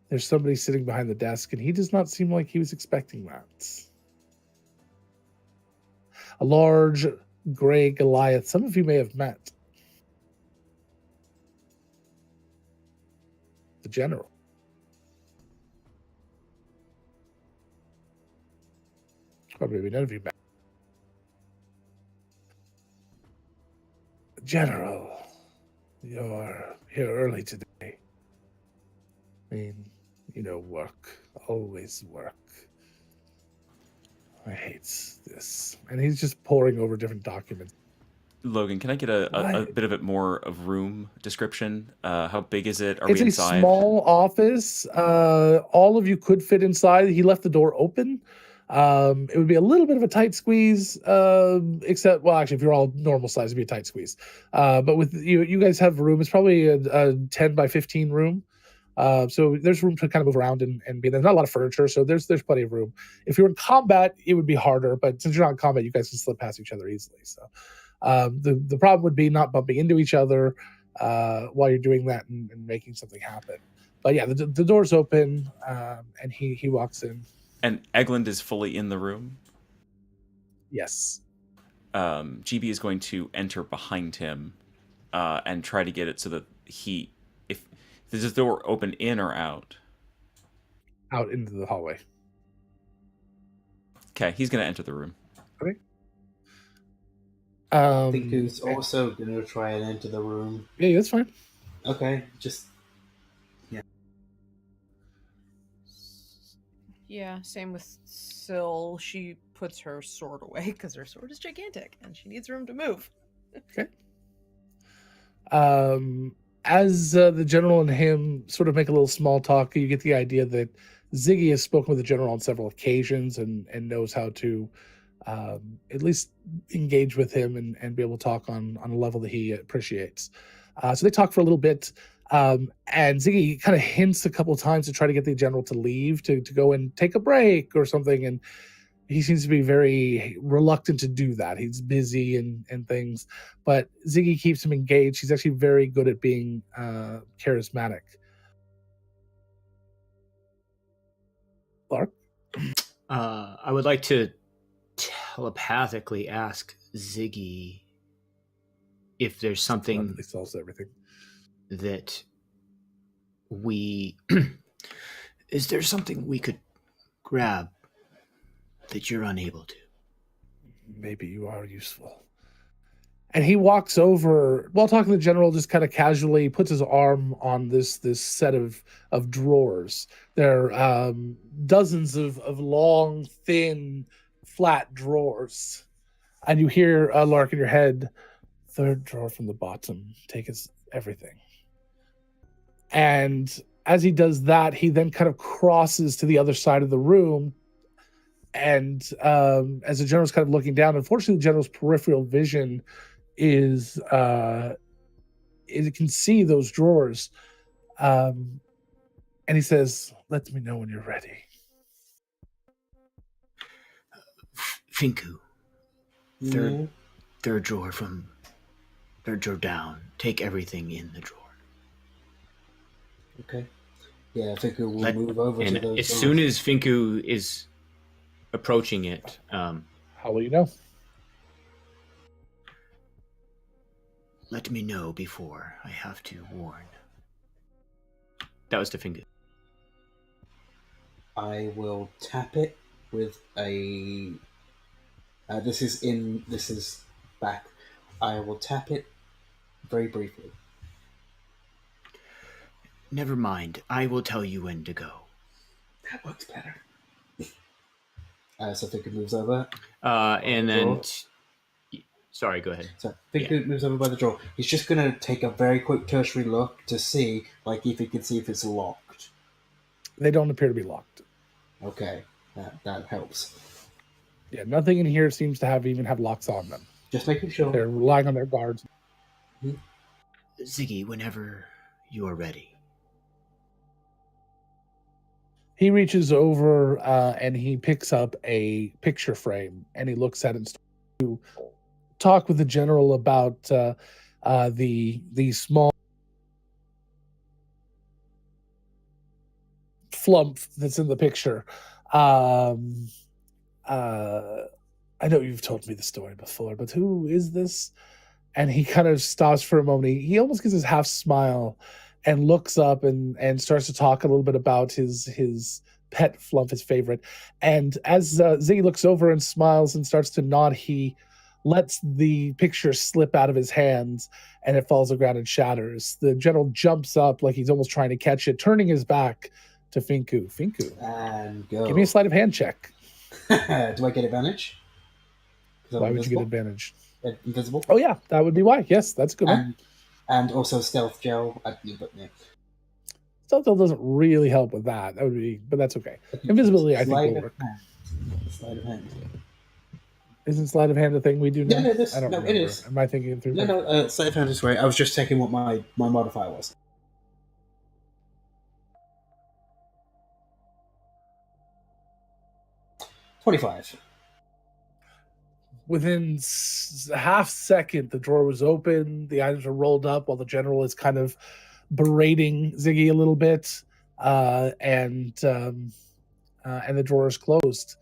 there's somebody sitting behind the desk, and he does not seem like he was expecting that. A large gray Goliath. Some of you may have met. The general. Or maybe none of you met. General, you're here early today. I mean, work. Always work. I hate this. And he's just poring over different documents. Logan, can I get a What? bit of it more of room description? How big is it? Are It's we a inside? small office. All of you could fit inside. He left the door open. It would be a little bit of a tight squeeze, except, well, actually, if you're all normal size, it'd be a tight squeeze. But with you guys have room. It's probably a 10 by 15 room. So there's room to kind of move around and be. There's not a lot of furniture, so there's plenty of room. If you're in combat, it would be harder, but since you're not in combat, you guys can slip past each other easily. So the problem would be not bumping into each other while you're doing that and making something happen. But yeah, the door's open, and he walks in. And Eglund is fully in the room. Yes. GB is going to enter behind him and try to get it so that if does the door open in or out? Out into the hallway. Okay, he's going to enter the room. Okay. I think who's also gonna try and enter the room. Yeah, that's fine. Okay, just Yeah, same with Syl. She puts her sword away because her sword is gigantic and she needs room to move. As the general and him sort of make a little small talk, you get the idea that Ziggy has spoken with the general on several occasions and knows how to at least engage with him and be able to talk on a level that he appreciates. So they talk for a little bit, and Ziggy kind of hints a couple of times to try to get the general to leave, to go and take a break or something, and he seems to be very reluctant to do that. He's busy and things, but Ziggy keeps him engaged. He's actually very good at being charismatic. Lark? I would like to telepathically ask Ziggy if there's something He solves everything. that we... Is there something we could grab that you're unable to? Maybe you are useful. And he walks over while talking to the general, just kind of casually puts his arm on this set of drawers. There are dozens of long, thin, flat drawers. And you hear Lark in your head, third drawer from the bottom, take his everything. And as he does that, he then kind of crosses to the other side of the room. And as the general's kind of looking down, unfortunately, the general's peripheral vision is it can see those drawers. And he says, "Let me know when you're ready." Finku. Third drawer from third drawer down. Take everything in the drawer. Okay. Yeah, Finku will move over to those as doors. soon as Finku is approaching it, How will you know? let me know before I have to warn. That was to Finku. I will tap it with a. This is back. I will tap it very briefly. Never mind. I will tell you when to go. That works better. So Finku moves over. And then... Sorry, go ahead. So Finku moves over by the door. He's just going to take a very quick tertiary look to see, like, if he can see if it's locked. They don't appear to be locked. Okay, that helps. Yeah, nothing in here seems to even have locks on them. Just making sure. They're relying on their guards. Ziggy, whenever you are ready. He reaches over and he picks up a picture frame and he looks at it and starts to talk with the general about the small flump that's in the picture. I know you've told me the story before, but who is this? And he kind of stops for a moment. He almost gives his half smile and looks up and starts to talk a little bit about his pet flump, his favorite. And as Ziggy looks over and smiles and starts to nod, he lets the picture slip out of his hands and it falls to the ground and shatters. The general jumps up like he's almost trying to catch it, turning his back to Finku. Finku, And go. give me a sleight of hand check. Do I get advantage? Why would you get advantage? Invisible? Oh yeah, that would be why. Yes, that's a good one. And also stealth gel. But yeah. Stealth gel doesn't really help with that. That would be, but that's okay. Invisibility, I think, will work. Sleight of hand. Isn't sleight of hand a thing we do now? No, it is. I don't remember. It is. Am I thinking it through? No, sleight of hand is right. I was just checking what my modifier was. $25. Within a half second, the drawer was open. The items are rolled up while the general is kind of berating Ziggy a little bit, and the drawer is closed.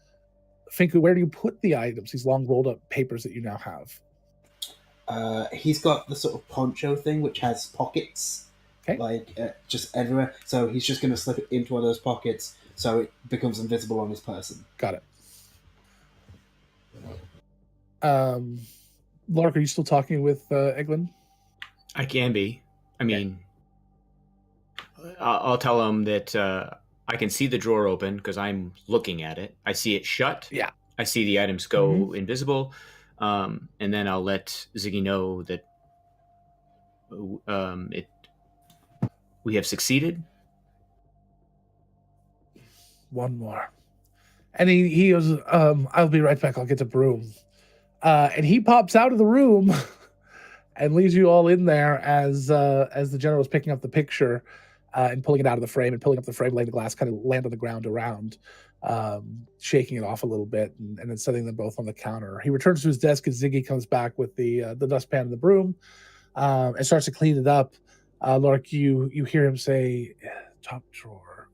Finku, where do you put the items? These long rolled up papers that you now have. He's got the sort of poncho thing which has pockets, just everywhere. So he's just going to slip it into one of those pockets so it becomes invisible on his person. Got it. Lark, are you still talking with Eglin? I can be. I mean, I'll tell him that I can see the drawer open because I'm looking at it. I see it shut. Yeah. I see the items go invisible. And then I'll let Ziggy know that we have succeeded. One more. And he goes, I'll be right back. I'll get the broom. And he pops out of the room and leaves you all in there as the general is picking up the picture and pulling it out of the frame and pulling up the frame, letting the glass kind of land on the ground around, shaking it off a little bit and then setting them both on the counter. He returns to his desk as Ziggy comes back with the dustpan and the broom and starts to clean it up. Lark, you hear him say, top drawer,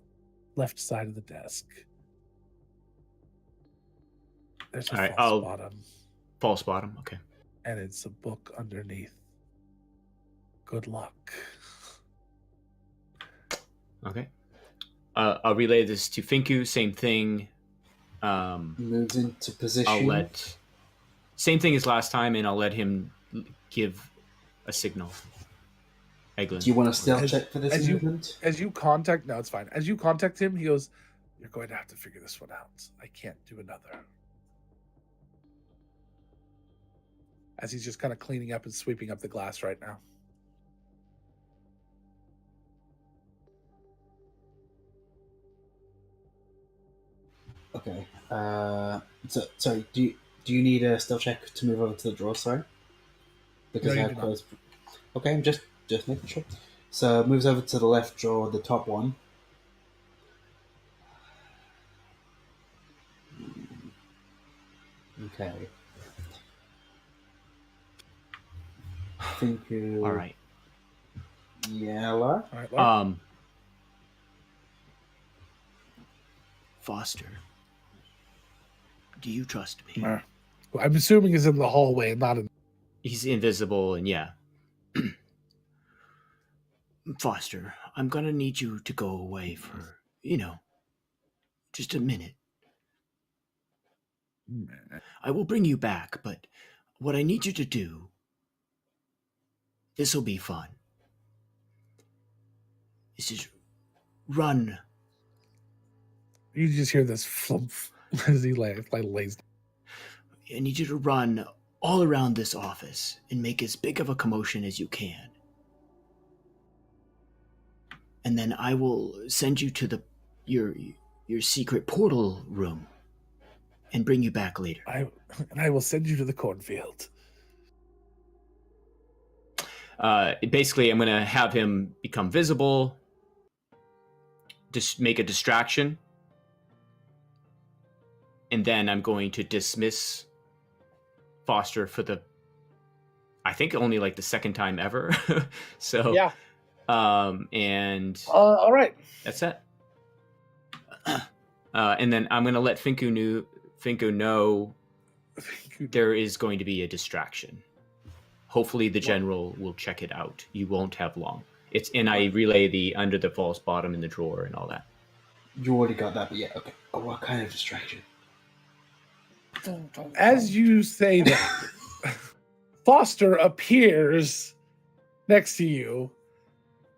left side of the desk. There's a false bottom. False bottom, okay. And it's a book underneath. Good luck. Okay. I'll relay this to Finku. Same thing. Moves into position. Same thing as last time, and I'll let give a signal. Eglin. Do you want to stealth check for this movement? No, it's fine. As you contact him, he goes, "You're going to have to figure this one out. I can't do another." As he's just kind of cleaning up and sweeping up the glass right now. Okay. So do you need a stealth check to move over to the drawer? Sorry, because I have closed. Okay, I'm just making sure. So moves over to the left drawer, the top one. Okay. think you. All right. Yellow. All right, Lark. Foster, do you trust me? Well, I'm assuming he's in the hallway and not in. He's invisible, and yeah. Foster, I'm gonna need you to go away for, just a minute. I will bring you back, but what I need you to do, this will be fun, is just run. You just hear this flump as he lays. I need you to run all around this office and make as big of a commotion as you can. And then I will send you to your secret portal room and bring you back later. I will send you to the cornfield. Basically, I'm going to have him become visible, just make a distraction, and then I'm going to dismiss Foster for I think only like the second time ever. So Yeah. And All right. that's it. And then I'm going to let Finko know there is going to be a distraction. Hopefully the general will check it out. You won't have long. And I relay the under the false bottom in the drawer and all that. You already got that, but yeah, okay. Oh, what kind of distraction? As you say that, Foster appears next to you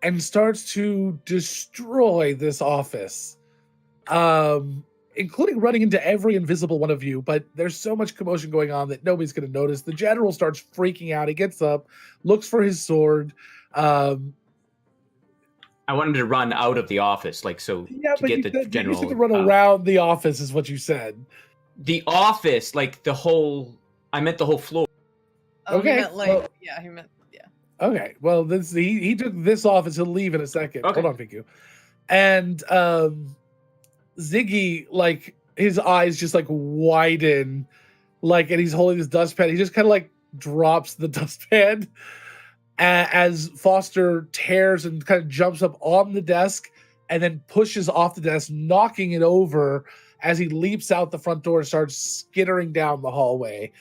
and starts to destroy this office, including running into every invisible one of you. But there's so much commotion going on that nobody's going to notice. The general starts freaking out. He gets up, looks for his sword. I wanted to run out of the office, Yeah, to but get the general. You said to run around the office, is what you said. The office, I meant the whole floor. Oh, Okay, he meant well- he meant. Okay, well, he took this office. He'll leave in a second. Okay. Hold on, Fiku. And Ziggy, his eyes just widen, and he's holding his dustpan. He just kind of drops the dustpan as Foster tears and kind of jumps up on the desk and then pushes off the desk, knocking it over as he leaps out the front door and starts skittering down the hallway.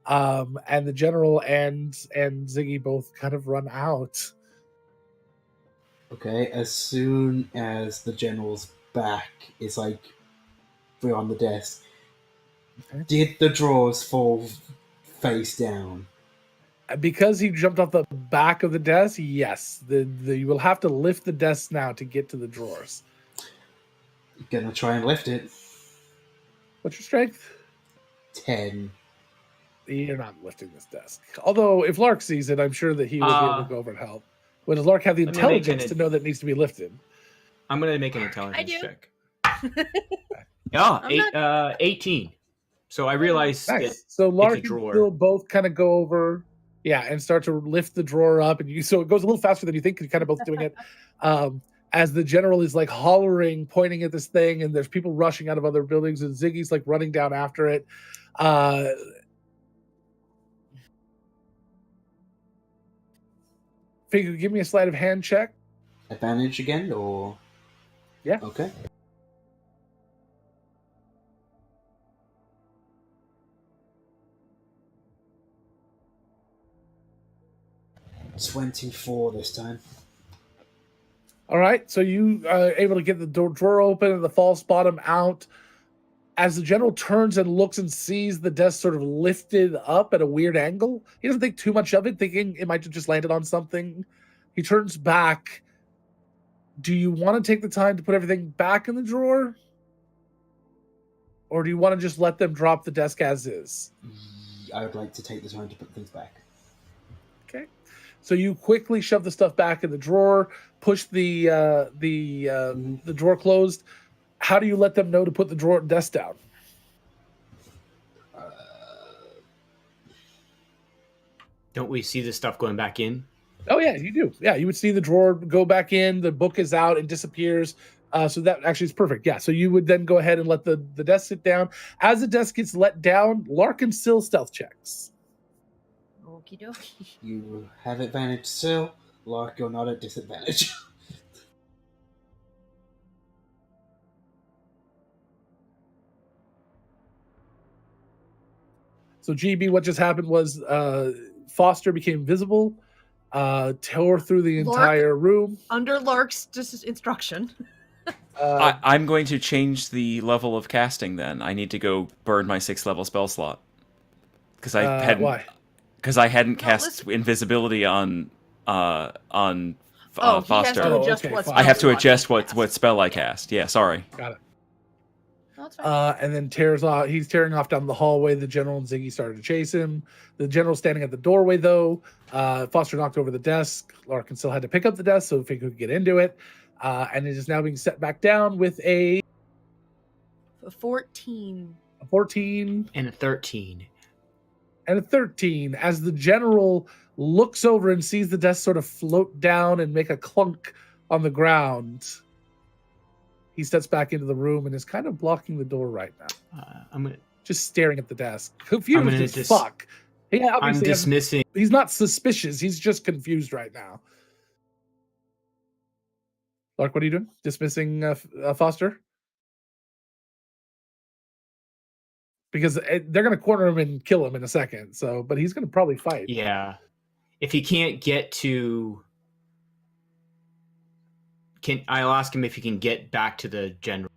And the general and Ziggy both kind of run out. Okay, as soon as the general's back is we're on the desk, Okay. did the drawers fall face down? Because he jumped off the back of the desk, yes. You will have to lift the desk now to get to the drawers. Gonna try and lift it. What's your strength? 10. You're not lifting this desk. Although, if Lark sees it, I'm sure that he will be able to go over and help. But does Lark have the Let me make intelligence to know that it needs to be lifted? I'm going to make an intelligence do. check. Yeah, I'm 18. So I realized Nice. So Lark and drawer. Phil both kind of go over, and start to lift the drawer up, and so it goes a little faster than you think. You're kind of both doing it. As the general is hollering, pointing at this thing, and there's people rushing out of other buildings, and Ziggy's running down after it. Figure, give me a sleight of hand check. Advantage again, or? Yeah. Okay. $24 this time. All right, so you are able to get the drawer open and the false bottom out. As the general turns and looks and sees the desk sort of lifted up at a weird angle, he doesn't think too much of it, thinking it might have just landed on something. He turns back. Do you want to take the time to put everything back in the drawer? Or do you want to just let them drop the desk as is? I would like to take the time to put things back. Okay. So you quickly shove the stuff back in the drawer, push the drawer closed. How do you let them know to put the desk down? Don't we see the stuff going back in? Oh yeah, you do. Yeah, you would see the drawer go back in, the book is out and disappears. So that actually is perfect. Yeah, so you would then go ahead and let the desk sit down. As the desk gets let down, Larkin still stealth checks. Okie dokie. You have advantage still. Lark, you're not at disadvantage. So GB, what just happened was Foster became visible, tore through the Lark? entire room. Under Lark's instruction. I'm going to change the level of casting then. I need to go burn my 6th level spell slot. Because I hadn't why? Because I hadn't No, cast listen. invisibility on He has Foster. to adjust okay, what fine. I have to spell slot adjust he what casts. spell I cast. Yeah, sorry. Got it. No, it's fine. And then tears off. He's tearing off down the hallway. The general and Ziggy started to chase him. The general standing at the doorway, though. Foster knocked over the desk. Larkin still had to pick up the desk so Fink could get into it. And it is now being set back down with a 14. 14 And a 13. and a 13 as the general looks over and sees the desk sort of float down and make a clunk on the ground. He steps back into the room and is kind of blocking the door right now, I'm gonna. just staring at the desk, confused gonna as fuck. Yeah, I'm obviously dismissing. he's not suspicious. He's just confused right now. Lark, what are you doing? Dismissing Foster? Because they're going to corner him and kill him in a second. So, but he's going to probably fight. Yeah, if he can't get to, I'll ask him if he can get back to the general.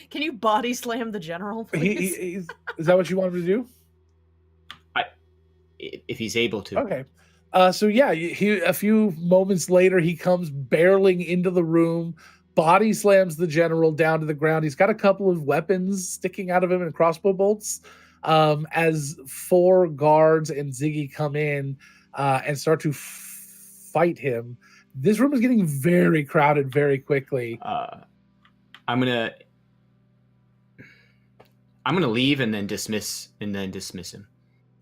Can you body slam the general, please? Is that what you want him to do? If he's able to. Okay. So yeah, a few moments later, he comes barreling into the room, body slams the general down to the ground. He's got a couple of weapons sticking out of him and crossbow bolts. As 4 guards and Ziggy come in and start to fight him. This room is getting very crowded very quickly. I'm gonna leave and then dismiss him.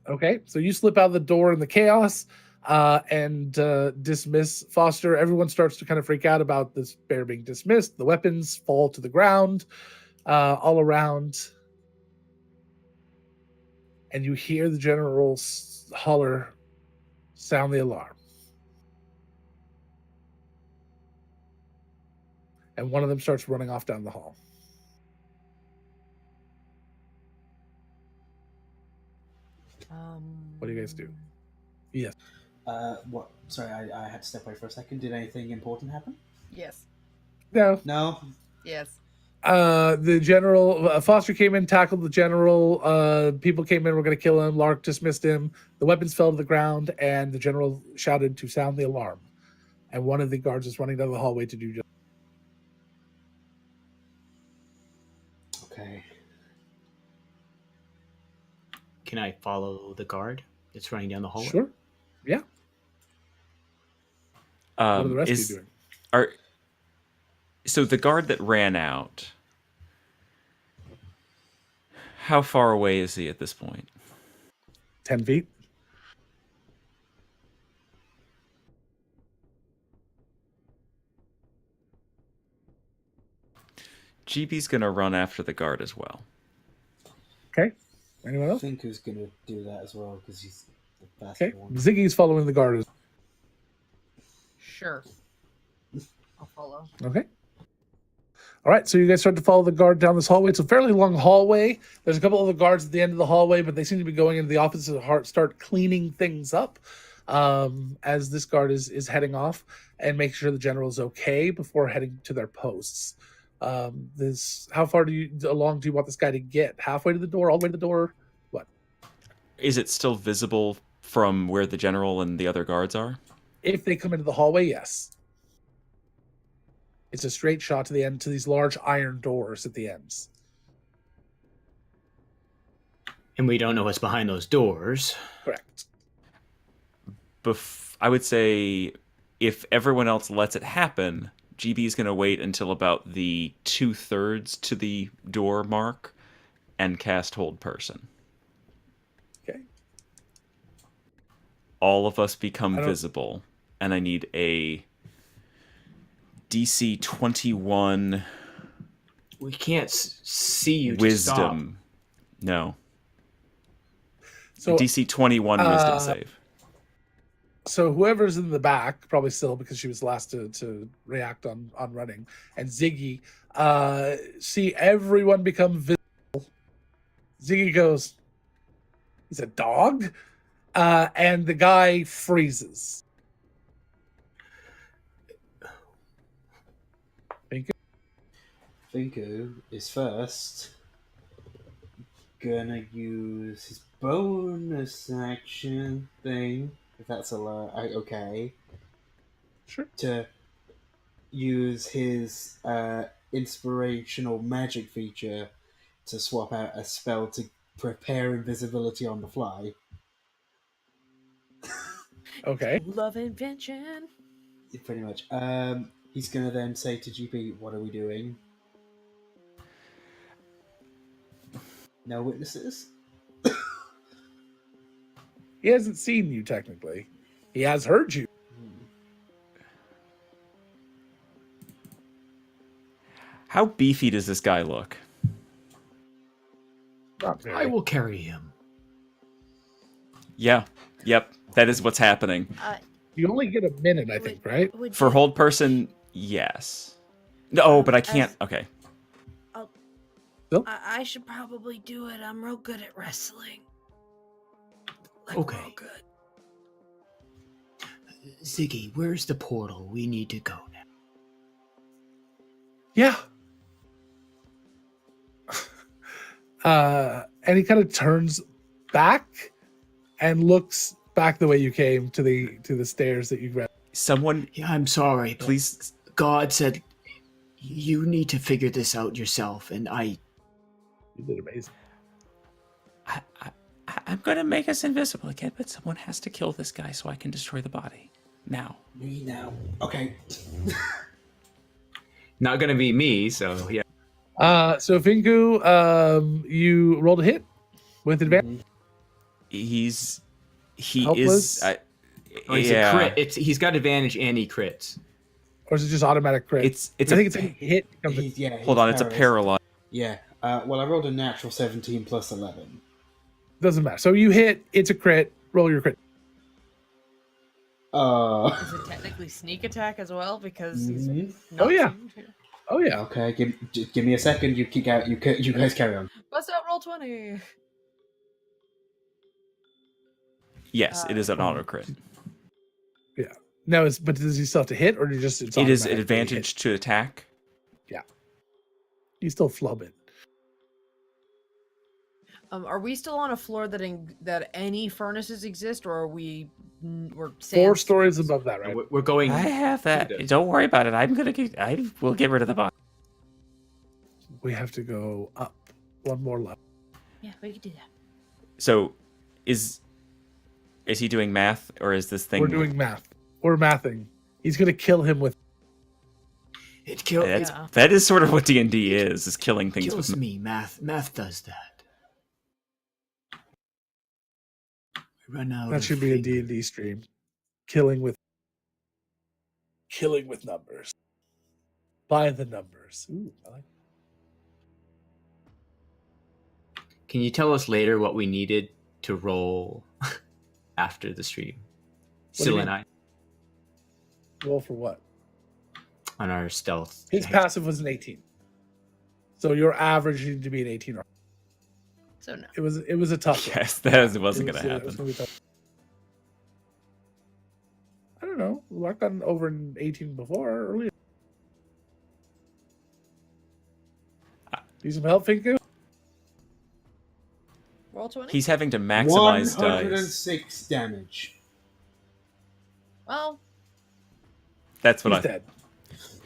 Okay, so you slip out the door in the chaos and dismiss Foster. Everyone starts to kind of freak out about this bear being dismissed. The weapons fall to the ground all around. And you hear the general holler, sound the alarm. And one of them starts running off down the hall. What do you guys do? Yes. What? Sorry, I had to step away for a second. Did anything important happen? Yes. No. No. Yes. The general, Foster came in, tackled the general. People came in, were going to kill him. Lark dismissed him. The weapons fell to the ground, and the general shouted to sound the alarm. And one of the guards is running down the hallway to do just. Okay. Can I follow the guard that's running down the hallway? Sure. Yeah. What are the rest of you doing? So the guard that ran out, how far away is he at this point? 10 feet. GB's gonna run after the guard as well. Okay. Anyone I else? think who's gonna do that as well because he's the best Okay. one. Ziggy's following the guard. Sure. I'll follow. Okay. All right, so you guys start to follow the guard down this hallway. It's a fairly long hallway. There's a couple of the guards at the end of the hallway, but they seem to be going into the office to start cleaning things up as this guard is heading off and making sure the general is okay before heading to their posts. How far along do you want this guy to get? Halfway to the door, all the way to the door? What? Is it still visible from where the general and the other guards are? If they come into the hallway, yes. It's a straight shot to the end, to these large iron doors at the ends. And we don't know what's behind those doors. Correct. I would say if everyone else lets it happen, GB is going to wait until about the 2/3 to the door mark and cast Hold Person. Okay. All of us become I don't- visible, and I need a DC 21 We can't see you. To wisdom. No. So DC 21 wisdom save. So whoever's in the back, probably still because she was last to react on running, and Ziggy see everyone become visible. Ziggy goes, "He's a dog," and the guy freezes. Finku is first gonna use his bonus action thing, if that's allowed. Okay. Sure. To use his inspirational magic feature to swap out a spell to prepare invisibility on the fly. Okay. Love invention. Pretty much. He's gonna then say to GP, "What are we doing? No witnesses." He hasn't seen you technically. He has heard you. How beefy does this guy look? Not very. I will carry him. Yeah. Yep. That is what's happening. You only get a minute, I think, right? Would For you- hold person, yes. No, but I can't. Okay. I should probably do it. I'm real good at wrestling. Okay. Real good. Ziggy, where's the portal? We need to go now. Yeah. And he kind of turns back and looks back the way you came to the stairs that you grabbed. Someone, Yeah, I'm sorry, but please. God said you need to figure this out yourself, and You did amazing. I'm going to make us invisible again, but someone has to kill this guy so I can destroy the body. Now. Me now. Okay. not gonna be me. So yeah. So Finku, you rolled a hit with advantage. He Helpless? is. Oh, he's a crit. He's got advantage and he crits. Or is it just automatic crit? It's I think it's a hit. Becomes a- Hold on, it's a paralyzed. Yeah. Well, I rolled a natural 17 plus 11. Doesn't matter. So you hit. It's a crit. Roll your crit. Is it technically sneak attack as well? Because he's Mhm. not Oh, yeah. seen? Oh yeah. Okay. Give me a second. You guys carry on. Bust out roll 20. Yes, it is an auto crit. No, but does he still have to hit, or do you just? It's It is an automatically advantage to attack. hit? You still flub it. Are we still on a floor that any furnaces exist, or are we're 4 sand stories floors? above that, right? We're going. I have that. Yeah. Don't worry about it. I will get rid of the body. We have to go up one more level. Yeah, we could do that. So, is he doing math or is this thing? We're doing math. We're mathing. He's gonna kill him with. It kills. Yeah. That is sort of what D&D is killing things Kills with. me. Math does that. I run out. That of should be a fingers. D&D stream. Killing with numbers. By the numbers. Ooh, I like. Can you tell us later what we needed to roll after the stream? What do you Sil and mean? I Roll for what? on our stealth. His passive was an 18. So your average needed to be an 18. So no. It was a tough one. Yes, that wasn't It going to was- it was happen. gonna be tough. I don't know. I've gotten over an 18 before earlier. Need some help, Finku? Roll 20? He's having to maximize dice. 106 damage. Well, That's what He's dead.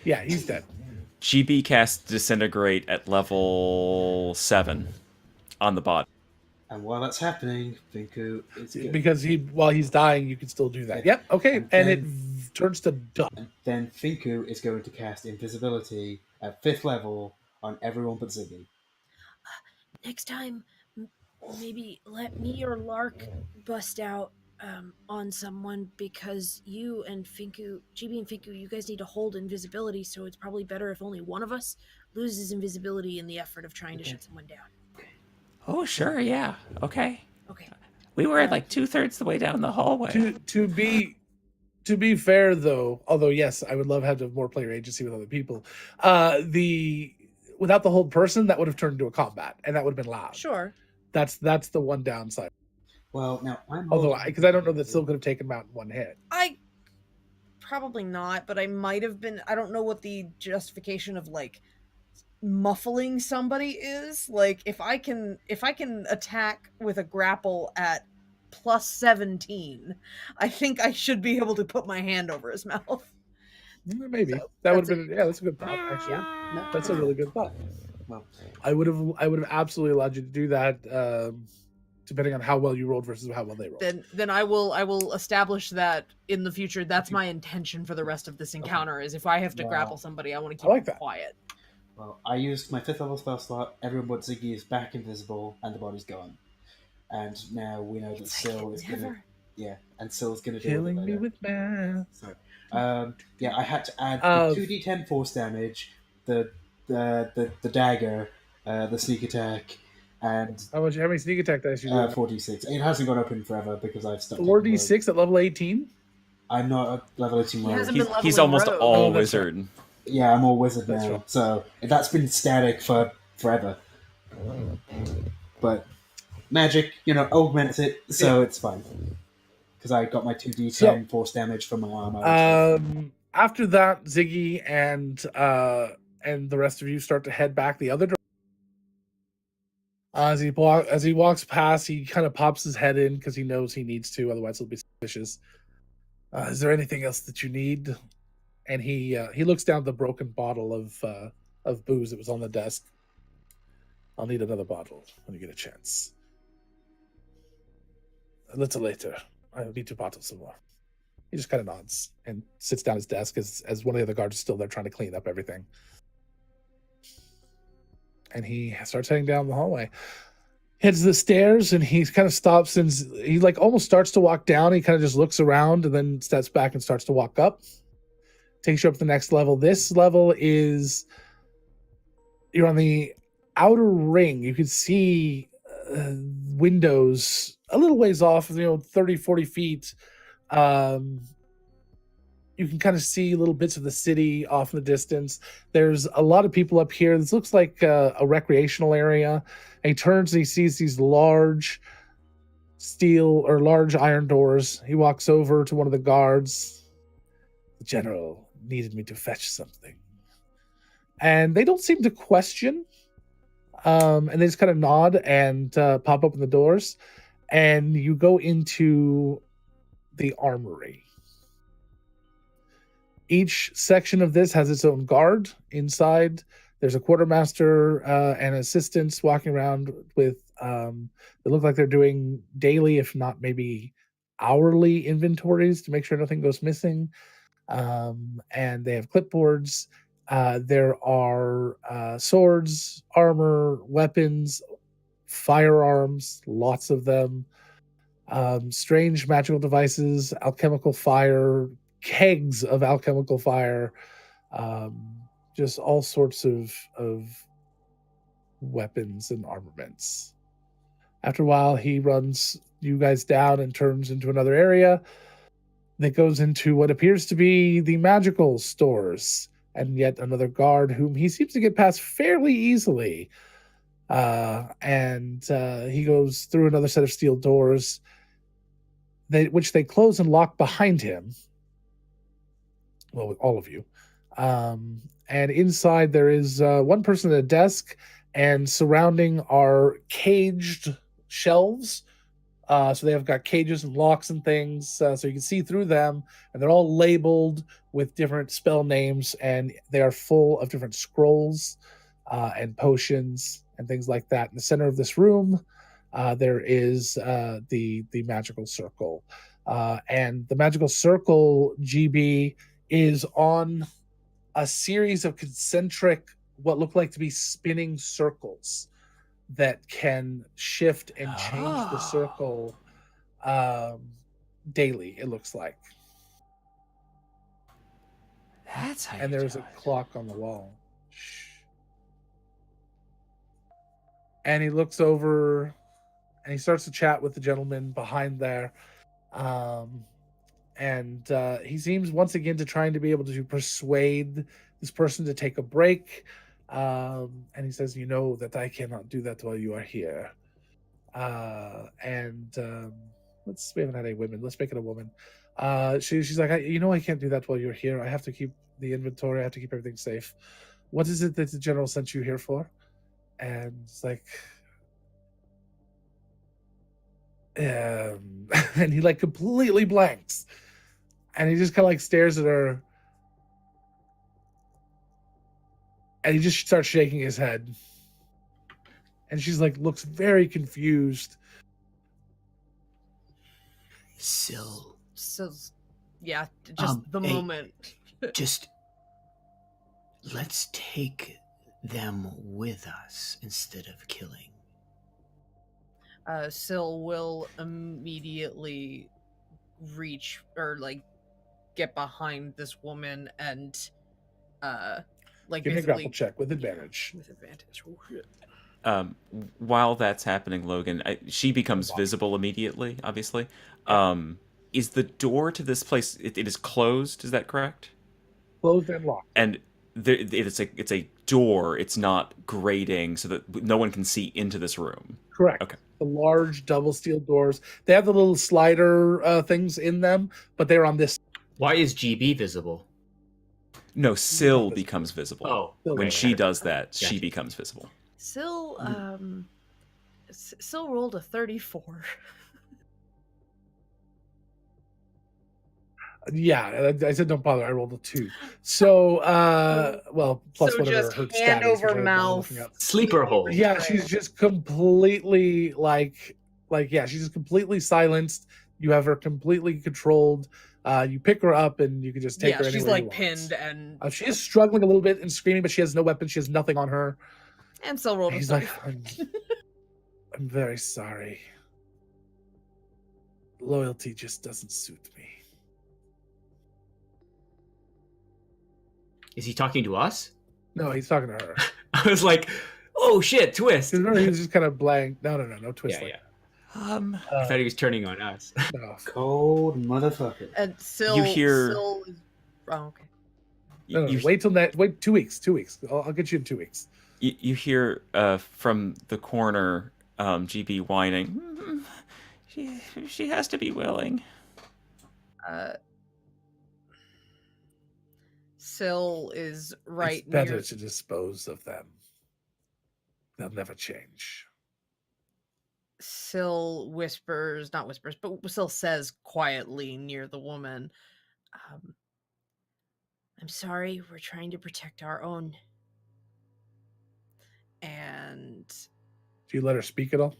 Yeah, he's dead. GB casts Disintegrate at level 7 on the body. And while that's happening, Finku is good. Because while he's dying, you can still do that. Yep. Okay. And And it then- turns to dust. And then Finku is going to cast invisibility at 5th level on everyone but Ziggy. Next time, maybe let me or Lark bust out on someone, because you and Finku, GB and Finku, you guys need to hold invisibility, so it's probably better if only one of us loses invisibility in the effort of trying to shut someone down. Oh, sure, yeah. Okay. Okay. We were like 2/3 the way down the hallway. To be To be fair, though, although yes, I would love to have more player agency with other people. The without the hold person, that would have turned into a combat, and that would have been loud. Sure. That's the one downside. Well, now I'm Although, because I don't know that still could have taken him out in one hit. I probably not, but I might have been. I don't know what the justification of like muffling somebody is. Like if I can attack with a grapple at plus 17, I think I should be able to put my hand over his mouth. Maybe So, that would that's have been. Yeah, that's a good thought. Actually, No, that's a really good thought. well, I would have absolutely allowed you to do that, depending on how well you rolled versus how well they rolled. Then I will establish that in the future. That's my intention for the rest of this encounter. Is if I have to Wow. grapple somebody, I want to keep I like it that. quiet. well, I used my 5th level spell slot. Everyone but Ziggy is back invisible, and the body's gone. And now we know that It's like Syl it is gonna, never- and Syl's gonna deal with it Killing me later. with math. So, yeah, I had to add Uh, the 2d10 force damage, the dagger, the sneak attack, and How many sneak attack dice you do? 4d6. It hasn't gone up in forever because I've stopped. 4d6 at level 18. I'm not a level 18 He rogue. hasn't He's, been he's leveling almost rogue. all Oh, that's right. wizard. Yeah, I'm all wizard That's now, right. so that's been static for forever. But magic, augments it, so it's fine. Because I got my 2d10 So- force damage from my armor. After that, Ziggy and the rest of you start to head back the other direction. As he walks past, he kind of pops his head in because he knows he needs to, otherwise he'll be suspicious. Is there anything else that you need? And he looks down at the broken bottle of booze that was on the desk. I'll need another bottle when you get a chance. A little later. I need 2 bottles of more. He just kind of nods and sits down at his desk as one of the other guards is still there trying to clean up everything. And he starts heading down the hallway. Heads to the stairs and he kind of stops and he like almost starts to walk down. He kind of just looks around and then steps back and starts to walk up. Takes you up to the next level. This level is you're on the outer ring. You can see windows a little ways off, 30, 40 feet. You can kind of see little bits of the city off in the distance. There's a lot of people up here. This looks like a recreational area. And he turns and he sees these large iron doors. He walks over to one of the guards. The general needed me to fetch something. And they don't seem to question. And they just kind of nod and pop open the doors. And you go into the armory. Each section of this has its own guard inside. There's a quartermaster and assistants walking around with they look like they're doing daily, if not maybe hourly inventories to make sure nothing goes missing. And they have clipboards. There are swords, armor, weapons, firearms, lots of them. Strange magical devices, alchemical fire, kegs of alchemical fire, just all sorts of weapons and armaments. After a while, he runs you guys down and turns into another area that goes into what appears to be the magical stores, and yet another guard whom he seems to get past fairly easily. And he goes through another set of steel doors, which they close and lock behind him. Well, with all of you. And inside there is one person at a desk, and surrounding are caged shelves. So they have got cages and locks and things, so you can see through them, and they're all labeled with different spell names, and they are full of different scrolls and potions and things like that. In the center of this room, there is the magical circle, and the magical circle, GB, is on a series of concentric, what look like to be spinning circles that can shift and change the circle daily, it looks like. That's how. And there's a clock on the wall. Shh. And he looks over and he starts to chat with the gentleman behind there. And he seems once again to trying to be able to persuade this person to take a break. And he says, "You know that I cannot do that while you are here." We haven't had any women. Let's make it a woman. She's like, I can't do that while you're here. I have to keep the inventory. I have to keep everything safe. What is it that the general sent you here for? And it's like, and he like completely blanks, and he just kind of like stares at her, and he just starts shaking his head, and she's like looks very confused. Syl, So, yeah, just the hey, moment. just let's take them with us instead of killing. Syl will immediately reach or like get behind this woman and like Give me a basically grapple check with advantage. with advantage. Ooh, shit. While that's happening, Logan, she becomes visible immediately. Obviously, is the door to this place? It is closed. Is that correct? Closed and locked. And it's a door. It's not grating, so that no one can see into this room. Correct. Okay. The large double steel doors. They have the little slider things in them, but they're on this. Why is GB visible? No, Syl becomes visible. Oh, When okay. she does that, she Gotcha. becomes visible. Syl Syl rolled a 34. Yeah, I said don't bother. I rolled a 2. So, plus So whatever just her hand stat is, over which I don't know mouth. looking up. Sleeper hold. Yeah, she's just completely she's just completely silenced. You have her completely controlled. You pick her up and you can just take Yeah, her she's anywhere like you want. pinned and She is struggling a little bit and screaming, but she has no weapon. She has nothing on her. Syl rolled a He's 34. like, I'm very sorry. Loyalty just doesn't suit me. Is he talking to us? No, he's talking to her. I was like, oh shit, twist. Because remember, he was just kind of blank. No twist. Yeah, like yeah. I thought he was turning on us. no. Cold motherfucker. And Syl You hear- Syl is, oh, okay. No, wait till that. Wait 2 weeks. 2 weeks. I'll get you in 2 weeks. You hear from the corner, GB whining. She has to be willing. Syl is right It's better near. to dispose of them. They'll never change. Syl whispers, not whispers, but Syl says quietly near the woman, I'm sorry, we're trying to protect our own. and Do you let her speak at all?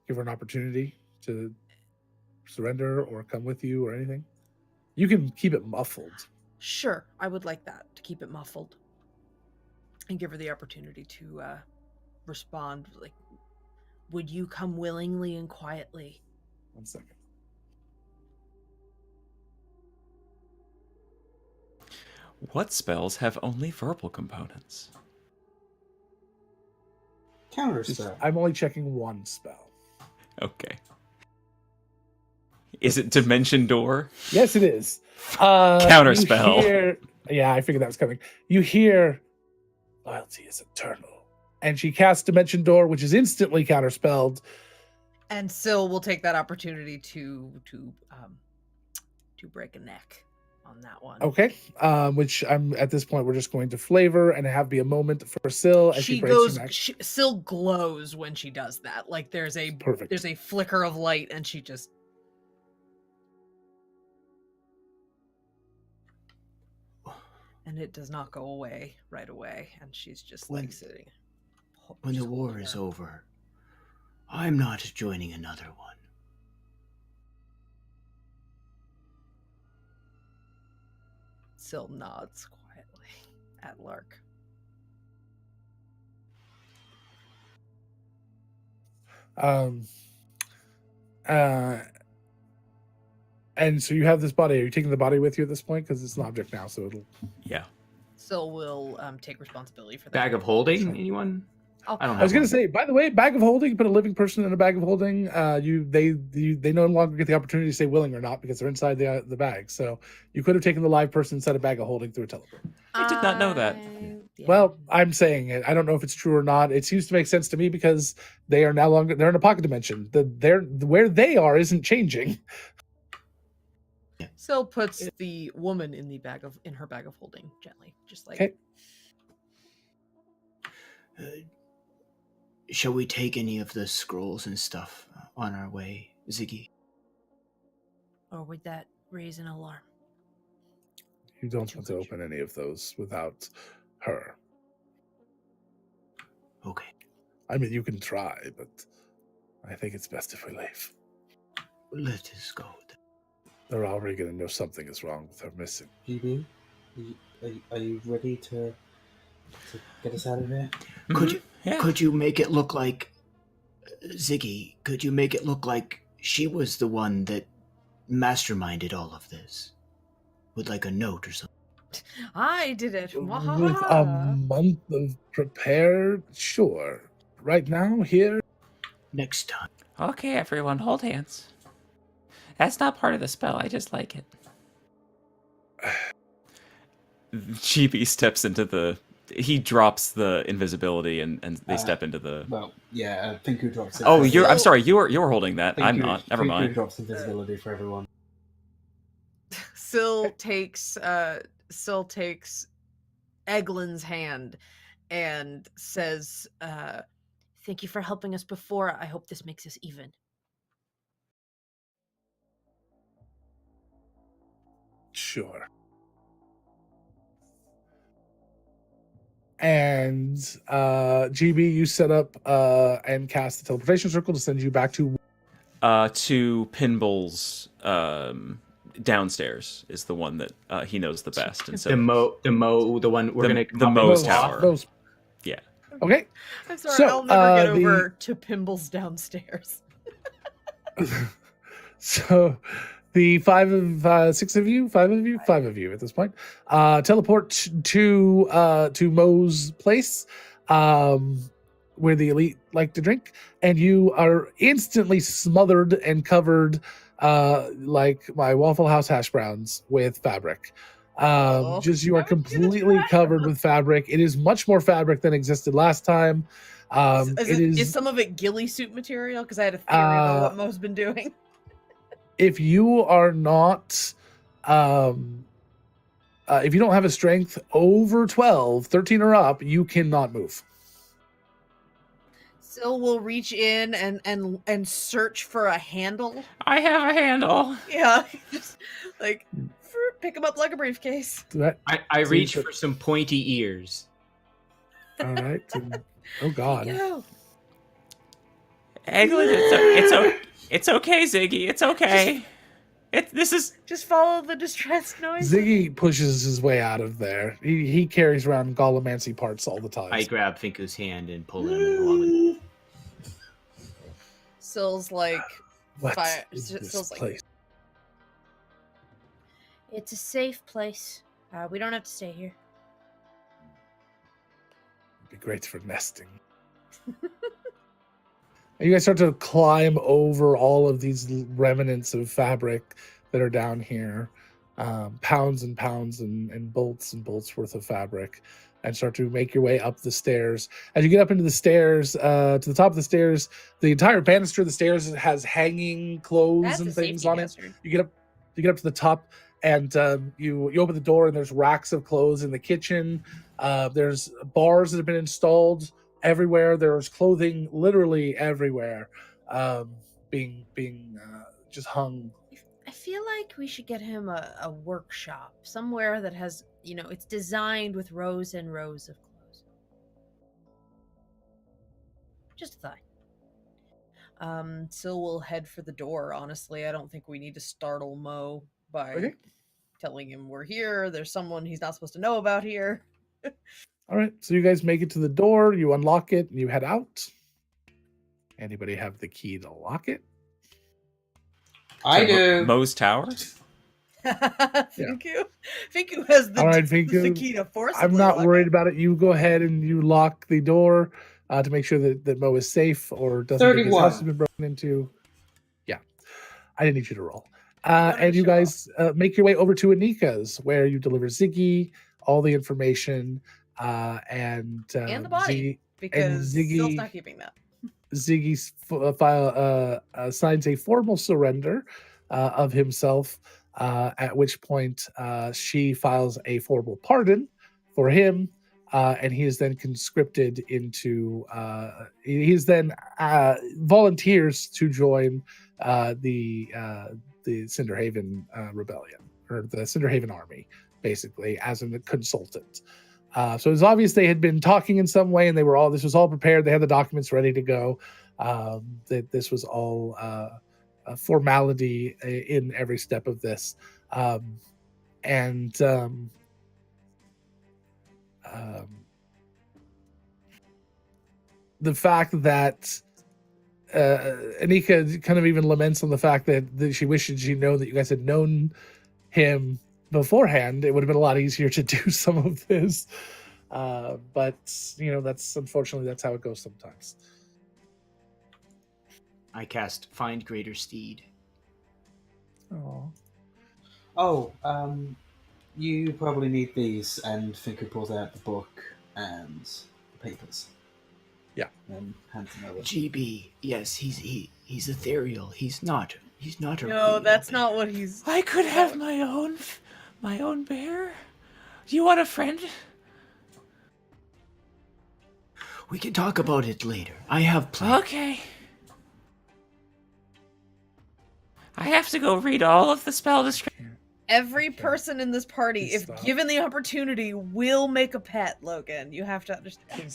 Give her an opportunity to surrender or come with you or anything? You can keep it muffled. sure, I would like that to keep it muffled and give her the opportunity to respond. Like, Would you come willingly and quietly? 1 second. What spells have only verbal components? Counter Just- spell. I'm only checking one spell. Okay. Is it Dimension Door? Yes, it is. Counterspell. You hear- yeah, I figured that was coming. You hear, loyalty is eternal. And she casts Dimension Door, which is instantly counterspelled. and Syl will take that opportunity to break a neck on that one. Okay. Which I'm at this point, we're just going to flavor and have be a moment for Syl as she She breaks goes. her neck. Syl glows when she does that. Like there's a Perfect. flicker of light, and she just and it does not go away right away, and she's just like When- sitting. When the just war holding is her. over, I'm not joining another one. Syl nods quietly at Lark. And so you have this body. Are you taking the body with you at this point? Because it's an object now, so it'll. Yeah. Syl will take responsibility for that. Bag of holding, anyone? I don't I was have going to one. say, by the way, bag of holding. You put a living person in a bag of holding. They no longer get the opportunity to say willing or not because they're inside the bag. So you could have taken the live person inside a bag of holding through a teleport. I did not know that. Yeah. Well, I'm saying it. I don't know if it's true or not. It seems to make sense to me because they're in a pocket dimension. They're where they are isn't changing. Syl puts the woman in her bag of holding gently, just like Okay. Shall we take any of the scrolls and stuff on our way, Ziggy? Or would that raise an alarm? You don't Too want to much. open any of those without her. Okay. I mean, you can try, but I think it's best if we leave. Let us go. They're already going to know something is wrong with her missing. GB, are you ready to get us out of here? Could you Yeah. could you make it look like Ziggy? Could you make it look like she was the one that masterminded all of this, with like a note or something? I did it. With a Wahaha. month of prepared, sure. Right now, here, Next time. Okay, everyone, hold hands. That's not part of the spell. I just like it. GB steps into the. He drops the invisibility, and they step into the. Well, yeah, Finku drops it. Oh, for you're. I'm everyone. sorry. You're holding that. I'm Finku- not. Never Finku mind. drops invisibility for everyone. Syl takes Eglin's hand and says, Thank you for helping us before. I hope this makes us even. sure. And GB, you set up and cast the teleportation circle to send you back to. To Pinball's downstairs is the one that he knows the best, and so The one we're The- gonna the Moe's Moe's tower. Moe's. Yeah. Okay. I'm sorry, So, I'll never get the- over to Pimble's downstairs. So the five of you at this point teleport to Moe's place, where the elite like to drink, and you are instantly smothered and covered like my Waffle House hash browns with fabric. Oh, Just you are that was good completely try. covered with fabric. It is much more fabric than existed last time. Is some of it ghillie suit material? Because I had a theory about what Mo's been doing. If you are not if you don't have a strength over 12, 13 or up, you cannot move. Syl will reach in and search for a handle. I have a handle. Yeah, just like pick him up like a briefcase. That, I So reach you- for some pointy ears. all right. And- oh God. Yeah. Eglin, it's okay, Ziggy. It's okay. This is Just follow the distressed noise. Ziggy pushes his way out of there. He carries around Gollomancy parts all the time. I grab Finku's hand and pull him along with me. Syl's like, What fire- is this Syl's like- place? It's a safe place. We don't have to stay here. It'd be great for nesting. And you guys start to climb over all of these remnants of fabric that are down here, pounds and pounds and bolts worth of fabric, and start to make your way up the stairs. As you get up into the stairs, to the top of the stairs, the entire banister of the stairs has hanging clothes That's and a things safety on it. hazard. You get up to the top, and you open the door, and there's racks of clothes in the kitchen. There's bars that have been installed everywhere. There's clothing literally everywhere, being just hung. I feel like we should get him a workshop somewhere that has, it's designed with rows and rows of clothes. Just a thought. Syl will head for the door. Honestly, I don't think we need to startle Mo by Okay. telling him we're here. There's someone he's not supposed to know about here. All right, so you guys make it to the door. You unlock it, and you head out. Anybody have the key to lock it? I do. Moe's tower. Finku has the, All right, the Finku. key to force. I'm not worried about it. You go ahead and you lock the door. to make sure that Mo is safe or doesn't think his house has 31. been broken into. Yeah, I didn't need you to roll. Wanted to And you show off. guys make your way over to Anika's, where you deliver Ziggy all the information and the body, Ziggy, because Ziggy- Syl's not keeping that. Ziggy signs a formal surrender of himself, at which point she files a formal pardon for him, and he is then conscripted into. He is then volunteers to join the Cinderhaven rebellion, or the Cinderhaven army, basically as a consultant. So it's obvious they had been talking in some way, and this was all prepared. They had the documents ready to go. That this was all a formality in every step of this. The fact that Anika kind of even laments on the fact that she wishes she'd known that you guys had known him beforehand. It would have been a lot easier to do some of this. But unfortunately that's how it goes sometimes. I cast Find Greater Steed. Oh, You probably need these, and Finko pulls out the book and the papers. Yeah. And hands them over. GB, yes, he's ethereal. He's not a No, real that's bear. not what he's. I could have my own bear. Do you want a friend? We can talk about it later. I have plans. Okay. I have to go read all of the spell description. Every person in this party, if Stop. given the opportunity, will make a pet, Logan. You have to understand.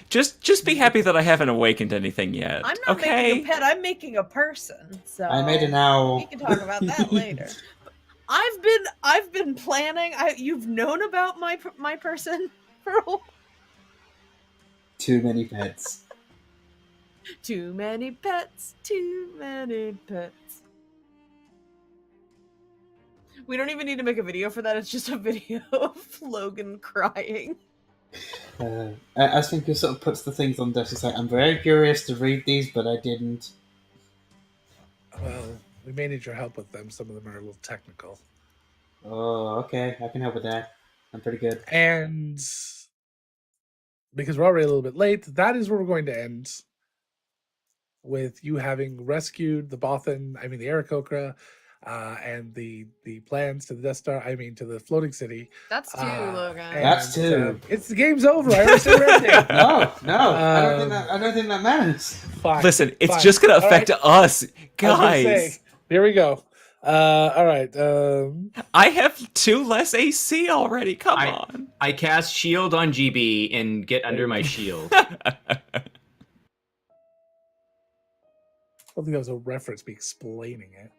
Just be happy that I haven't awakened anything yet. I'm not okay? making a pet, I'm making a person. So I made an owl. We can talk about that later. I've been planning. You've known about my person for a while. Too many pets. Too many pets, too many pets. We don't even need to make a video for that. It's just a video of Logan crying. As Finko sort of puts the things on the desk, he's like, I'm very curious to read these, but I didn't. well, we may need your help with them. Some of them are a little technical. Oh, okay. I can help with that. I'm pretty good. And because we're already a little bit late, that is where we're going to end, with you having rescued the Aarakocra, and the plans to the Death Star. To the floating city. That's two, Logan. That's two. It's the game's over. I already surrendered. No. I don't think that matters. Fine. Listen, it's fine. just gonna All affect right. us, I was gonna guys. say, here we go. All right. I have 2 less AC already. Come on. I cast Shield on GB and get under my shield. I don't think that was a reference. Me explaining it.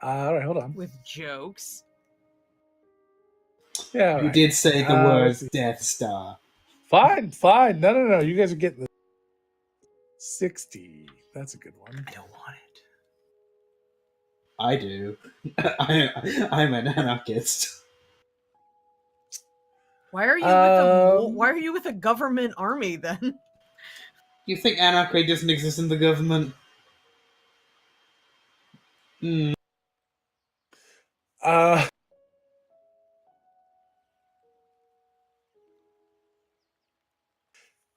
All right, hold on. With jokes. Yeah, all You right. did say the let's words see. Death Star. Fine. No. You guys are getting the 60. That's a good one. I don't want it. I do. I'm an anarchist. Why are you with a government army then? You think anarchy doesn't exist in the government?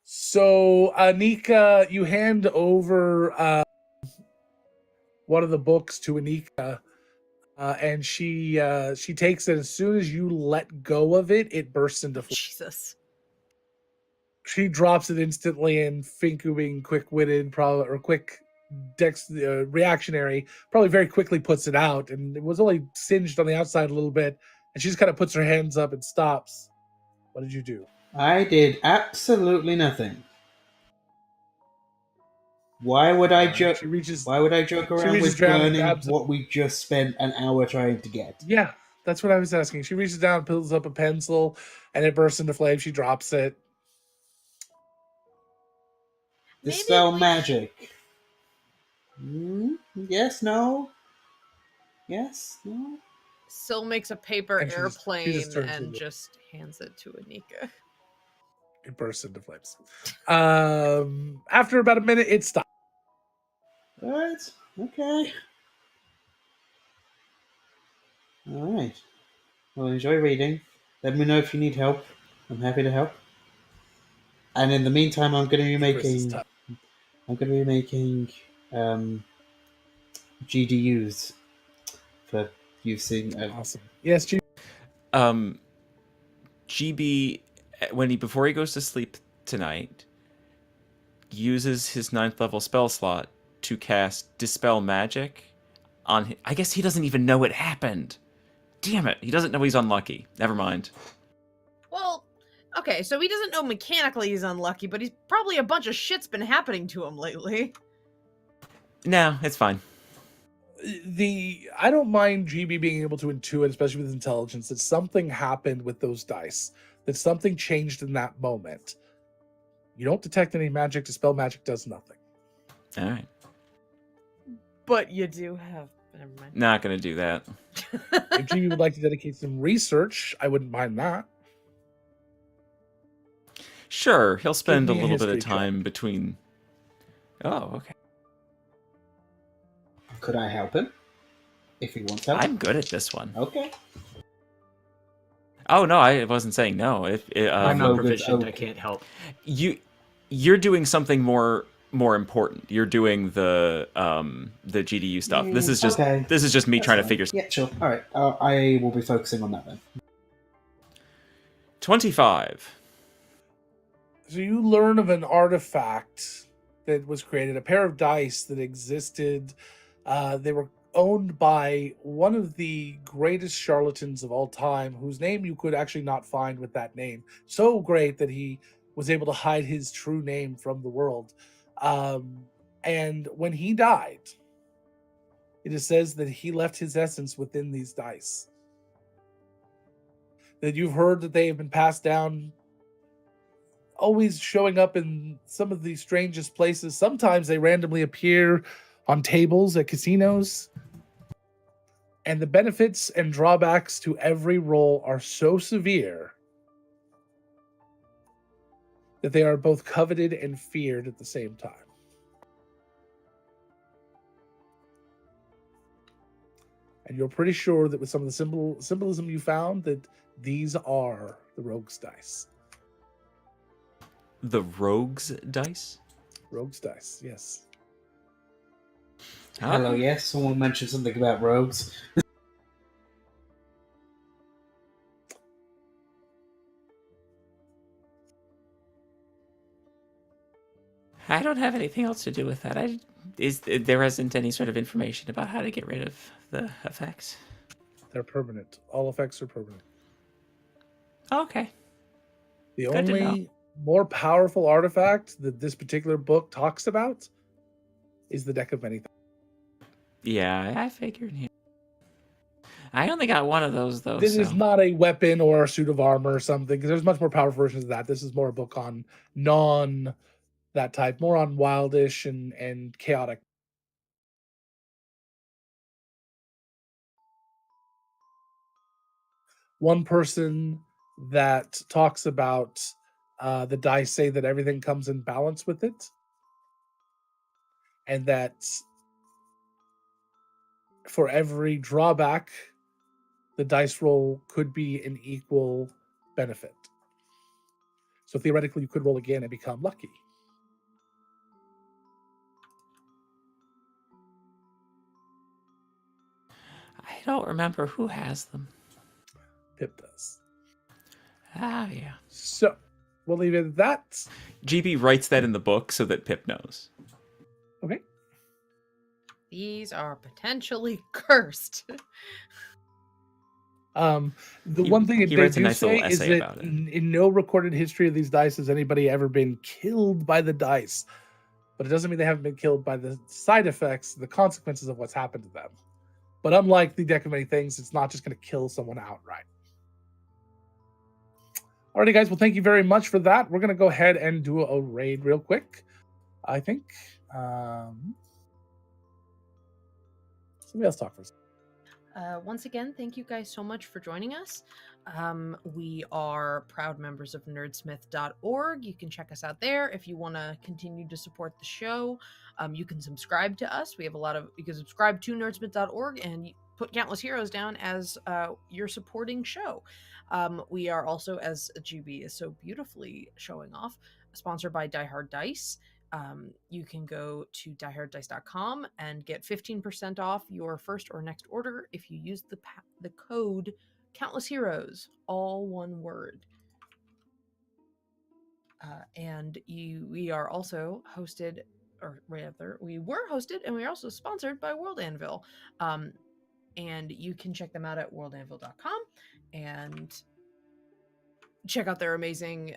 So Anika, you hand over one of the books to Anika, and she takes it. As soon as you let go of it, it bursts into flames. Jesus. She drops it instantly, and Finko, being quick-witted, reactionary, probably very quickly puts it out, and it was only singed on the outside a little bit, and she just kind of puts her hands up and stops. What did you do? I did absolutely nothing. Why would I joke? She reaches. Why would I joke around reaches with down and burning grabs it. what we just spent an hour trying to get? Yeah, that's what I was asking. She reaches down, pulls up a pencil, and it bursts into flame. She drops it. Dispel magic. Yes, no? Yes, no? Syl makes a paper And she just airplane turns and it. just hands it to Anika. It bursts into flames. After about a minute, it stops. All right. Okay. All right. Well, enjoy reading. Let me know if you need help. I'm happy to help. And in the meantime, I'm going to be Chris is making. tough. I'm going to be making GDUs for using. Awesome. Yes, G. GB, before he goes to sleep tonight, uses his 9th level spell slot to cast Dispel Magic on. I guess he doesn't even know it happened. Damn it! He doesn't know he's unlucky. Never mind. Well, okay, so he doesn't know mechanically he's unlucky, but he's probably a bunch of shit's been happening to him lately. No, it's fine. I don't mind GB being able to intuit, especially with intelligence, that something happened with those dice, that something changed in that moment. You don't detect any magic. Dispel Magic does nothing. All right. But you do have. Never mind. Not gonna do that. If GB would like to dedicate some research, I wouldn't mind that. Sure, he'll spend a me a little bit of history check. time between. Oh, okay. Could I help him? If he wants help? I'm good at this one. Okay. Oh no, I wasn't saying no. I'm no not good. proficient. Oh. I can't help. You're doing something more important. You're doing the GDU stuff. This is just Okay. this is just me That's trying to fine. figure. Yeah, sure. All right. I will be focusing on that then. 25. So you learn of an artifact that was created, a pair of dice that existed. They were owned by one of the greatest charlatans of all time, whose name you could actually not find with that name. So great that he was able to hide his true name from the world. And when he died, it says that he left his essence within these dice. That you've heard that they have been passed down, always showing up in some of the strangest places. Sometimes they randomly appear on tables at casinos. And the benefits and drawbacks to every roll are so severe that they are both coveted and feared at the same time. And you're pretty sure that with some of the symbolism you found, that these are the rogue's dice. The rogue's dice. Rogue's dice, yes. Hello, yes. Someone mentioned something about rogues. I don't have anything else to do with that. There isn't any sort of information about how to get rid of the effects. They're permanent. All effects are permanent. Okay. The Good to know. only more powerful artifact that this particular book talks about is the Deck of Many Things. Yeah, I figured. Yeah. I only got one of those though. This so. is not a weapon or a suit of armor or something, because there's much more powerful versions of that. This is more a book on that type, more on wildish and chaotic. One person that talks about the dice say that everything comes in balance with it, and that for every drawback, the dice roll could be an equal benefit. So theoretically, you could roll again and become lucky. I don't remember who has them. Pip does. Ah, yeah. So we'll leave it at that. GB writes that in the book so that Pip knows. Okay. These are potentially cursed. The one thing he they writes a do nice say little is essay that about it. in no recorded history of these dice has anybody ever been killed by the dice. But it doesn't mean they haven't been killed by the side effects, the consequences of what's happened to them. But unlike the Deck of Many Things, it's not just going to kill someone outright. Alrighty, guys. Well, thank you very much for that. We're going to go ahead and do a raid real quick. I think. Somebody else talk for a second. Once again, thank you guys so much for joining us. We are proud members of nerdsmith.org. You can check us out there if you want to continue to support the show. You can subscribe to us. We have you can subscribe to nerdsmith.org and put Countless Heroes down as your supporting show. We are also, as GB is so beautifully showing off, sponsored by Die Hard Dice. You can go to dieharddice.com and get 15% off your first or next order if you use the code Countless Heroes, all one word. We are also hosted, or rather, we were hosted, and we are also sponsored by World Anvil. And you can check them out at worldanvil.com and check out their amazing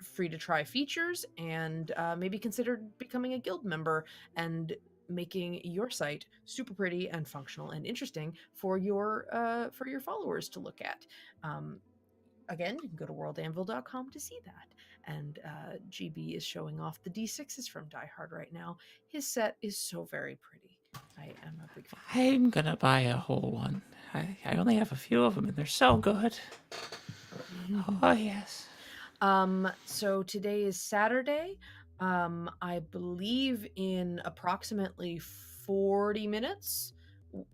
free to try features, and maybe consider becoming a guild member and making your site super pretty and functional and interesting for your followers to look at. Again, you can go to worldanvil.com to see that. And GB is showing off the D6s from Die Hard right now. His set is so very pretty. I am a big fan. I'm gonna buy a whole one. I only have a few of them, and they're so good. Oh yes. So today is Saturday. I believe in approximately 40 minutes,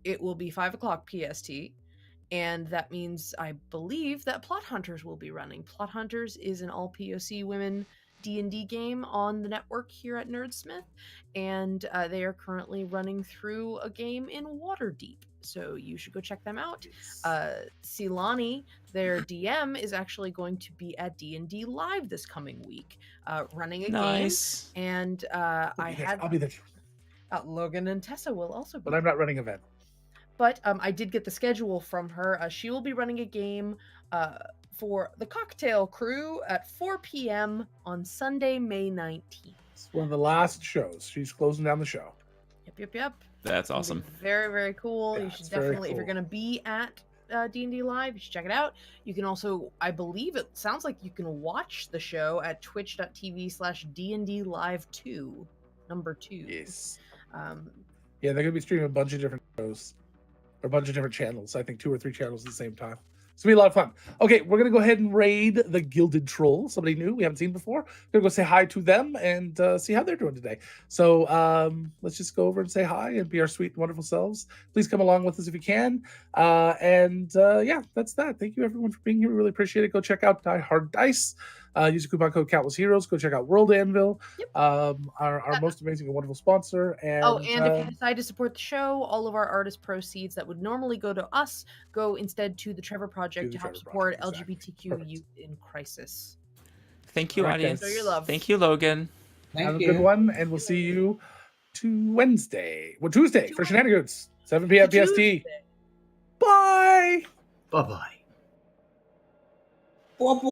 it will be 5 o'clock PST. And that means I believe that Plot Hunters will be running. Plot Hunters is an all POC women D&D game on the network here at Nerdsmith. And they are currently running through a game in Waterdeep. So you should go check them out. Silani, their DM, is actually going to be at D&D Live this coming week, running a Nice. game. And I'll be there. Logan and Tessa will also be. But I'm not running event. But I did get the schedule from her. She will be running a game for the Cocktail Crew at 4 p.m. on Sunday, May 19th. It's one of the last shows. She's closing down the show. Yep. That's It's gonna awesome. be very, very cool. Yeah, You should it's very definitely, if you're cool. going to be at D&D Live, you should check it out. You can also, I believe it sounds like you can watch the show at twitch.tv/D&D Live 2, number 2. Yes. Um, Yeah, they're going to be streaming a bunch of different shows. Or a bunch of different channels. I think 2 or 3 channels at the same time. It's going to be a lot of fun. Okay, we're going to go ahead and raid the Gilded Troll. Somebody new we haven't seen before. Going to go say hi to them and see how they're doing today. So let's just go over and say hi and be our sweet and wonderful selves. Please come along with us if you can. Yeah, that's that. Thank you everyone for being here. We really appreciate it. Go check out Die Hard Dice. Use the coupon code Countless Heroes. Go check out World Anvil, our most amazing and wonderful sponsor. And, and if you decide to support the show, all of our artist proceeds that would normally go to us go instead to the Trevor Project the to help Trevor support Project, exactly. LGBTQ Perfect. youth in crisis. Thank you, All right, guys. audience. Show your love. Thank you, Logan. have Thank a you. good one, and we'll see you Tuesday for Shenanigans, 7 p.m. PST. Tuesday. Bye. Bye bye. Bob